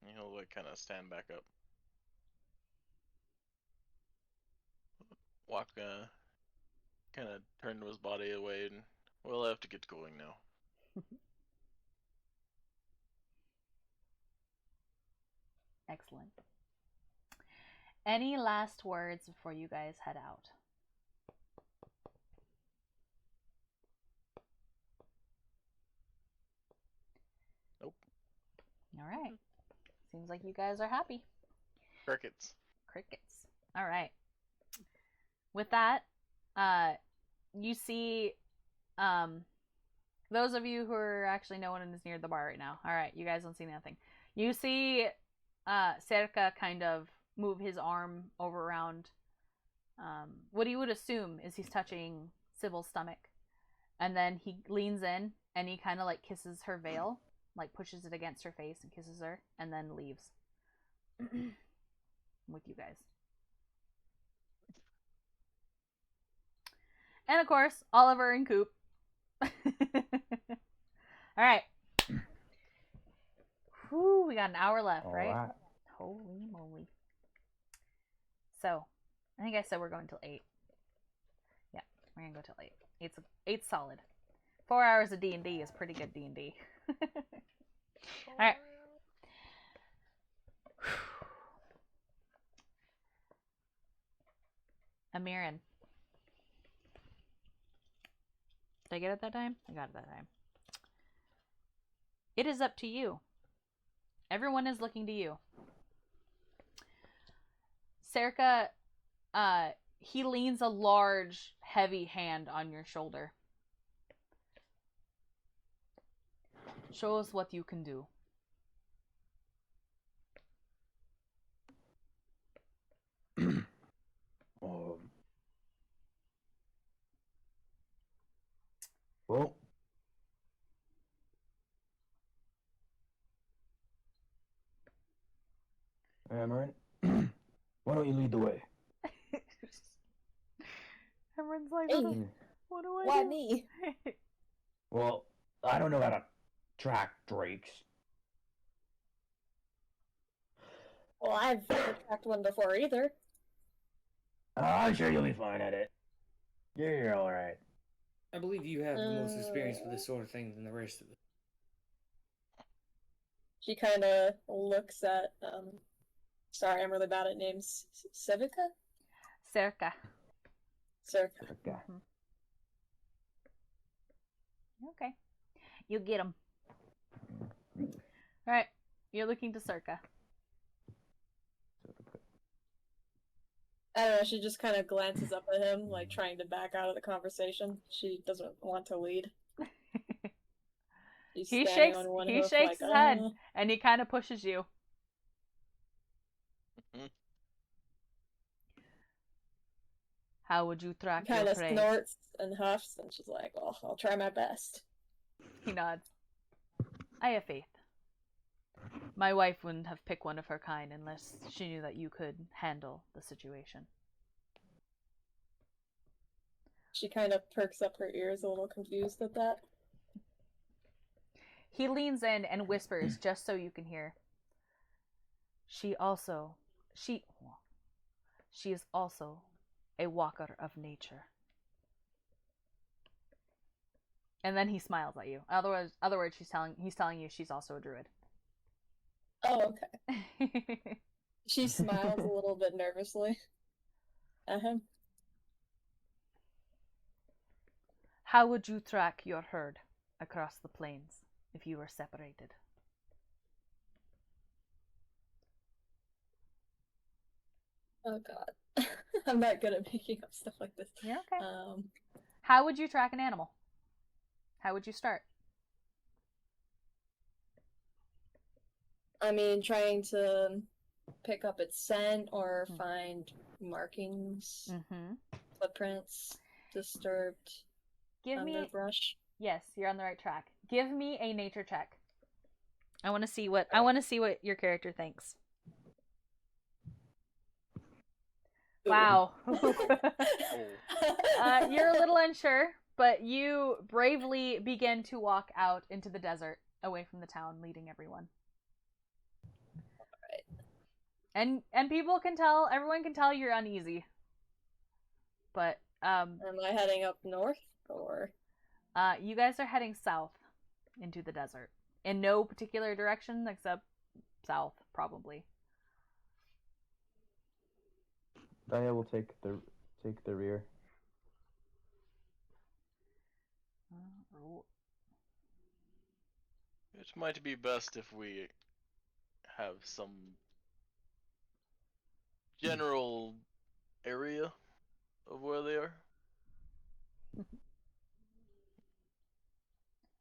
He'll like kind of stand back up. Walk, kind of turn his body away, and we'll have to get going now. Excellent. Any last words before you guys head out? Nope. All right. Seems like you guys are happy. Crickets. Crickets. All right. With that, you see, those of you who are actually no one is near the bar right now. All right, you guys don't see nothing. You see, Cerca kind of move his arm over around. What you would assume is he's touching Sybil's stomach, and then he leans in and he kind of like kisses her veil, like pushes it against her face and kisses her, and then leaves with you guys. And of course, Oliver and Coop. All right. Whew, we got an hour left, All right? right. Holy moly. So, I think I said we're going till 8. Yeah, we're going to go till 8. 8's solid. 4 hours of D&D is pretty good D&D. All right. Amirin. Did I get it that time? I got it that time. It is up to you. Everyone is looking to you. Cerca, he leans a large, heavy hand on your shoulder. Show us what you can do. Well, Amarin, why don't you lead the way? Everyone's like, Hey, what do I why do? me? Well, I don't know how to track drakes. Well, I've never tracked one before either. I'm sure you'll be fine at it. You're all right. I believe you have the most experience with this sort of thing than the rest of us. She kind of looks at, sorry, I'm really bad at names. Civica? Cerca. Circa. Okay. Okay. You get him. Alright. You're looking to Circa. I don't know, she just kind of glances up at him, like trying to back out of the conversation. She doesn't want to lead. She's He standing shakes on one he hoof, shakes like, his head and he kind of pushes you. Mhm. How would you track kind your of prey? snorts and huffs, and she's like, "Oh, I'll try my best." He nods. I have faith. My wife wouldn't have picked one of her kind unless she knew that you could handle the situation. She kind of perks up her ears, a little confused at that. He leans in and whispers just so you can hear. She is also a walker of nature. And then he smiles at you. Other words, he's telling you she's also a druid. Oh, okay. She smiles a little bit nervously at him. How would you track your herd across the plains if you were separated? Oh god. I'm not good at making up stuff like this. You're okay. How would you track an animal? How would you start? I mean, trying to pick up its scent or find markings, footprints, disturbed underbrush. Yes, you're on the right track. Give me a nature check. I want to see what your character thinks. Wow. You're a little unsure, but you bravely begin to walk out into the desert away from the town, leading everyone. And people can tell, everyone can tell you're uneasy. But am I heading up north or you guys are heading south into the desert. In no particular direction except south, probably. Daya will take the rear. It might be best if we have some general area of where they are.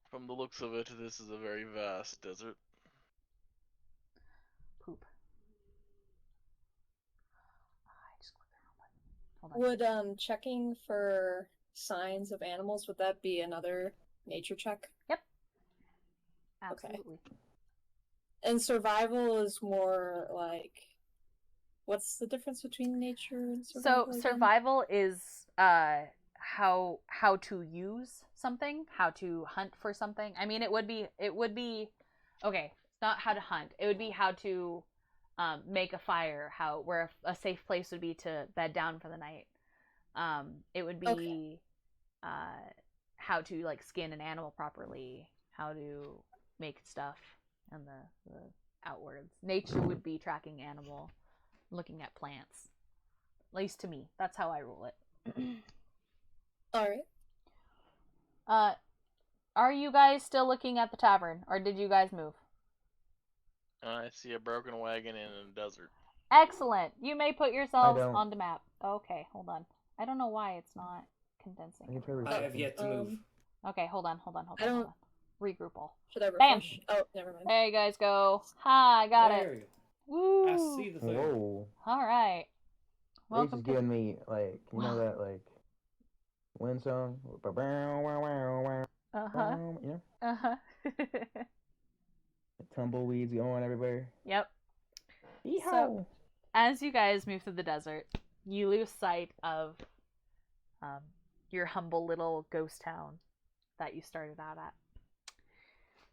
From the looks of it, this is a very vast desert. Poop. Hold Would on. checking for signs of animals, would that be another nature check? Yep. Absolutely. Okay. And survival is more like, what's the difference between nature and survival? So survival is how to use something, how to hunt for something. I mean, it would be okay. It's not how to hunt. It would be how to make a fire. Where a safe place would be to bed down for the night. It would be how to like skin an animal properly, how to make stuff, and the outwards. Nature would be tracking animal, looking at plants. At least to me, that's how I rule it. All right. Are you guys still looking at the tavern, or did you guys move? I see a broken wagon in a desert. Excellent. You may put yourselves on the map. Okay, hold on. I don't know why it's not condensing. I have yet to move. Okay, hold on. Regroup all. Should I refresh? Bam! Oh, never mind. There you guys go. Ha, I got there it. Woo! I see the thing. Whoa. All right. Welcome to giving me like that like wind song. Uh-huh. You know? Uh-huh. Tumbleweeds going everywhere. Yep. Yeehaw. So, as you guys move through the desert, you lose sight of your humble little ghost town that you started out at.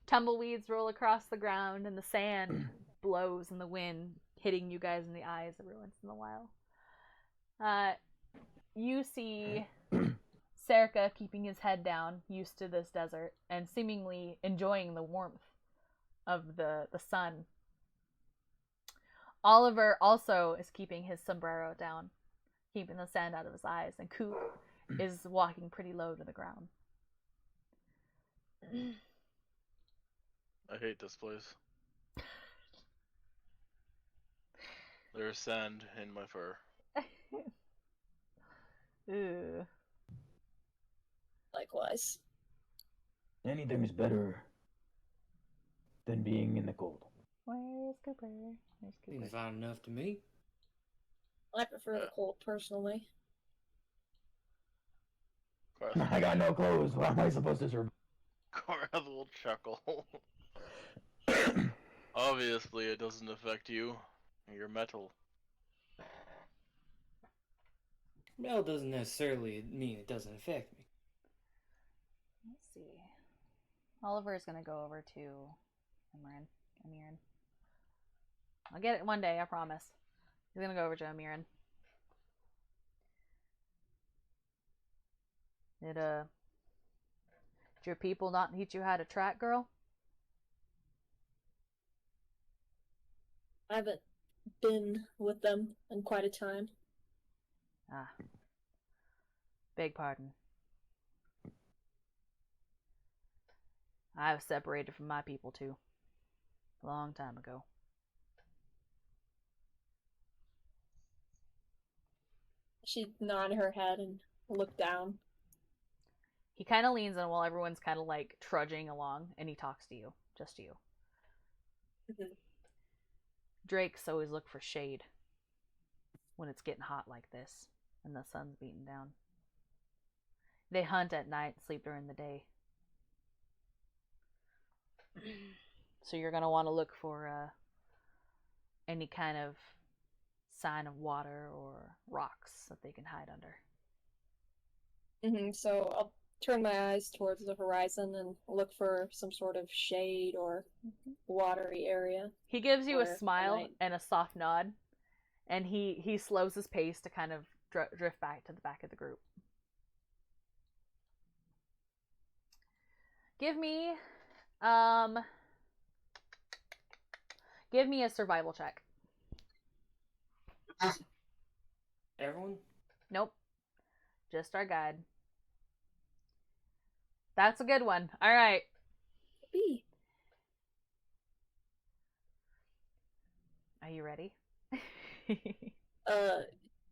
Tumbleweeds roll across the ground, and the sand blows in the wind, hitting you guys in the eyes every once in a while. You see Serica keeping his head down, used to this desert, and seemingly enjoying the warmth of the sun. Oliver also is keeping his sombrero down, keeping the sand out of his eyes, and Coop is walking pretty low to the ground. I hate this place. There's sand in my fur. Ew. Likewise. Anything's better than being in the cold. Where's Cooper? Seems fine enough to me. I prefer the cold personally. I got no clothes. How am I supposed to survive? Korath will chuckle. Obviously, it doesn't affect you. You're metal. Well, it doesn't necessarily mean it doesn't affect me. Let's see. Oliver is going to go over to Amiran. I'll get it one day, I promise. He's going to go over to Amiran. Did your people not teach you how to track, girl? I haven't been with them in quite a time. Ah. Beg pardon. I was separated from my people too. A long time ago. She nodded her head and looked down. He kind of leans in while everyone's kind of like trudging along, and he talks to you. Just to you. Mhm. Drakes always look for shade when it's getting hot like this and the sun's beating down. They hunt at night, sleep during the day. So you're going to want to look for any kind of sign of water or rocks that they can hide under. So I'll turn my eyes towards the horizon and look for some sort of shade or watery area. He gives you a Where I smile might- and a soft nod, and he slows his pace to kind of drift back to the back of the group. Give me a survival check. Everyone? Nope. Just our guide. That's a good one. All right. Be. Are you ready?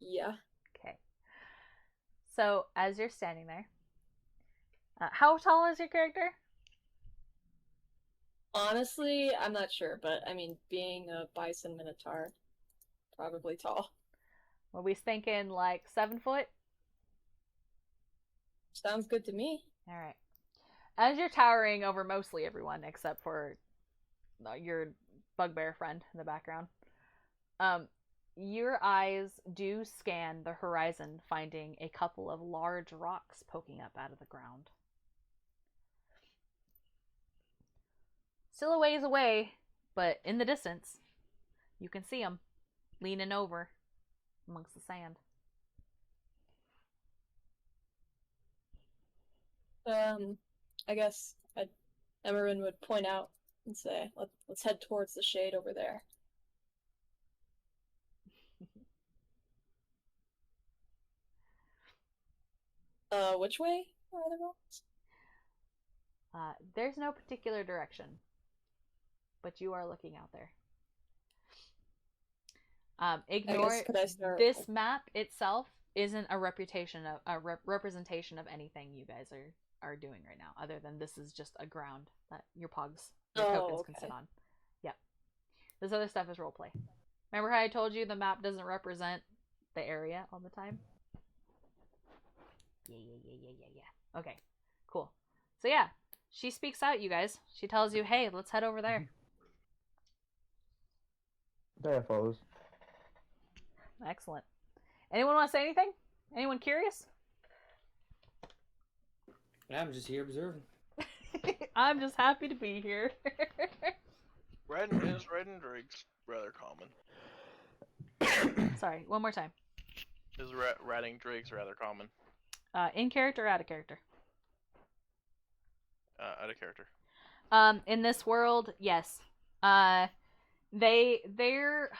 Yeah. Okay. So, as you're standing there, how tall is your character? Honestly, I'm not sure, but I mean, being a bison minotaur, probably tall. Were we thinking like 7 foot? Sounds good to me. All right. As you're towering over mostly everyone except for your bugbear friend in the background, your eyes do scan the horizon, finding a couple of large rocks poking up out of the ground. Still a ways away, but in the distance, you can see them leaning over amongst the sand. I guess Emerin would point out and say, let's head towards the shade over there. Which way are the rocks? There's no particular direction, but you are looking out there. Ignore Could I start? this map itself isn't a representation of anything you guys are doing right now, other than this is just a ground that your tokens can sit on. Yeah, this other stuff is roleplay. Remember how I told you the map doesn't represent the area all the time? Yeah. Okay, cool. So yeah, she speaks out, you guys. She tells you, hey, let's head over there. There follows. Excellent. Anyone want to say anything? Anyone curious? I'm just here observing. I'm just happy to be here. Riding Drake's rather common. Sorry, one more time. Is riding Drake's rather common? In character or out of character? Out of character. In this world, yes. They're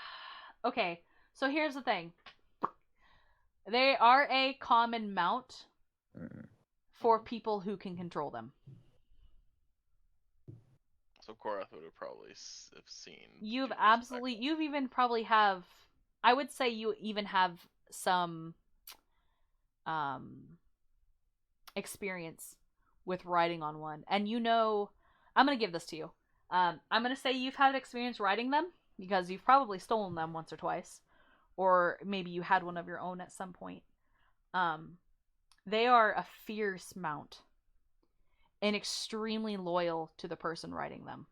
okay. So here's the thing. They are a common mount for people who can control them. So Korath would have probably have seen. You've even probably have. I would say you even have some experience with riding on one, and I'm gonna give this to you. I'm gonna say you've had experience riding them because you've probably stolen them once or twice, or maybe you had one of your own at some point. They are a fierce mount and extremely loyal to the person riding them,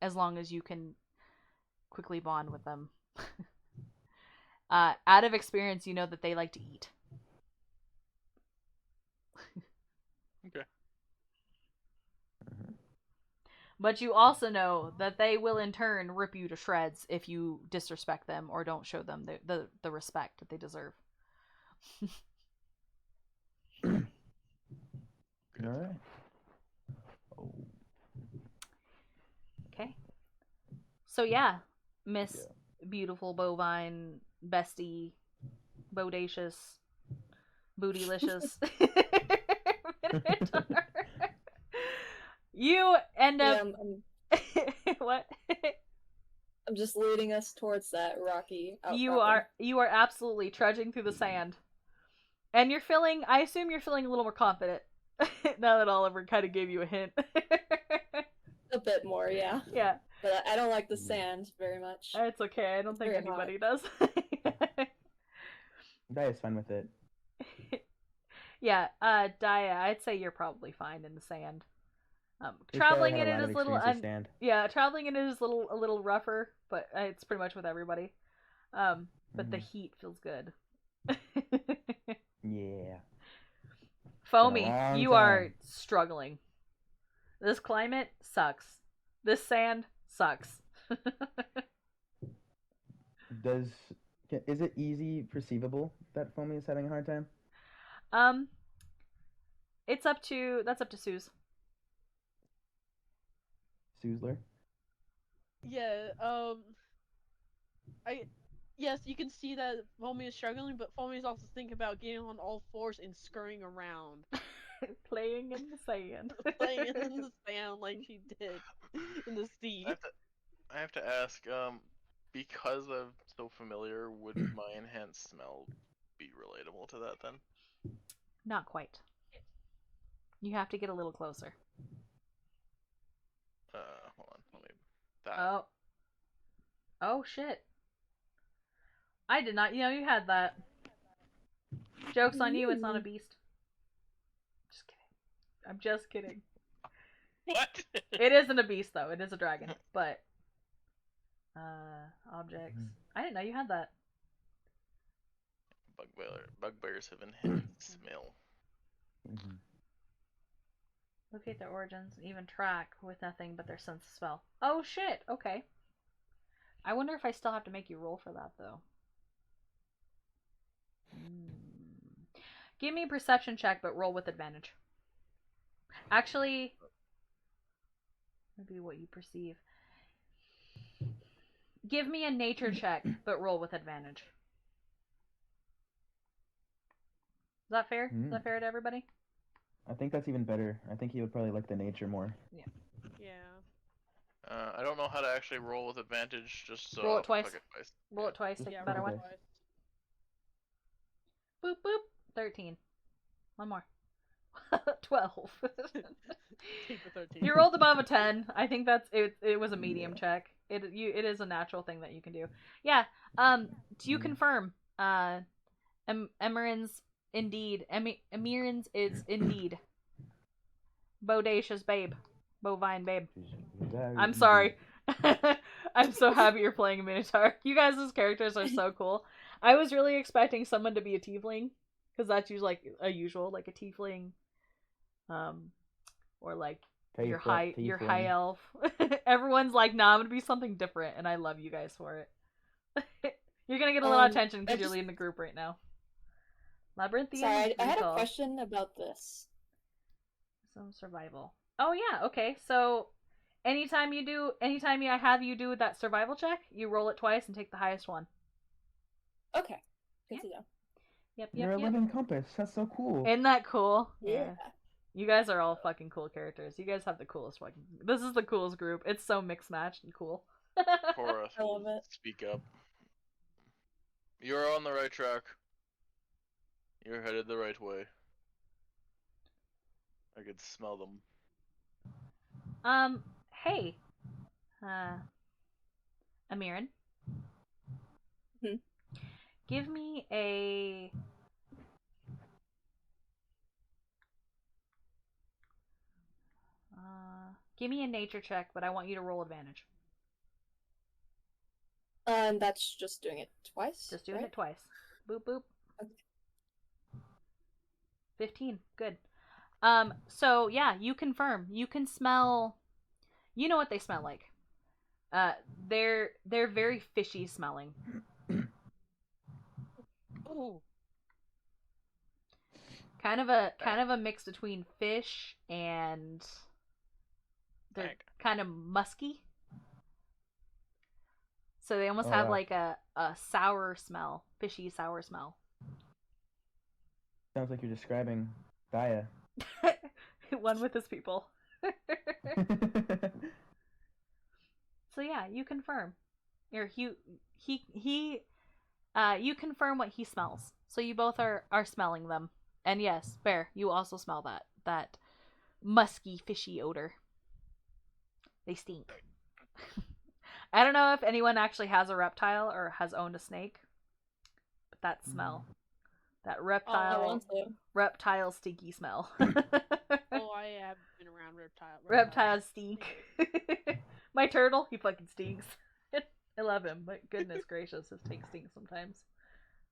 as long as you can quickly bond with them. Out of experience, you know that they like to eat. Okay. But you also know that they will in turn rip you to shreds if you disrespect them or don't show them the respect that they deserve. Alright. Okay. So yeah, Miss beautiful bovine bestie, bodacious, bootylicious Minotaur. You end Yeah, up what? I'm just leading us towards that rocky You outcropping. are absolutely trudging through the sand. And you're feeling, I assume you're feeling a little more confident now that Oliver kind of gave you a hint. A bit more, yeah. Yeah, But I don't like the sand very much. it's okay. I don't It's think very anybody hot. does. Dia's fine with it. Yeah, Daya, I'd say you're probably fine in the sand. We've Traveling had in a it lot of is little experience with sand. yeah, traveling in it is a little rougher, but it's pretty much with everybody. But the heat feels good. Yeah. Foamy, long you are time. struggling. This climate sucks. This sand sucks. Is it easy perceivable that Foamy is having a hard time? um, that's up to Suze. Suzler? Yeah. Yes, you can see that Foamy is struggling, but Foamy is also thinking about getting on all fours and scurrying around, Playing in the sand. playing in the sand like she did in the sea. I have to ask, because I'm so familiar, would my enhanced smell be relatable to that then? Not quite. You have to get a little closer. Hold on, let me. That. Oh. Oh shit. I did not know you had that. Joke's on you, it's not a beast. Just kidding. I'm just kidding. What? It isn't a beast though, it is a dragon. But objects. I didn't know you had that. Bugbears have enhanced smell. Mm-hmm. Locate their origins and even track with nothing but their sense of smell. Oh shit, okay. I wonder if I still have to make you roll for that though. Give me a perception check, but roll with advantage. Actually, maybe what you perceive. Give me a nature check, but roll with advantage. Is that fair? Is that fair to everybody? I think that's even better. I think he would probably like the nature more. Yeah. I don't know how to actually roll with advantage. Just roll it twice. Fuck it twice. Roll it twice. Take Yeah, the better roll one. it Boop boop. 13. One more. 12. Take the 13. You rolled above a 10. I think that's it. It was a medium check. It is a natural thing that you can do. Yeah. Do you confirm? Emirins indeed. Emirins is indeed bodacious babe, bovine babe. I'm sorry. I'm so happy you're playing a Minotaur. You guys' characters are so cool. I was really expecting someone to be a tiefling, because that's usually like a usual, like a tiefling, or like your high elf. Everyone's like, nah, I'm gonna be something different, and I love you guys for it. You're gonna get a lot of attention because you're leading the group right now. Labyrinthian. Sorry, I had a question about this. Some survival. Oh yeah, okay. So anytime I have you do that survival check, you roll it twice and take the highest one. Okay. Good to know. Yep. You're a living compass. That's so cool. Isn't that cool? Yeah. You guys are all fucking cool characters. You guys have the coolest fucking. This is the coolest group. It's so mixed matched and cool. Horace, I love it. speak up. You're on the right track. You're headed the right way. I could smell them. Hey. Amirin. Give me a... give me a nature check, but I want you to roll advantage. That's just doing it twice. Just doing it twice. Boop boop. Okay. 15. Good. So yeah, you confirm. You can smell. You know what they smell like. They're very fishy smelling. Oh. Kind of a mix between fish and they're kind of musky. So they almost Oh, have wow. like a sour smell, fishy sour smell. Sounds like you're describing Gaia. One with his people. So yeah, you confirm. Or you confirm what he smells. So you both are smelling them. And yes, Bear, you also smell that musky, fishy odor. They stink. I don't know if anyone actually has a reptile or has owned a snake, but that smell, that I want to. reptile stinky smell. Oh, I have been around Reptiles stink. My turtle, he fucking stinks. I love him, but goodness gracious, his tank stinks sometimes.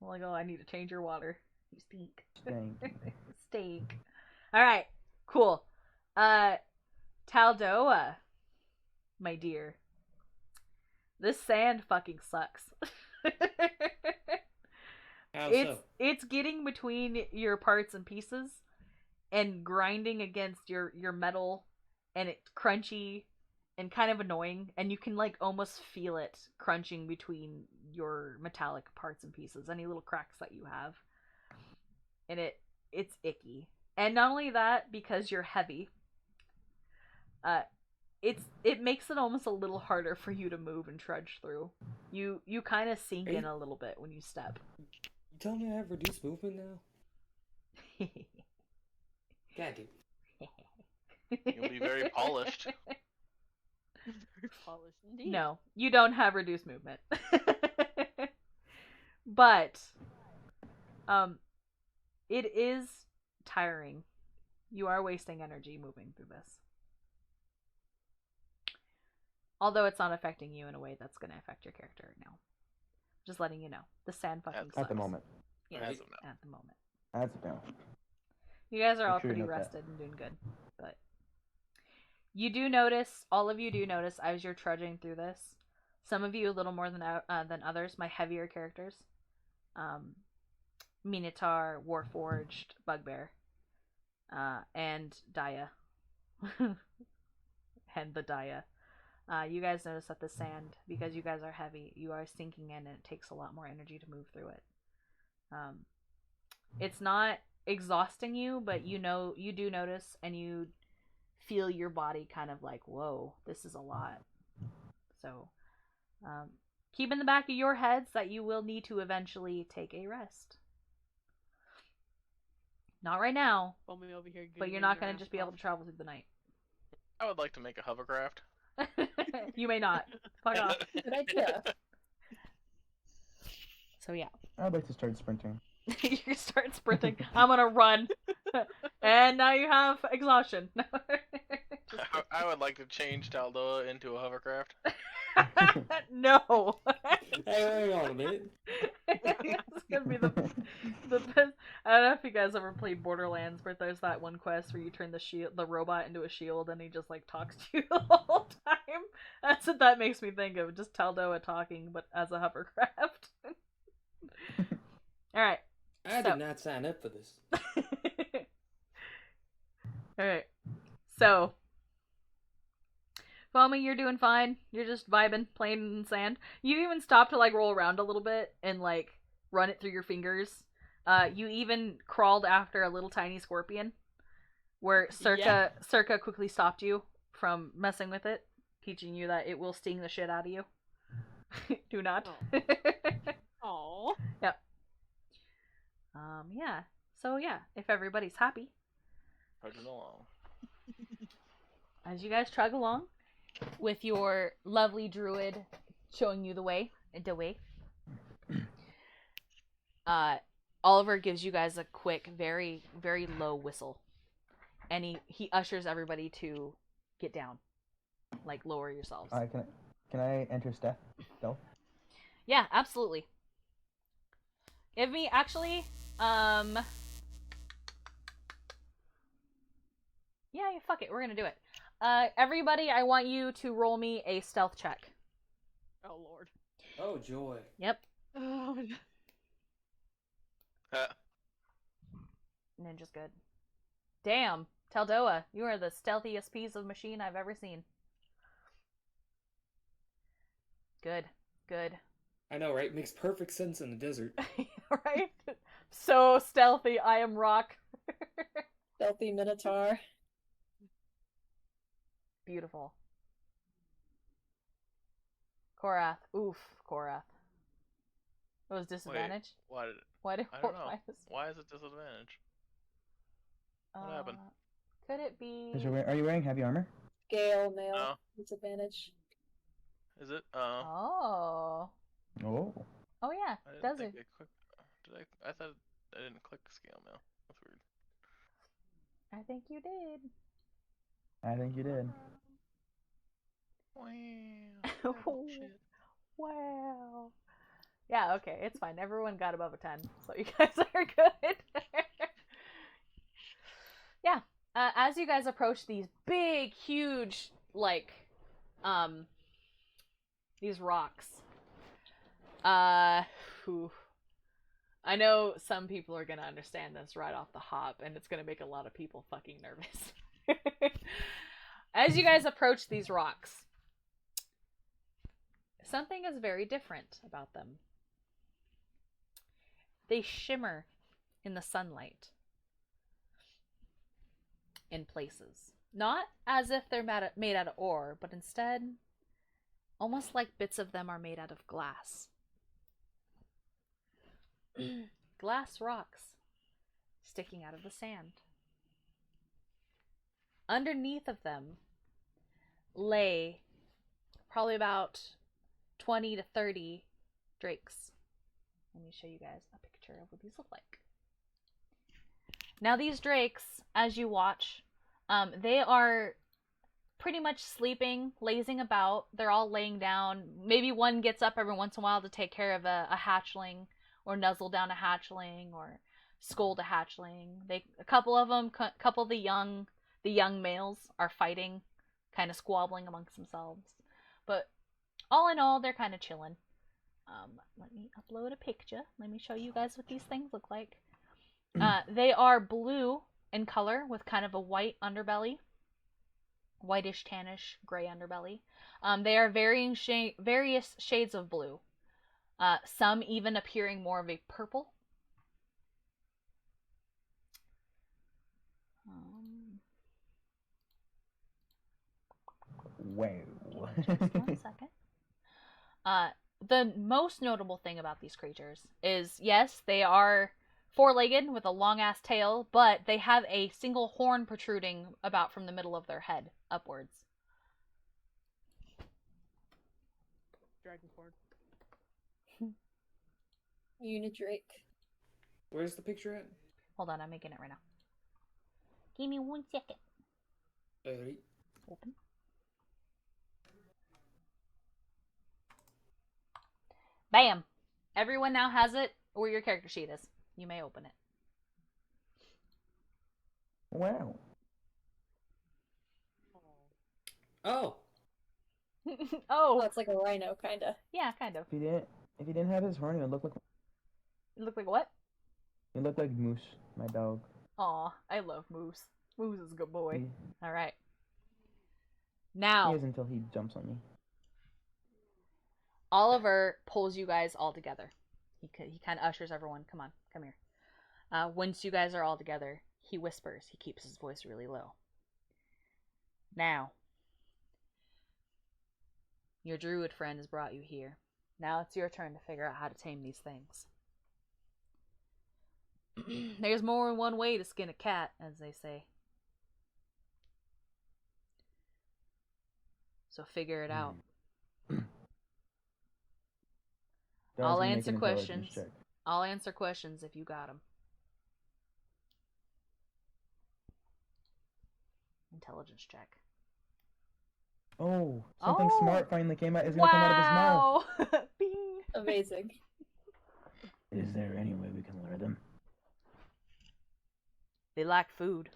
I'm like, oh, I need to change your water. You stink. Stink. All right, cool. Taldoa, my dear. This sand fucking sucks. How it's so? it's getting between your parts and pieces and grinding against your metal, and it's crunchy and kind of annoying, and you can like almost feel it crunching between your metallic parts and pieces, any little cracks that you have. And it's icky. And not only that, because you're heavy, it makes it almost a little harder for you to move and trudge through. You kind of sink in a little bit when you step. You tell me I have reduced movement now? God, dude. You'll be very polished. Very polished indeed. No, you don't have reduced movement. But it is tiring. You are wasting energy moving through this. Although it's not affecting you in a way that's going to affect your character right now. Just letting you know. The sand fucking sucks. At the moment. Yeah, As of now. at the moment. As of now. You guys are all Make sure you pretty note that. rested and doing good. But you do notice, all of you do notice as you're trudging through this, some of you a little more than others, my heavier characters. Minotaur, Warforged, Bugbear, and Daya. And the Daya. You guys notice that the sand, because you guys are heavy, you are sinking in, and it takes a lot more energy to move through it. It's not exhausting you, but you do notice, and you feel your body kind of like, whoa, this is a lot. So keep in the back of your heads that you will need to eventually take a rest. Not right now, Foamy over here but you're googling not going to around just be able to travel through the night. I would like to make a hovercraft. You may not. Fuck off. Good idea. So yeah. I'd like to start sprinting. You start sprinting. I'm gonna run. And now you have exhaustion. I would like to change Taldoa into a hovercraft. No. Hey, hang on a minute. It's gonna be the best. I don't know if you guys ever played Borderlands, but there's that one quest where you turn the robot into a shield, and he just like talks to you the whole time. That's what that makes me think of. Just Taldoa talking, but as a hovercraft. All right. I did not sign up for this. Alright. So, Foamy, you're doing fine. You're just vibing, playing in the sand. You even stop to like roll around a little bit and like run it through your fingers. You even crawled after a little tiny scorpion, where Circa quickly stopped you from messing with it, teaching you that it will sting the shit out of you. Do not. Aww. Yep. Yeah. So yeah, if everybody's happy. Trudging along. As you guys trug along with your lovely druid showing you the way, Oliver gives you guys a quick, very, very low whistle. And he ushers everybody to get down. Like, lower yourselves. Can I enter stealth? Yeah, absolutely. Give me, actually, yeah, fuck it, we're gonna do it. Everybody, I want you to roll me a stealth check. Oh lord. Oh, joy. Yep. Oh. Ninja's good. Damn, Taldoa, you are the stealthiest piece of machine I've ever seen. Good. Good. I know, right? Makes perfect sense in the desert. Right? So stealthy. I am rock. Stealthy Minotaur. Beautiful. Korath. Oof, Korath. It was disadvantage. Why did Why did I don't know. why is- Why is it disadvantage? What happened? Could it be? Are you wearing heavy armor? Gale mail. No. Disadvantage. Is it? Oh. Oh. Oh yeah. I didn't Does think it? I clicked. Did I? I thought I didn't click scale mail. That's weird. I think you did. I think you did. Wow. Oh, Shit. wow. Yeah, okay, it's fine. Everyone got above a 10, so you guys are good. Yeah, as you guys approach these big, huge, like, these rocks, whew. I know some people are gonna understand this right off the hop, and it's gonna make a lot of people fucking nervous. As you guys approach these rocks, something is very different about them. They shimmer in the sunlight in places. Not as if they're made out of ore, but instead, almost like bits of them are made out of glass. Glass rocks sticking out of the sand. Underneath of them lay probably about 20 to 30 drakes. Let me show you guys a picture of what these look like. Now these drakes, as you watch, they are pretty much sleeping, lazing about. They're all laying down. Maybe one gets up every once in a while to take care of a hatchling, or nuzzle down a hatchling, or scold a hatchling. A couple of them, couple of the young males are fighting, kind of squabbling amongst themselves. But all in all, they're kind of chilling. Let me upload a picture. Let me show you guys what these things look like. They are blue in color with kind of a white underbelly. Whitish, tannish, gray underbelly. They are various shades of blue. Some even appearing more of a purple. Wow. Just 1 second. The most notable thing about these creatures is, yes, they are four-legged with a long-ass tail, but they have a single horn protruding about from the middle of their head upwards. Dragonborn. Unidrake. Where's the picture at? Hold on, I'm making it right now. Give me 1 second. Alright. Open. Bam! Everyone now has it where your character sheet is. You may open it. Wow. Oh! Oh, Oh, it's like a rhino, kinda. yeah, kind of. If he didn't have his horn, it would look like What? Moose, my dog. Aw, I love Moose. Moose is a good boy. He, Alright. he Now, is until he jumps on me. Oliver pulls you guys all together. He kind of ushers everyone. Come on, come here. Once you guys are all together, he whispers. He keeps his voice really low. Now, your druid friend has brought you here. Now it's your turn to figure out how to tame these things. There's more than one way to skin a cat, as they say. So figure it out. I'll Doesn't make answer an intelligence questions. check. I'll answer questions if you got them. Intelligence check. Oh, something Oh! smart finally came out. Is gonna come out of his mouth. Wow! Bing! Amazing. Is there any way we can lure them? They lack food.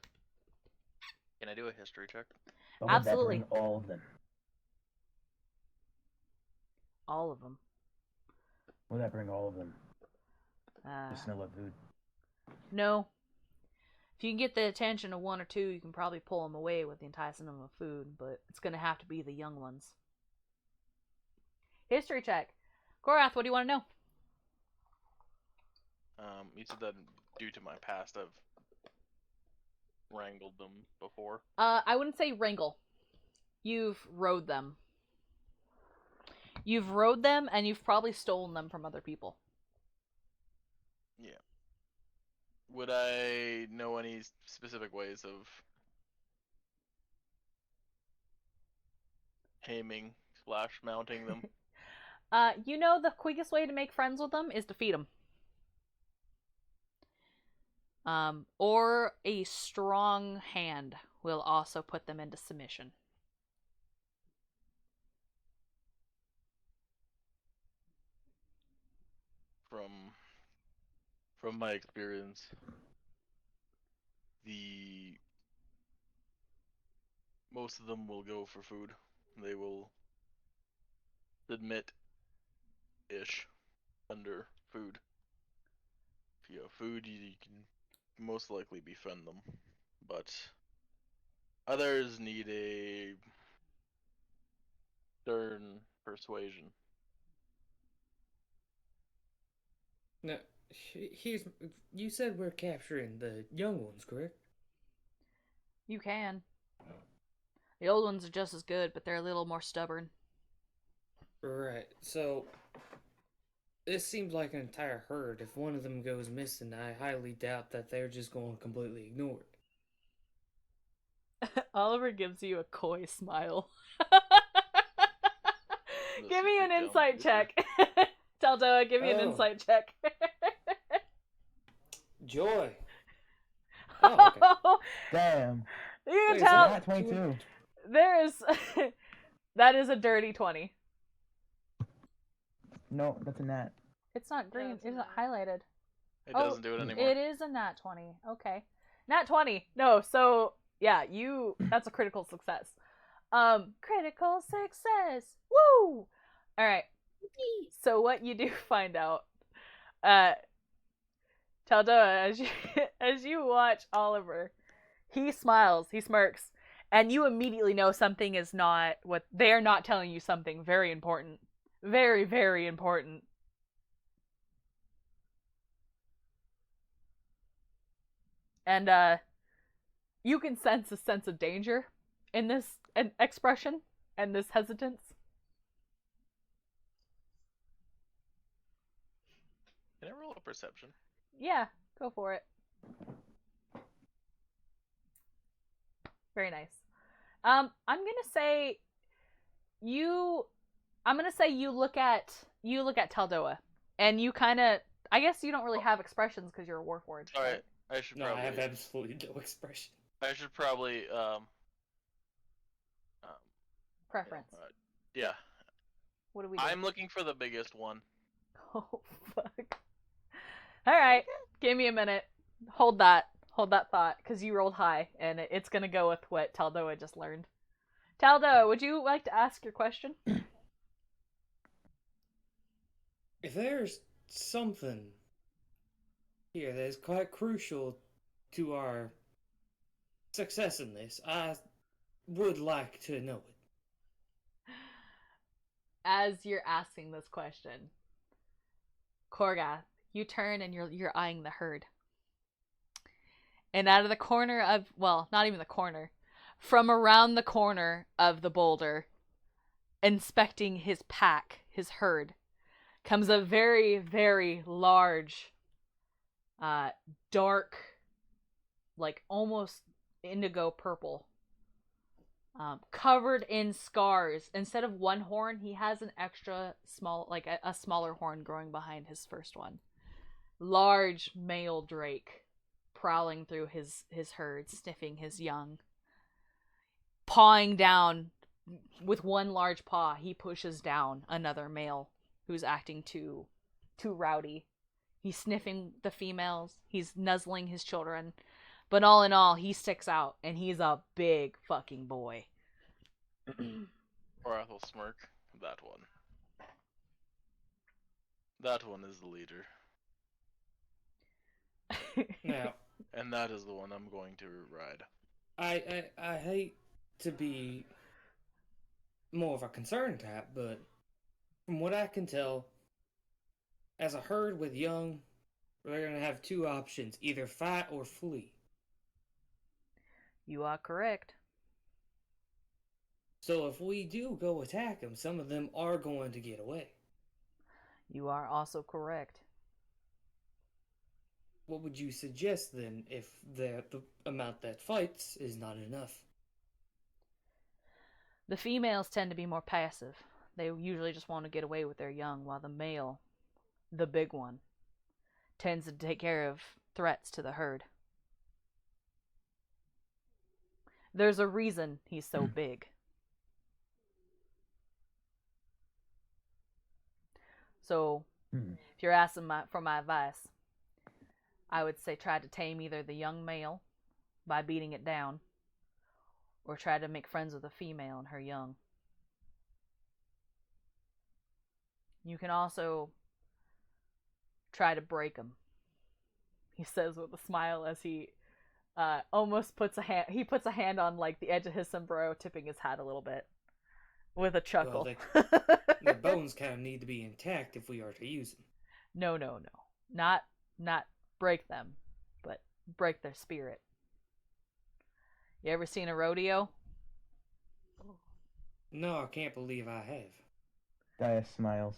Can I do a history check? Or would that Absolutely. bring all of them? All of them. Will that bring all of them? The smell of food. No. If you can get the attention of one or two, you can probably pull them away with the enticing them of food, but it's going to have to be the young ones. History check. Gorath, what do you want to know? You said that due to my past, I've wrangled them before. I wouldn't say wrangle. You've rode them. You've rode them, and you've probably stolen them from other people. Yeah. Would I know any specific ways of taming / mounting them? You know the quickest way to make friends with them is to feed them. Or a strong hand will also put them into submission. From my experience, most of them will go for food. They will submit ish under food. If you have food, you can most likely befriend them, but others need a stern persuasion. Now, here's. You said we're capturing the young ones, correct? You can. The old ones are just as good, but they're a little more stubborn. Right. So, this seems like an entire herd. If one of them goes missing, I highly doubt that they're just going to completely ignore it. Oliver gives you a coy smile. The Give me an secret insight down check. Taldoa, give me an Oh. insight check. Joy. Oh, okay. Damn. You can Wait, is tell Not 22. there is that is a dirty 20. No, that's a nat. It's not green. it's It's not not. highlighted. It doesn't do it anymore. It is a nat 20. Okay. Nat 20. No, so yeah, that's a critical success. Critical success. Woo! All right. So what you do find out, Taldoa, as you watch Oliver, he smiles, he smirks, and you immediately know something is not what they are not telling you something very important, very very important. And you can sense a sense of danger in this expression and this hesitance. Can I roll a perception? Yeah, go for it. Very nice. I'm gonna say you look at Taldoa, and you kind of, I guess you don't really have expressions because you're a warforged. All right, I should No, probably. I have absolutely no expression. I should probably Preference. yeah. What do we do? I'm looking for the biggest one. Oh fuck. All right, give me a minute. Hold that thought, because you rolled high, and it's gonna go with what Taldoa just learned. Taldoa, would you like to ask your question? If there's something here that is quite crucial to our success in this, I would like to know it. As you're asking this question, Korgath, you turn and you're eyeing the herd. And out of the corner of, well, not even the corner, from around the corner of the boulder, inspecting his pack, his herd, comes a very, very large, dark, like almost indigo purple, covered in scars. Instead of one horn, he has an extra small, like a smaller horn growing behind his first one. Large male drake prowling through his herd, sniffing his young. Pawing down with one large paw, he pushes down another male who's acting too rowdy. He's sniffing the females, he's nuzzling his children, but all in all, he sticks out, and he's a big fucking boy. Or I'll smirk. That one. That one is the leader. Now, And that is the one I'm going to ride. I hate to be more of a concern type, but from what I can tell, as a herd with young, we're going to have two options, either fight or flee. You are correct. So if we do go attack them, some of them are going to get away. You are also correct. What would you suggest then if the amount that fights is not enough? The females tend to be more passive. They usually just want to get away with their young, while the male, the big one, tends to take care of threats to the herd. There's a reason he's so big. So, if you're asking for my advice, I would say try to tame either the young male by beating it down, or try to make friends with a female and her young. You can also try to break them, he says with a smile as he almost puts a hand on like the edge of his sombrero, tipping his hat a little bit with a chuckle. Well, the bones kind of need to be intact if we are to use them. No. Not break them, but break their spirit. You ever seen a rodeo? No, I can't believe I have. Dias smiles.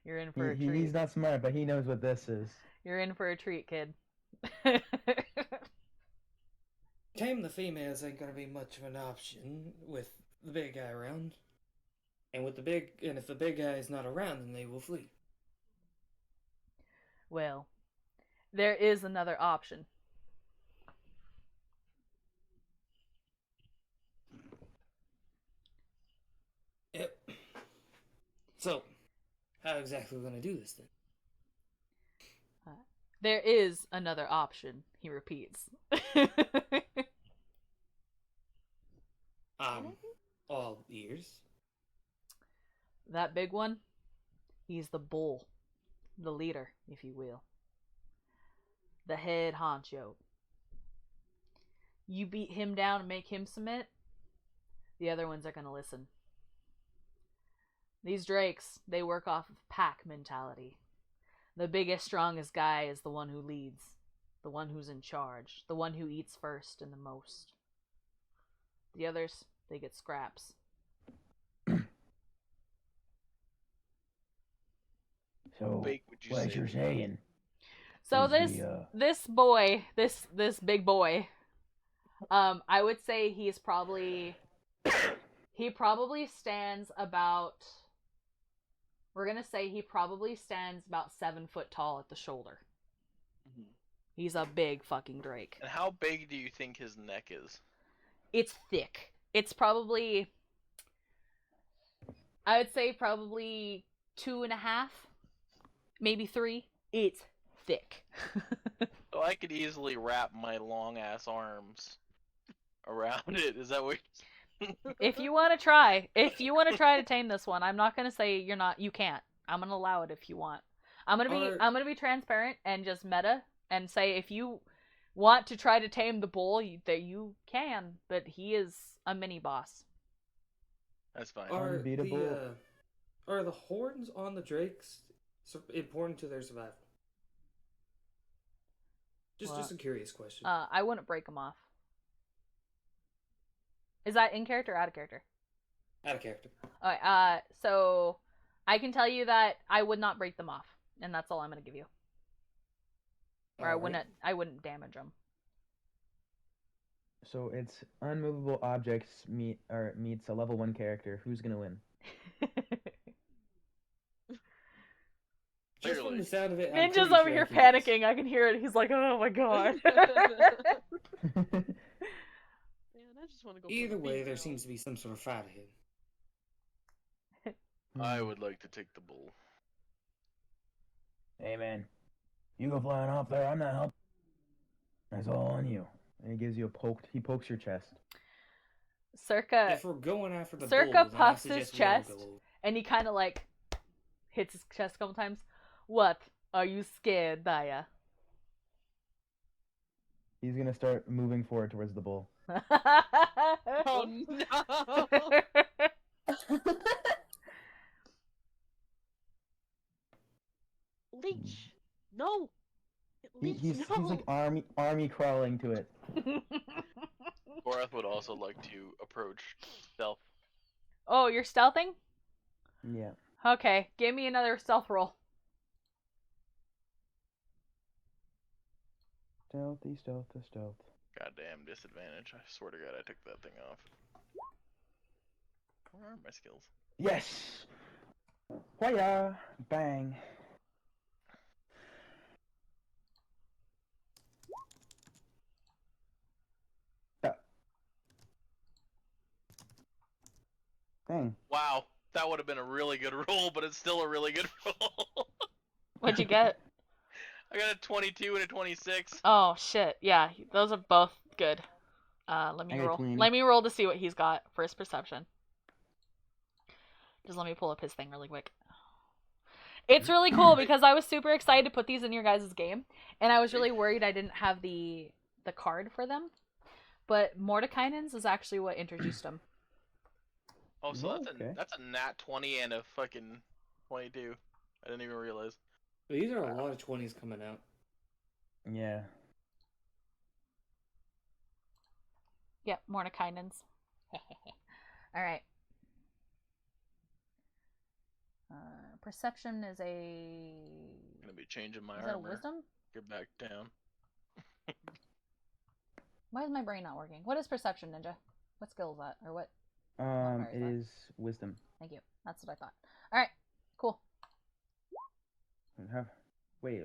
You're in for a treat. He's not smart, but he knows what this is. You're in for a treat, kid. Tame the females ain't gonna be much of an option with the big guy around. And if the big guy is not around, then they will flee. Well, there is another option. Yep. So, how exactly are we gonna do this then? There is another option, he repeats. All ears. That big one, he's the bull. The leader, if you will. The head honcho. You beat him down and make him submit, the other ones are going to listen. These drakes, they work off of pack mentality. The biggest, strongest guy is the one who leads, the one who's in charge, the one who eats first and the most. The others, they get scraps. So, Big would you what say? you're saying? So is this boy, this big boy, I would say he probably stands about. We're gonna say he probably stands about 7 foot tall at the shoulder. Mm-hmm. He's a big fucking drake. And how big do you think his neck is? It's thick. It's probably, I would say probably 2.5, maybe 3. It's thick. So I could easily wrap my long ass arms around it. Is that what? If you want to try to tame this one, I'm not gonna say you can't. I'm gonna allow it if you want. I'm gonna be transparent and just meta and say if you want to try to tame the bull, you can, but he is a mini boss. That's fine. Unbeatable. Are the horns on the drakes important to their survival? Just a curious question. I wouldn't break them off. Is that in character or out of character? Out of character. Alright, so I can tell you that I would not break them off, and that's all I'm gonna give you. Or I wouldn't damage them. So it's unmovable objects meets a level 1 character. Who's gonna win? Just from the sound of it, Ninja's over here panicking. I can hear it. He's like, "Oh my god." Man, I just want to go. Either way, there seems to be some sort of fight ahead. I would like to take the bull. Hey man, you go flying off there. I'm not helping. That's all on you. And he gives you a poke. He pokes your chest. Circa. If we're going after the Circa bull, then I puffs his suggest we all chest, go. and he kind of like hits his chest a couple times. What? Are you scared, Daya? He's gonna start moving forward towards the bull. Oh no! Leech. No. Leech, He's no. like army crawling to it. Gorath would also like to approach stealth. Oh, you're stealthing? Yeah. Okay, give me another stealth roll. Stealth. Goddamn disadvantage. I swear to God, I took that thing off. Where are my skills? Yes. Hoya! Bang. Dang. Wow, that would have been a really good roll, but it's still a really good roll. What'd you get? I got a 22 and a 26. Oh shit! Yeah, those are both good. Let me I got a roll. 20. Let me roll to see what he's got for his perception. Just let me pull up his thing really quick. It's really cool because I was super excited to put these in your guys' game, and I was really worried I didn't have the card for them. But Mordekainen's is actually what introduced them. Oh, so Oh, okay. that's a nat 20 and a fucking 22. I didn't even realize. These are a lot of 20s coming out. Yeah. Yep, Mordekainen's. All right. Perception is a. Gonna be changing my Is that a armor. wisdom? Get back down. Why is my brain not working? What is perception, Ninja? What skill is that, or what? It modifier is is wisdom. Thank you. That's what I thought. All right, cool. Wait.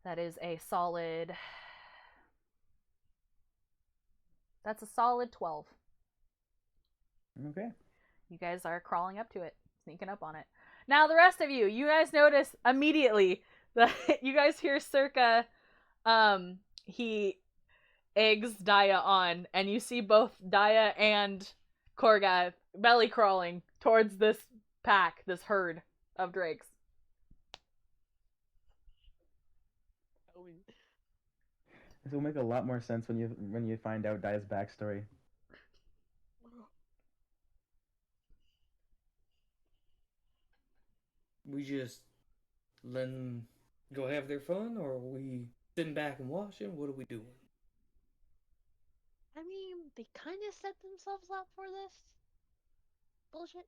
That is a solid. That's a solid 12. Okay. You guys are crawling up to it, sneaking up on it. Now the rest of you guys notice immediately that you guys hear Circa, he eggs Daya on, and you see both Daya and Korga belly crawling towards this pack, this herd of drakes. This will make a lot more sense when you find out Daya's backstory. We just let them go have their fun, or are we sitting back and watching? What are we doing? I mean, they kind of set themselves up for this bullshit.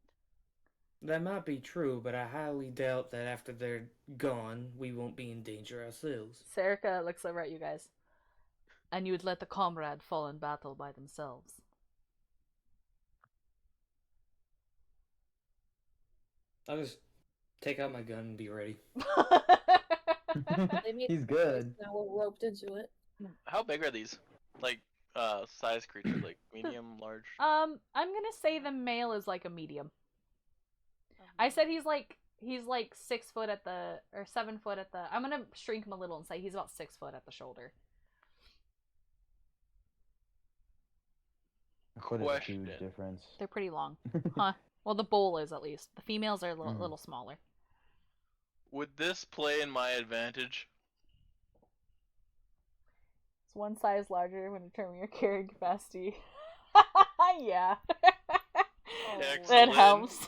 That might be true, but I highly doubt that after they're gone, we won't be in danger ourselves. Serica looks over at you guys. And you would let the comrade fall in battle by themselves. I'll just take out my gun and be ready. They made He's good. Now we're roped into it. How big are these? Like, size creatures? Like, medium, large? I'm gonna say the male is like a medium. I said he's like 6 foot at the, or 7 foot at the. I'm gonna shrink him a little and say he's about 6 foot at the shoulder. What is a huge Question. difference? They're pretty long, huh? Well, the bull is at least. The females are a little smaller. Would this play in my advantage? It's one size larger when determining your carrying capacity. Yeah. Excellent. That helps.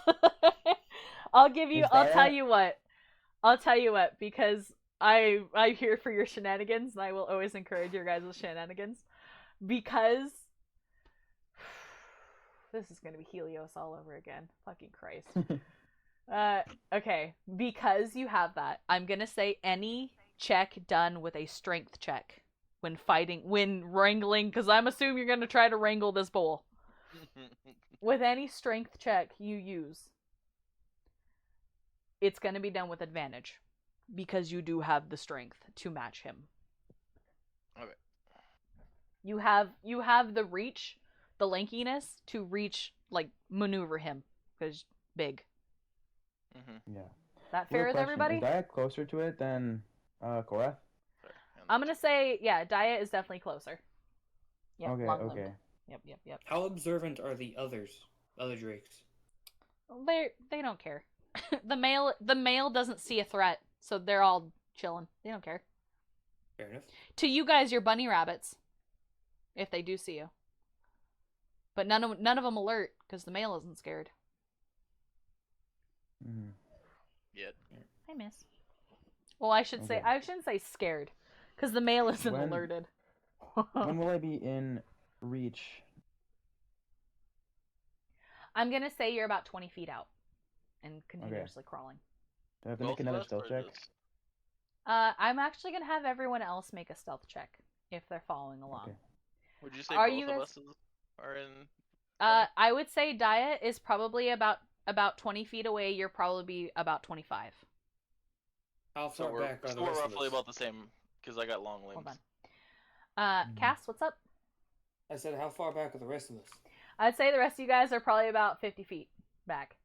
I'll tell you what, because I'm here for your shenanigans, and I will always encourage your guys' shenanigans. Because this is gonna be Helios all over again. Fucking Christ. Okay. Because you have that, I'm gonna say any check done with a strength check when wrangling, because I'm assuming you're gonna try to wrangle this bull. With any strength check you use, it's going to be done with advantage because you do have the strength to match him. Okay. You have the reach, the lankiness to reach, like, maneuver him because big. Mm-hmm. Yeah. That fair with everybody? Is Daya closer to it than Korath? I'm going to say, yeah, Daya is definitely closer. Yep, Okay, long-limbed. okay. Yep. How observant are the other drakes? They don't care. The male doesn't see a threat, so they're all chilling. They don't care. Fair enough. To you guys, you're bunny rabbits, if they do see you. But none of them alert because the male isn't scared. Mm. Yet. I miss. Well, I shouldn't say scared, because the male isn't When- alerted. When will I be in reach? I'm gonna say you're about 20 feet out, and continuously crawling. Do I have to Both make another of us, stealth or check? just- I'm actually gonna have everyone else make a stealth check if they're following along. Okay. Would you say Are both you of guys- us are in? I would say Diet is probably about 20 feet away. You're probably about 25. How So far we're, back are so the we're rest roughly of us? about the same because I got long limbs. Hold on. Cass, what's up? I said, how far back are the rest of us? I'd say the rest of you guys are probably about 50 feet back.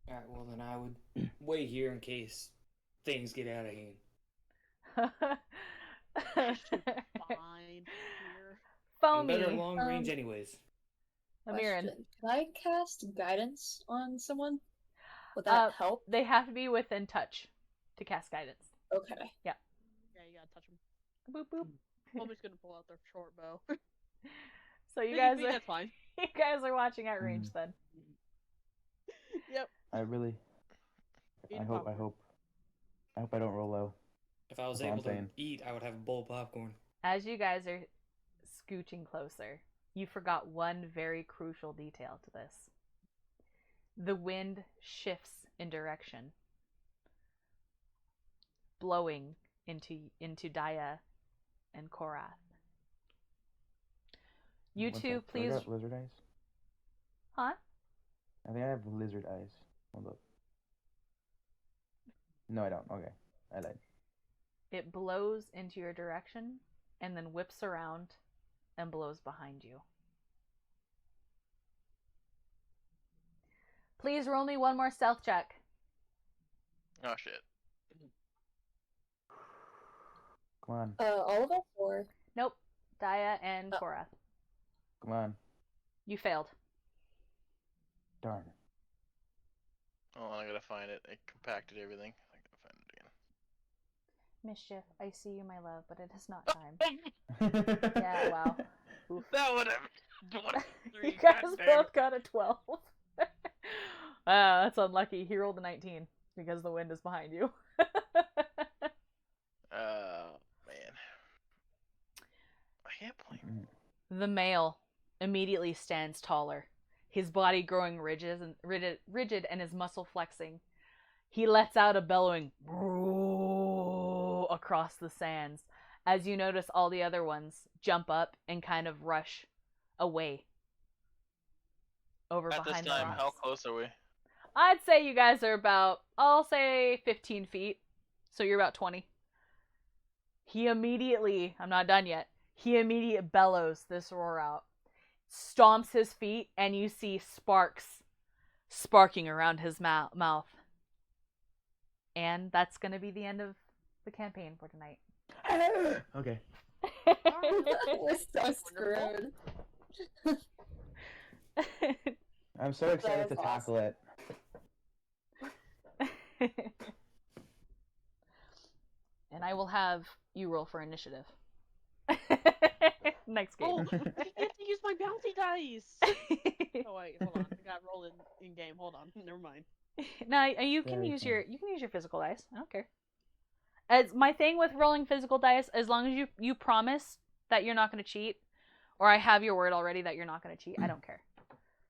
Alright, well then I would wait here in case things get out of hand. Fine. Here. Follow I'm better at me, long range anyways. Amirin. Question. Can I cast guidance on someone? Would that help? They have to be within touch to cast guidance. Okay. Yeah, you gotta touch them. Boop boop. Homie's gonna pull out their short bow. So you 50 guys feet, are that's fine. you guys are watching at range then. Yep. I really. Eating I hope popcorn. I don't roll low. If I was That's all able to I'm saying. eat, I would have a bowl of popcorn. As you guys are scooching closer, you forgot one very crucial detail to this. The wind shifts in direction, blowing into Daya and Korath. You What's two, up? Do I please. got lizard eyes? Huh? I think I have lizard eyes. Hold up. No, I don't. Okay. I lied. It blows into your direction and then whips around and blows behind you. Please roll me one more stealth check. Oh shit. Come on. All of us or? Nope. Daya and Oh. Korath. Come on. You failed. Darn. Oh, I gotta find it. It compacted everything. I gotta find it again. Mischief, I see you, my love, but it is not time. Yeah, wow. Oof. That would have. You guys both got a 12. That's unlucky. He rolled a 19 because the wind is behind you. Man. I can't blame. The male immediately stands taller, his body growing rigid and his muscle flexing. He lets out a bellowing across the sands as you notice all the other ones jump up and kind of rush away over At this behind the time, rocks. how close are we? I'd say you guys are about, I'll say 15 feet. So you're about 20. He immediately, I'm not done yet, he immediately bellows this roar out, stomps his feet, and you see sparks sparking around his mouth. And that's going to be the end of the campaign for tonight. Okay. We're so screwed. I'm so excited was to tackle it. And I will have you roll for initiative. Next Oh, game. I have to use my bounty dice. Oh wait, hold on. I got rolled in game. Hold on. Never mind. No, you can Very use fun. your physical dice. I don't care. As my thing with rolling physical dice, as long as you promise that you're not going to cheat, or I have your word already that you're not going to cheat, I don't care.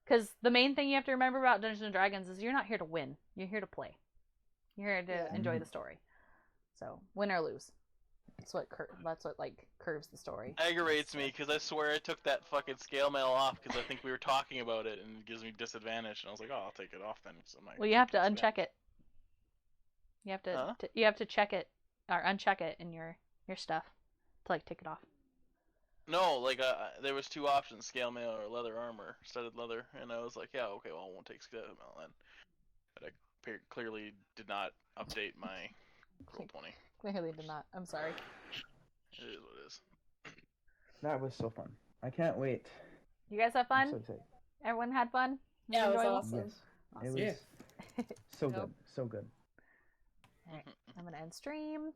Because the main thing you have to remember about Dungeons and Dragons is you're not here to win. You're here to play. You're here to Yeah. enjoy the story. So win or lose, that's what like curves the story. Aggravates me because I swear I took that fucking scale mail off because I think we were talking about it and it gives me disadvantage. And I was like, oh, I'll take it off then. So I'm like, Well, you have to uncheck it. You have to Huh? you have to check it or uncheck it in your stuff to like take it off. No, like there was two options: scale mail or leather armor, studded leather, and I was like, yeah, okay, well, I won't take scale mail then. But I clearly did not update my roll 20. Clearly did not. I'm sorry. It is what it is. That was so fun. I can't wait. You guys have I'm fun? so excited. Everyone had fun? Yeah, it was Enjoyable? awesome. Yes. It Awesome. was Yeah. so Yep. good. So good. I'm gonna end stream.